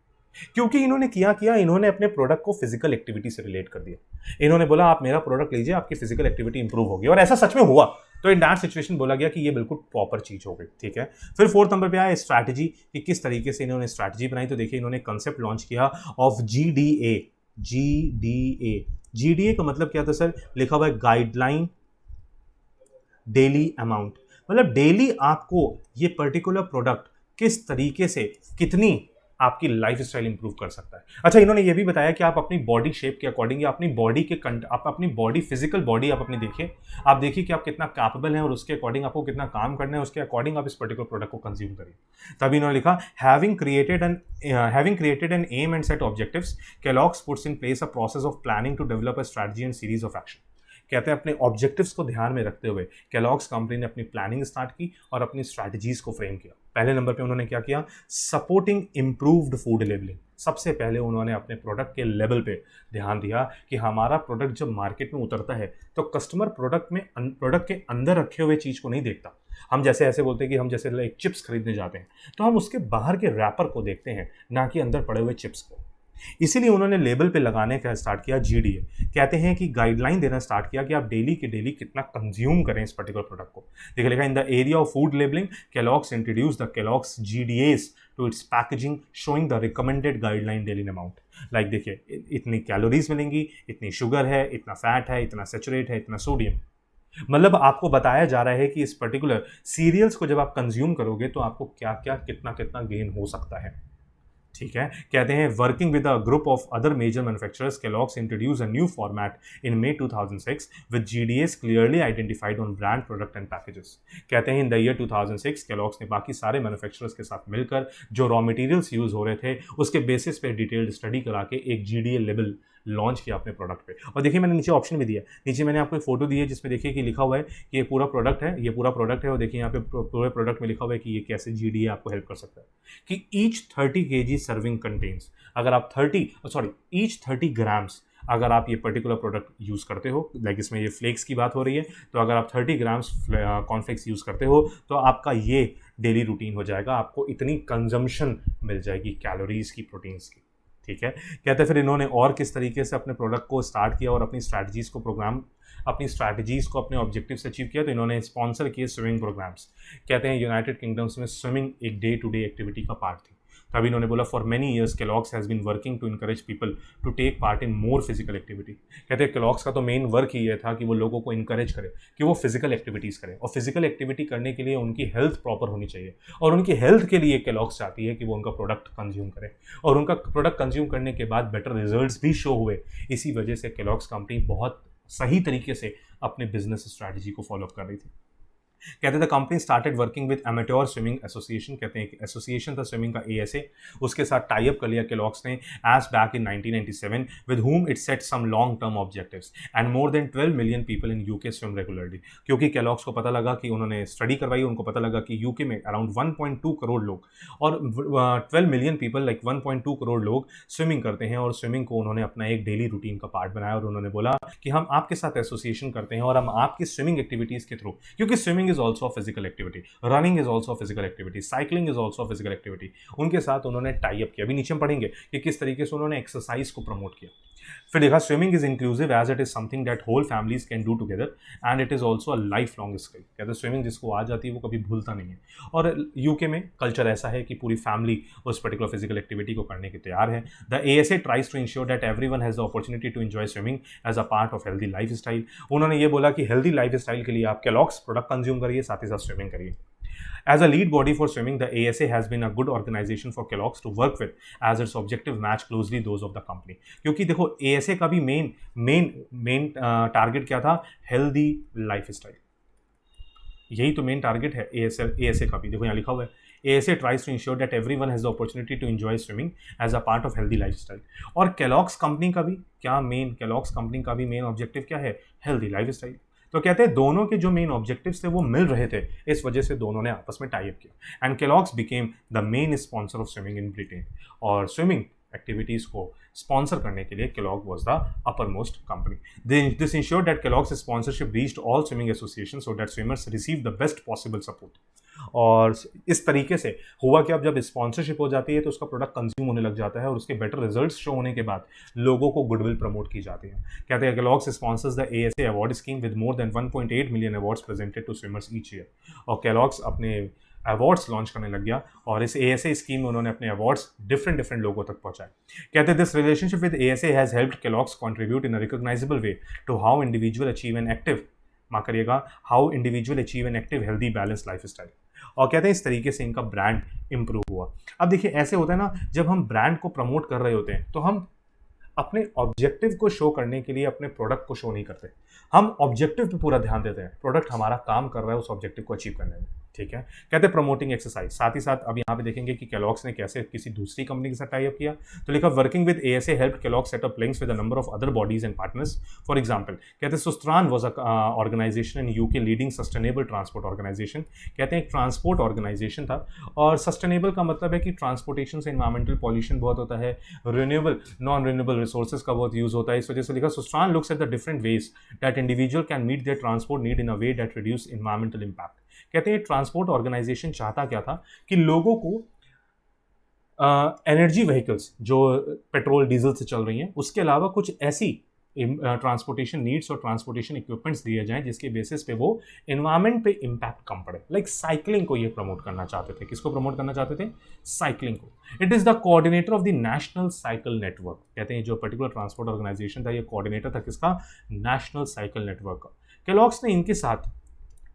क्योंकि इन्होंने किया इन्होंने अपने प्रोडक्ट को फिजिकल एक्टिविटी से रिलेट कर दिया। इन्होंने बोला आप मेरा प्रोडक्ट लीजिए, आपकी फिजिकल एक्टिविटी इंप्रूव होगी, और ऐसा सच में हुआ। तो इन दैट सिचुएशन बोला गया कि ये बिल्कुल प्रॉपर चीज हो गई। ठीक है, फिर 4th नंबर पे आया स्ट्रैटेजी, कि किस तरीके से इन्होंने स्ट्रैटेजी बनाई। तो देखिए इन्होंने कंसेप्ट लॉन्च किया ऑफ GDA। GDA का मतलब क्या था सर, लिखा हुआ है गाइडलाइन डेली अमाउंट। मतलब डेली आपको ये पर्टिकुलर प्रोडक्ट किस तरीके से कितनी आपकी लाइफ स्टाइल इंप्रूव कर सकता है। अच्छा, इन्होंने ये भी बताया कि आप अपनी बॉडी शेप के अकॉर्डिंग या अपनी बॉडी के आप अपनी बॉडी फिजिकल बॉडी आप अपनी देखिए, आप देखिए कि आप कितना कैपेबल हैं, और उसके अकॉर्डिंग आपको कितना काम करना है, उसके अकॉर्डिंग आप इस पर्टिकुलर प्रोडक्ट को कंज्यूम करिए। तभी इन्होंने लिखा having created an aim and set objectives, Kellogg's puts in place a process of planning to develop a strategy and series of action. कहते हैं अपने ऑब्जेक्टिव्स को ध्यान में रखते हुए केलॉग्स कंपनी ने अपनी प्लानिंग स्टार्ट की और अपनी स्ट्रैटेजीज को फ्रेम किया। पहले नंबर पे उन्होंने क्या किया, सपोर्टिंग इंप्रूव्ड फूड लेबलिंग। सबसे पहले उन्होंने अपने प्रोडक्ट के लेवल पे ध्यान दिया कि हमारा प्रोडक्ट जब मार्केट में उतरता है तो कस्टमर प्रोडक्ट के अंदर रखे हुए चीज़ को नहीं देखता। हम जैसे ऐसे बोलते हैं कि हम जैसे लाइक चिप्स खरीदने जाते हैं तो हम उसके बाहर के रैपर को देखते हैं, ना कि अंदर पड़े हुए चिप्स को। इसीलिए उन्होंने लेबल पे लगाने का स्टार्ट किया GDA। कहते हैं कि गाइडलाइन देना स्टार्ट किया कि आप डेली के डेली कितना कंज्यूम करें इस पर्टिकुलर प्रोडक्ट को। देखिए लिखा in the area of food labelling Kellogg's introduce the Kellogg's GDAs to its packaging showing the recommended guideline daily amount. Like देखिए इतनी कैलोरीज मिलेंगी, इतनी शुगर है, इतना फैट है, इतना सैचुरेट है, इतना सोडियम। मतलब आपको बताया जा रहा है कि इस पर्टिकुलर सीरियल्स को जब आप कंज्यूम करोगे तो आपको क्या क्या कितना कितना गेन हो सकता है। ठीक है, कहते हैं working with a group of other major manufacturers Kellogg's introduce a new format in May 2006 with GDAs clearly identified on brand product and packages. कहते हैं इन द ईयर 2006 केलॉग्स ने बाकी सारे मैन्युफैक्चरर्स के साथ मिलकर जो रॉ मटेरियल्स यूज हो रहे थे उसके बेसिस पे डिटेल्ड स्टडी करा के एक GDA लेवल लॉन्च किया अपने प्रोडक्ट पे। और देखिए मैंने नीचे ऑप्शन भी दिया, नीचे मैंने आपको एक फोटो दी है जिसमें देखिए कि लिखा हुआ है कि ये पूरा प्रोडक्ट है, ये पूरा प्रोडक्ट है, और देखिए यहाँ पे पूरे प्रोडक्ट में लिखा हुआ है कि ये कैसे GDA आपको हेल्प कर सकता है। कि ईच 30 kg सर्विंग कंटेन्स, अगर आप ईच 30 ग्राम्स अगर आप ये पर्टिकुलर प्रोडक्ट यूज़ करते हो, लाइक इसमें ये फ्लेक्स की बात हो रही है, तो अगर आप 30 ग्राम्स कॉर्नफ्लेक्स यूज़ करते हो तो आपका ये डेली रूटीन हो जाएगा, आपको इतनी कंजम्पशन मिल जाएगी कैलोरीज की, प्रोटीन्स की। ठीक है, कहते हैं फिर इन्होंने और किस तरीके से अपने प्रोडक्ट को स्टार्ट किया और अपनी स्ट्रैटेजीज को अपने ऑब्जेक्टिव से अचीव किया। तो इन्होंने स्पॉन्सर किए स्विमिंग प्रोग्राम्स। कहते हैं यूनाइटेड किंगडम्स में स्विमिंग एक डे टू डे एक्टिविटी का पार्ट थी। तभी इन्होंने बोला for many years Kellogg's has been working to encourage people to take part in more physical activity. कहते हैं केलॉग्स का तो मेन वर्क ही ये था कि वो लोगों को इनकरेज करे कि वो फिजिकल एक्टिविटीज़ करें, और फिजिकल एक्टिविटी करने के लिए उनकी हेल्थ प्रॉपर होनी चाहिए, और उनकी हेल्थ के लिए केलॉग्स चाहती है कि वो उनका प्रोडक्ट कंज्यूम करें, और उनका प्रोडक्ट कंज्यूम करने के बाद बेटर रिजल्ट्स भी शो हुए। इसी वजह से केलॉग्स कंपनी बहुत सही तरीके से अपने बिजनेस स्ट्रैटेजी को फॉलो कर रही थी। कहते थे company started working with amateur swimming association. कहते हैं कि एसोसिएशन था स्विमिंग का ASA, उसके साथ टाई अप कर लिया केलॉग्स ने as back in 1997 with whom it set some long term objectives and more than 12 million people in UK swim regularly. क्योंकि केलॉग्स को पता लगा कि उन्होंने स्टडी करवाई, उनको पता लगा कि UK में अराउंड 1.2 करोड़ लोग और 12 मिलियन पीपल लाइक 1.2 करोड़ लोग स्विमिंग करते हैं, और स्विमिंग को उन्होंने अपना एक डेली रूटीन का पार्ट बनाया, और उन्होंने बोला कि हम आपके साथ एसोसिएशन करते हैं और हम आपकी स्विमिंग एक्टिविटीज़ के थ्रू, क्योंकि swimming is also physical activity, running is also physical activity, cycling is also physical activity, उनके साथ उन्होंने टाई अप किया। अभी नीचे हम पढ़ेंगे कि किस तरीके से उन्होंने एक्सरसाइज को प्रमोट किया। फिर देखा swimming is inclusive as it is something that whole families can do together and it is also a lifelong skill. कहते हैं स्विमिंग जिसको आ जाती है वो कभी भूलता नहीं है, और UK में कल्चर ऐसा है कि पूरी फैमिली उस पर्टिकुलर फिजिकल एक्टिविटी को करने के तैयार है। The ASA tries to ensure that everyone has the opportunity to enjoy swimming as a part of healthy lifestyle. उन्होंने ये बोला कि हेल्दी लाइफ स्टाइल के लिए आप केलॉग्स प्रोडक्ट कंज्यूम करिए, साथ ही साथ स्विमिंग करिए। As a lead body for swimming, the ASA has been a good organization for Kellogg's to work with, as its objective match closely those of the company. क्योंकि देखो ASA का भी main target क्या था, healthy life style, यही तो main target है ASA का भी। देखो यहाँ लिखा हुआ है ASA tries to ensure that everyone has the opportunity to enjoy swimming as a part of healthy lifestyle. और Kellogg's कंपनी का भी Kellogg's कंपनी का भी मेन ऑब्जेक्टिव क्या है? Healthy lifestyle. तो कहते हैं दोनों के जो मेन ऑब्जेक्टिव्स थे वो मिल रहे थे, इस वजह से दोनों ने आपस में टाई अप किया and Kellogg's became the main sponsor of swimming in Britain. और स्विमिंग एक्टिविटीज़ को स्पॉन्सर करने के लिए Kellogg was the uppermost company. This ensured that Kellogg's sponsorship reached all swimming associations so that swimmers received the best possible support. और इस तरीके से हुआ कि अब जब स्पॉन्सरशिप हो जाती है तो उसका प्रोडक्ट कंज्यूम होने लग जाता है और उसके बेटर रिजल्ट्स शो होने के बाद लोगों को गुडविल प्रमोट की जाती है। कहते हैं Kellogg's sponsors the ASA award scheme with more than 1.8 million awards presented to swimmers each year. और Kellogg's अपने अवार्ड्स लॉन्च करने लग गया और इस ASA स्कीम में उन्होंने अपने अवार्ड्स डिफरेंट लोगों तक पहुंचाए। कहते हैं this relationship with ASA has helped Kellogg's contribute in a recognisable way to how individual achieve an active, माफ करिएगा, how individual achieve an active healthy balance lifestyle. और कहते हैं इस तरीके से इनका ब्रांड इंप्रूव हुआ। अब देखिए ऐसे होता है ना, जब हम ब्रांड को प्रमोट कर रहे होते हैं तो हम अपने ऑब्जेक्टिव को शो करने के लिए अपने प्रोडक्ट को शो नहीं करते, हम ऑब्जेक्टिव पे पूरा ध्यान देते हैं, प्रोडक्ट हमारा काम कर रहा है उस ऑब्जेक्टिव को अचीव करने में। ठीक है, कहते हैं प्रमोटिंग एक्सरसाइज। साथ ही साथ अब यहाँ पे देखेंगे कि Kellogg's ने कैसे किसी दूसरी कंपनी के साथ टाई अप किया। तो लिखा working with ASA help Kellogg set up links with a number of other bodies and partners. For example कहते हैं Sustrans was a organisation in UK leading sustainable transport organisation. कहते हैं एक ट्रांसपोर्ट ऑर्गेनाइजेशन था और सस्टेनेबल का मतलब है कि ट्रांसपोर्टेशन से इन्वायरमेंटल पॉल्यूशन बहुत होता है, रिन्यूएबल नॉन रिन्यूएबल रिसोर्सेज का बहुत यूज होता है। इस वजह से लिखा Sustrans looks at the different ways that individual can meet their transport need in a way that reduce environmental impact. कहते हैं ट्रांसपोर्ट ऑर्गेनाइजेशन चाहता क्या था कि लोगों को एनर्जी व्हीकल्स जो पेट्रोल डीजल से चल रही हैं उसके अलावा कुछ ऐसी ट्रांसपोर्टेशन नीड्स और ट्रांसपोर्टेशन इक्विपमेंट्स दिए जाएं जिसके बेसिस पे वो एनवायरनमेंट पे इम्पैक्ट कम पड़े। लाइक साइकिलिंग को ये प्रमोट करना चाहते थे। किसको प्रमोट करना चाहते थे? साइकिलिंग को। It is the coordinator of the national cycle network. कहते हैं जो पर्टिकुलर ट्रांसपोर्ट ऑर्गेनाइजेशन था ये कोऑर्डिनेटर था किसका? नेशनल साइकिल नेटवर्क का। Kellogg's ने इनके साथ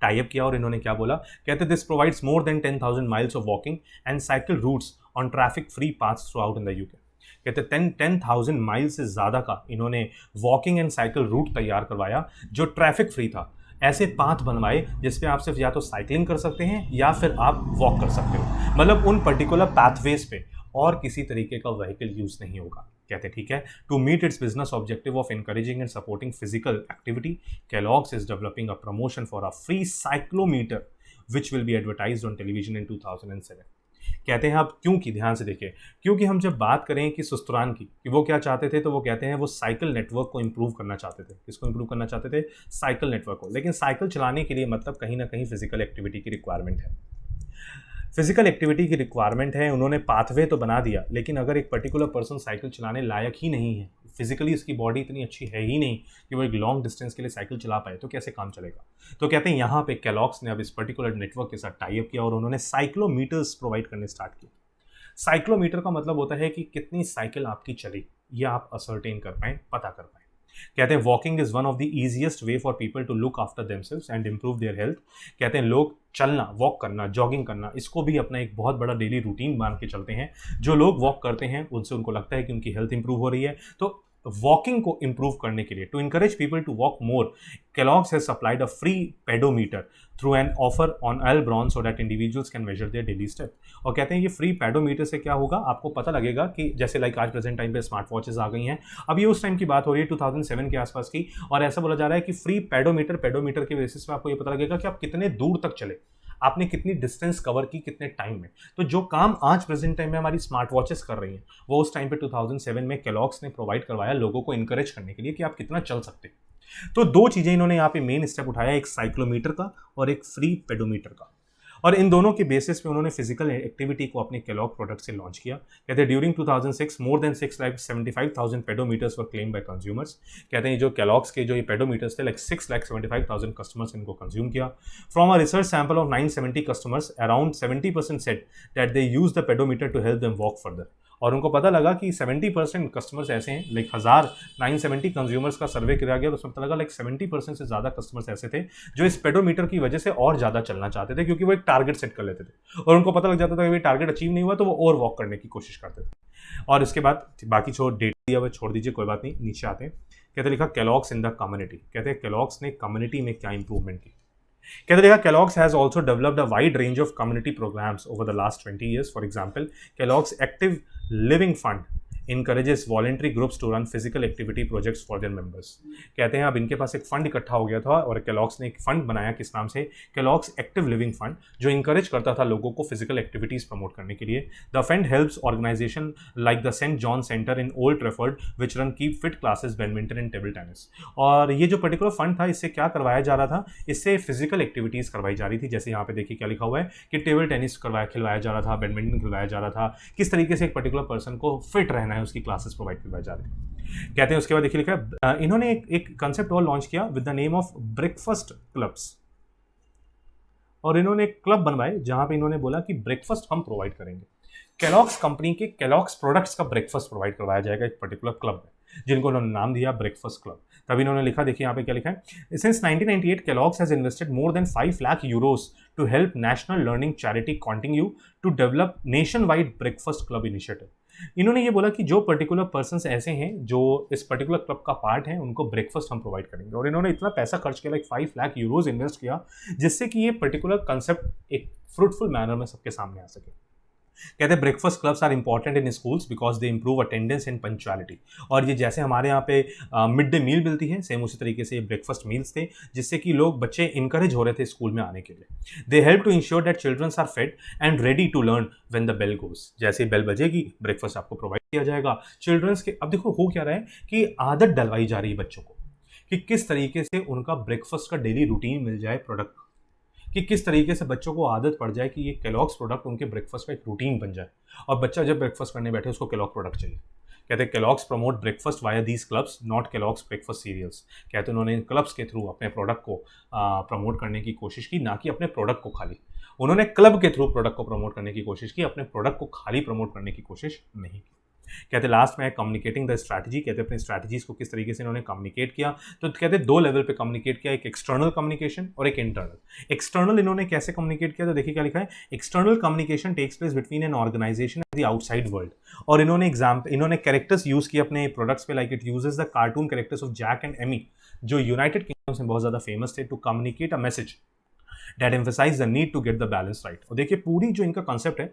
टाई अप किया और इन्होंने क्या बोला? कहते this provides more than 10,000 miles of walking and cycle routes on traffic free paths throughout in the UK. कहते 10,000 माइल से ज़्यादा का इन्होंने वॉकिंग एंड साइकिल रूट तैयार करवाया जो ट्रैफिक फ्री था। ऐसे पाथ बनवाए जिस पे आप सिर्फ या तो साइकिलिंग कर सकते हैं या फिर आप वॉक कर सकते हो, मतलब उन पर्टिकुलर पाथवेज पे और किसी तरीके का व्हीकल यूज नहीं होगा। कहते ठीक है, to meet its business objective of encouraging and supporting physical activity Kellogg's is developing a promotion for a free cyclometer which will be advertised on television in 2007। कहते हैं आप क्योंकि ध्यान से देखिए, क्योंकि हम जब बात करें कि सुस्त्रान की कि वो क्या चाहते थे, तो वो कहते हैं वो साइकिल नेटवर्क को इंप्रूव करना चाहते थे। किसको इंप्रूव करना चाहते थे? साइकिल नेटवर्क को। लेकिन साइकिल चलाने के लिए मतलब कहीं ना कहीं फिजिकल एक्टिविटी की रिक्वायरमेंट है, फिजिकल एक्टिविटी की रिक्वायरमेंट है। उन्होंने पाथवे तो बना दिया, लेकिन अगर एक पर्टिकुलर पर्सन साइकिल चलाने लायक ही नहीं है, फिजिकली उसकी बॉडी इतनी अच्छी है ही नहीं कि वो एक लॉन्ग डिस्टेंस के लिए साइकिल चला पाए, तो कैसे काम चलेगा? तो कहते हैं यहाँ पे Kellogg's ने अब इस पर्टिकुलर नेटवर्क के साथ टाई अप किया और उन्होंने साइक्लोमीटर्स प्रोवाइड करने स्टार्ट किए। साइक्लोमीटर का मतलब होता है कि कितनी साइकिल आपकी चली, ये आप असर्टेन कर पाएँ, पता कर पाएँ। कहते हैं walking is one of the easiest way for people to look after themselves and improve their health. कहते हैं लोग चलना, वॉक करना, जॉगिंग करना, इसको भी अपना एक बहुत बड़ा डेली रूटीन मान के चलते हैं। जो लोग वॉक करते हैं उनसे उनको लगता है कि उनकी हेल्थ इंप्रूव हो रही है। तो वॉकिंग को इंप्रूव करने के लिए, to encourage people to walk more, Kellogg's has supplied a free pedometer through an offer on Al Bron so that individuals can measure their daily step। और कहते हैं ये फ्री पेडोमीटर से क्या होगा, आपको पता लगेगा कि जैसे लाइक आज प्रेजेंट टाइम पे स्मार्ट वॉचेस आ गई हैं, अब ये उस टाइम की बात हो रही है 2007 के आसपास की, और ऐसा बोला जा रहा है कि फ्री पेडोमीटर के बेसिस पे आपको ये पता लगेगा कि आप कितने दूर तक चले, आपने कितनी डिस्टेंस कवर की कितने टाइम में। तो जो काम आज प्रेजेंट टाइम में हमारी स्मार्ट वॉचेस कर रही हैं, वो उस टाइम पे 2007 में Kellogg's ने प्रोवाइड करवाया लोगों को इनकरेज करने के लिए कि आप कितना चल सकते हैं। तो दो चीज़ें इन्होंने यहाँ पे मेन स्टेप उठाया, एक साइक्लोमीटर का और एक फ्री पेडोमीटर का, और इन दोनों के बेसिस पे उन्होंने फिजिकल एक्टिविटी को अपने Kellogg प्रोडक्ट से लॉन्च किया। कहते हैं during 2006 more than 6,75,000 pedometers were claim by consumers. कहते हैं जो Kellogg's के जो ये पेडोमीटर्स थे लाइक 6,75,000 कस्टमर्स इनको कंज्यूम किया। From a research sample of 970 customers around 70% said that they use the pedometer to help them walk further. और उनको पता लगा कि 70% कस्टमर्स ऐसे हैं, लाइक 970 कंज्यूमर्स का सर्वे किया गया, तो उसमें पता लगा लाइक 70% से ज़्यादा कस्टमर्स ऐसे थे जो इस पेडोमीटर की वजह से और ज़्यादा चलना चाहते थे, क्योंकि वो एक टारगेट सेट कर लेते थे और उनको पता लग जाता था कि टारगेट अचीव नहीं हुआ तो वो और वॉक करने की कोशिश करते थे। और इसके बाद बाकी डेटा दिया हुआ छोड़ दीजिए, कोई बात नहीं, नीचे आते हैं। कहते लिखा Kellogg's इन द कम्युनिटी। कहते हैं Kellogg's ने कम्युनिटी में क्या इंप्रूवमेंट की। कहते देखा Kellogg's has also developed a wide range of community programs over the last 20 years. For example, Kellogg's Active Living Fund encourages voluntary groups to run physical activity projects for their members. कहते हैं अब इनके पास एक fund इकट्ठा हो गया था और Kellogg's ने एक फंड बनाया किस नाम से, Kellogg's Active Living Fund, जो इंकरेज करता था लोगों को फिजिकल एक्टिविटीज प्रमोट करने के लिए. The fund helps organisation like the saint John centre in Old Trafford which run keep fit classes badminton and table tennis. और ये जो पर्टिकुलर फंड था, इससे क्या करवाया जा रहा था, इससे फिजिकल एक्टिविटीज करवाई जा रही थी. जैसे यहाँ पे देखिए क्या लिखा हुआ है कि टेबल टेनिस खिलवाया जा रहा था, बैडमिंटन खिलवाया जा रहा था, किस तरीके से एक पर्टिकुलर पर्सन को फिट रहना है उसकी क्लासेस प्रोवाइड करवाई जा रही है. कहते हैं उसके बाद देखिए लिखा है इन्होंने एक कंसेप्ट और लॉन्च किया with the name of breakfast clubs. और इन्होंने एक क्लब बनवाए जहां पे इन्होंने बोला कि ब्रेकफास्ट हम प्रोवाइड करेंगे. Kellogg's कंपनी के Kellogg's प्रोडक्ट्स का ब्रेकफास्ट प्रोवाइड करवाया जाएगा एक पर्टिकुलर क्लब में, जिनको उन्होंने नाम दिया ब्रेकफास्ट क्लब. तभी इन्होंने लिखा, देखिए यहाँ पे क्या लिखा है, since 1998 Kellogg's has invested more than 5 lakh euros to help national learning charity continue to develop nationwide breakfast club initiative. इन्होंने ये बोला कि जो पर्टिकुलर पर्सन्स ऐसे हैं जो इस पर्टिकुलर क्लब का पार्ट है, उनको ब्रेकफास्ट हम प्रोवाइड करेंगे. और इन्होंने इतना पैसा खर्च किया, लाइक 5 लाख यूरोज इन्वेस्ट किया, जिससे कि ये पर्टिकुलर कंसेप्ट एक फ्रूटफुल मैनर में सबके सामने आ सके. कहते हैं breakfast clubs are important in schools because they improve attendance and punctuality. और ये जैसे हमारे यहाँ पे मिड डे मील मिलती है, सेम उसी तरीके से ये ब्रेकफास्ट मील्स थे, जिससे कि लोग बच्चे इंकरेज हो रहे थे स्कूल में आने के लिए. They help to ensure that childrens are fed and ready to learn when the bell goes. जैसे बेल बजेगी, ब्रेकफास्ट आपको प्रोवाइड किया जाएगा. चिल्ड्रंस के अब देखो हो क्या रहा है कि आदत डलवाई जा रही है बच्चों को कि किस तरीके से उनका ब्रेकफास्ट का डेली रूटीन मिल जाए प्रोडक्ट, कि किस तरीके से बच्चों को आदत पड़ जाए कि ये Kellogg's प्रोडक्ट उनके ब्रेकफास्ट का एक रूटीन बन जाए, और बच्चा जब ब्रेकफास्ट करने बैठे उसको Kellogg प्रोडक्ट चाहिए. कहते हैं Kellogg's promote breakfast via these clubs, not Kellogg's breakfast cereals. कहते हैं उन्होंने इन क्लब्स के थ्रू अपने प्रोडक्ट को प्रमोट करने की कोशिश की, ना कि अपने प्रोडक्ट को खाली. उन्होंने क्लब के थ्रू प्रोडक्ट को प्रमोट करने की कोशिश की, अपने प्रोडक्ट को खाली प्रमोट करने की कोशिश नहीं की. कहते हैं लास्ट में है कम्युनिकेटिंग द स्ट्रैटेजी. कहते हैं अपनी स्ट्रैटेजीज को किस तरीके से इन्होंने कम्युनिकेट किया, तो कहते हैं 2 लेवल पे कम्युनिकेट किया, एक एक्सटर्नल कम्युनिकेशन और एक इंटरनल. एक्सटर्नल इन्होंने कैसे कम्युनिकेट किया, तो देखिए क्या लिखा है, external communication takes place between an organisation and the outside world. और इन्होंने कैरेक्टर्स यूज किए अपने प्रोडक्ट्स पे, like it uses the cartoon characters of Jack and Amy, जो यूनाइटेड किंगडम में बहुत ज्यादा फेमस थे, to communicate a message that emphasise the need to get the balance right. और देखिए पूरी जो इनका कॉन्सेप्ट है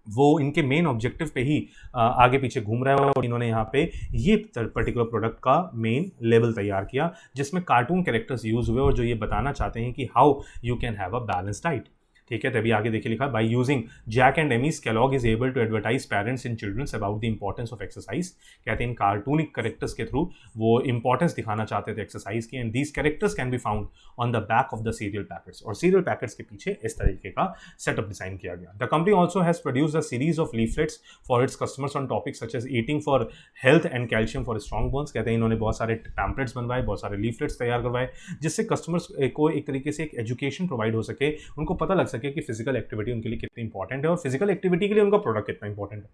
वो इनके मेन ऑब्जेक्टिव पे ही आगे पीछे घूम रहा है. और इन्होंने यहाँ पे ये पर्टिकुलर प्रोडक्ट का मेन लेवल तैयार किया, जिसमें कार्टून कैरेक्टर्स यूज हुए और जो ये बताना चाहते हैं कि how you can have a balance diet. ठीक है, तभी आगे देखिए लिखा, by using Jack and Amy's Kellogg is able to advertise parents and childrens about the importance of exercise. कहते हैं इन कार्टूनिक कैरेक्टर्स के थ्रू वो इंपॉर्टेंस दिखाना चाहते थे एक्सरसाइज की. And these characters can be found on the back of the cereal packets. और सीरियल पैकेट्स के पीछे इस तरीके का सेटअप डिजाइन किया गया. The company also has produced a series of leaflets for its customers on topics such as eating for health and calcium for strong bones. कहते हैं इन्होंने बहुत सारे पैम्पलेट्स बनवाए, बहुत सारे लीफलेट्स तैयार करवाए, जिससे कस्टमर्स को एक तरीके से एक एजुकेशन प्रोवाइड हो सके, उनको पता लग सके कि फिजिकल एक्टिविटी उनके लिए कितनी इंपॉर्टेंट है और फिजिकल एक्टिविटी के लिए उनका प्रोडक्ट कितना इंपॉर्टेंट है.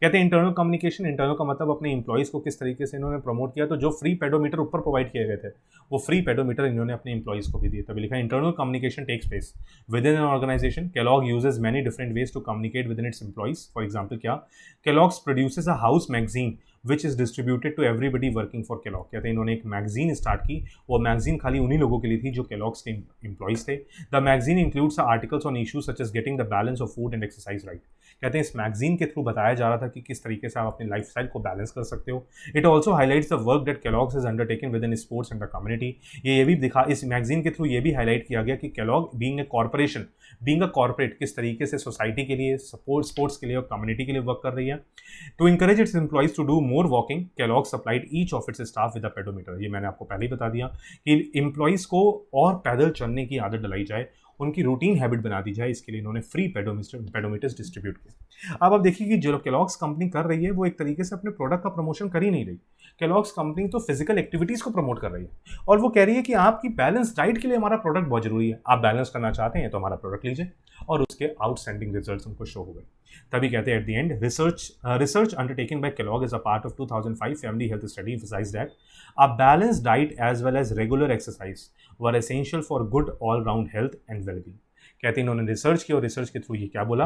कहते हैं इंटरनल कम्युनिकेशन, इंटरनल का मतलब अपने इंप्लॉइज को किस तरीके से इन्होंने प्रमोट किया. तो जो फ्री पेडोमीटर ऊपर प्रोवाइड किए गए थे, वो फ्री पेडोमीटर इन्होंने अपने इंप्लॉइज को भी दिए. तभी लिखा internal communication takes place within an organisation. Kellogg uses many different ways to communicate within its employees. For example क्या, Kellogg's produces a house magazine which is distributed to everybody working for Kellogg. कहते हैं इन्होंने एक magazine start की, वो magazine खाली उन्हीं लोगों के लिए थी जो Kellogg's के इंप्लॉइज थे. The magazine includes articles on issues such as getting the balance of food and exercise right. कहते हैं इस मैगजीन के थ्रू बताया जा रहा था कि किस तरीके से आप अपनी लाइफस्टाइल को बैलेंस कर सकते हो. It also highlights the work that Kellogg's is undertaken with in sports and the community. ये भी दिखा, इस मैगजीन के थ्रू ये भी हाईलाइट किया गया कि Kellogg being a corporation, being a corporate, किस तरीके से सोसाइटी के लिए, स्पोर्ट्स के लिए और कम्युनिटी के लिए वर्क कर रही है. To encourage its employees to do more walking, Kellogg supplied each of its staff with a pedometer. ये मैंने आपको पहले ही बता दिया कि एम्प्लॉइज को और पैदल चलने की आदत डलाई जाए, उनकी रूटीन हैबिट बना दी जाए. इसके लिए इन्होंने फ्री पेडोमीटर्स डिस्ट्रीब्यूट किए. अब देखिए कि जो Kellogg's कंपनी कर रही है वो एक तरीके से अपने प्रोडक्ट का प्रमोशन कर ही नहीं रही. Kellogg's कंपनी तो फिजिकल एक्टिविटीज़ को प्रमोट कर रही है और वो कह रही है कि आपकी बैलेंस डाइट के लिए हमारा प्रोडक्ट बहुत जरूरी है. आप बैलेंस करना चाहते हैं तो हमारा प्रोडक्ट लीजिए. और उसके आउटस्टैंडिंग रिजल्ट्स उनको शो हो गए. तभी कहते हैं at the end, research undertaken by Kellogg is a part of 2005 family health study emphasised that a balanced diet as well as regular exercise were essential for good all round health and well-being. कहते हैं इन्होंने research की और research के through ये क्या बोला,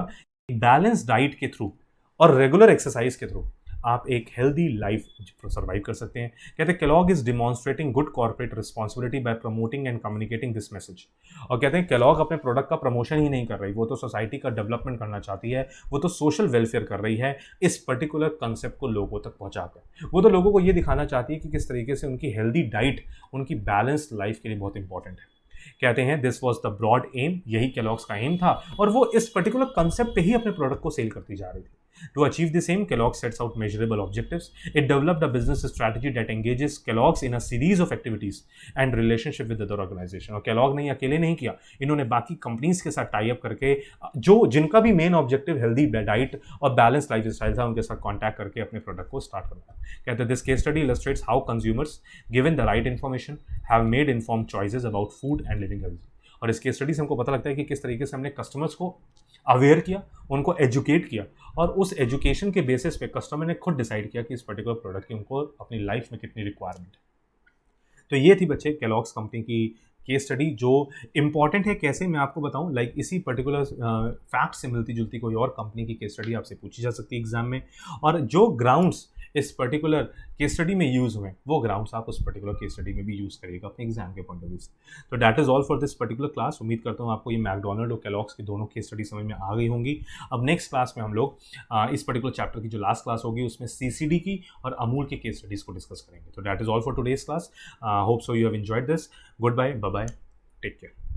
balance diet के थ्रू और रेगुलर एक्सरसाइज के थ्रू आप एक हेल्दी लाइफ सर्वाइव कर सकते हैं। कहते हैं Kellogg is demonstrating good corporate responsibility bye promoting and communicating this message. और कहते हैं केलॉग अपने प्रोडक्ट का प्रमोशन ही नहीं कर रही, वो तो सोसाइटी का डेवलपमेंट करना चाहती है, वो तो सोशल वेलफेयर कर रही है इस पर्टिकुलर कंसेप्ट को लोगों तक पहुंचाकर। वो तो लोगों को ये दिखाना चाहती है कि किस तरीके से उनकी हेल्दी डाइट उनकी बैलेंस्ड लाइफ के लिए बहुत इंपॉर्टेंट है। कहते हैं this was the broad aim, यही केलॉग्स का एम था और वो इस पर्टिकुलर कंसेप्ट पे ही अपने प्रोडक्ट को सेल करती जा रही थी। To achieve this aim, Kellogg sets out measurable objectives. It developed a business strategy that engages Kellogg's in a series of activities and relationship with other organization. और Kellogg ने अकेले नहीं किया, इन्होंने बाकी कंपनीज के साथ टाई अप करके जो जिनका भी मेन ऑब्जेक्टिव हेल्दी डाइट और बैलेंस लाइफ स्टाइल था, उनके साथ कॉन्टैक्ट करके अपने प्रोडक्ट को स्टार्ट करना है। कहते हैं this case study illustrates how consumers given the right information have made informed choices about food and living healthy. और इस केस स्टडी से हमको पता लगता है कि किस तरीके से हमने कस्टमर्स को अवेयर किया, उनको एजुकेट किया और उस एजुकेशन के बेसिस पे कस्टमर ने खुद डिसाइड किया कि इस पर्टिकुलर प्रोडक्ट की उनको अपनी लाइफ में कितनी रिक्वायरमेंट है। तो ये थी बच्चे केलॉग्स कंपनी की केस स्टडी, जो इंपॉर्टेंट है कैसे मैं आपको बताऊं, लाइक इसी पर्टिकुलर फैक्ट से मिलती जुलती कोई और कंपनी की केस स्टडी आपसे पूछी जा सकती है एग्जाम में, और जो ग्राउंड्स इस पर्टिकुलर केस स्टडी में यूज़ हुए वो ग्राउंड्स आप उस पर्टिकुलर केस स्टडी में भी यूज़ करिएगा अपने एग्जाम के पॉइंट ऑफ व्यू से। तो that is all for this particular class. उम्मीद करता हूँ आपको ये मैकडोनल्ड और केलॉग्स की दोनों केस स्टडी समझ में आ गई होंगी। अब नेक्स्ट क्लास में हम लोग इस पर्टिकुलर चैप्टर की जो लास्ट क्लास होगी उसमें सीसीडी की और अमूल की केस स्टडीज़ को डिस्कस करेंगे। तो that is all for today's class. Hope so you have enjoyed this. Goodbye, bye bye, take care.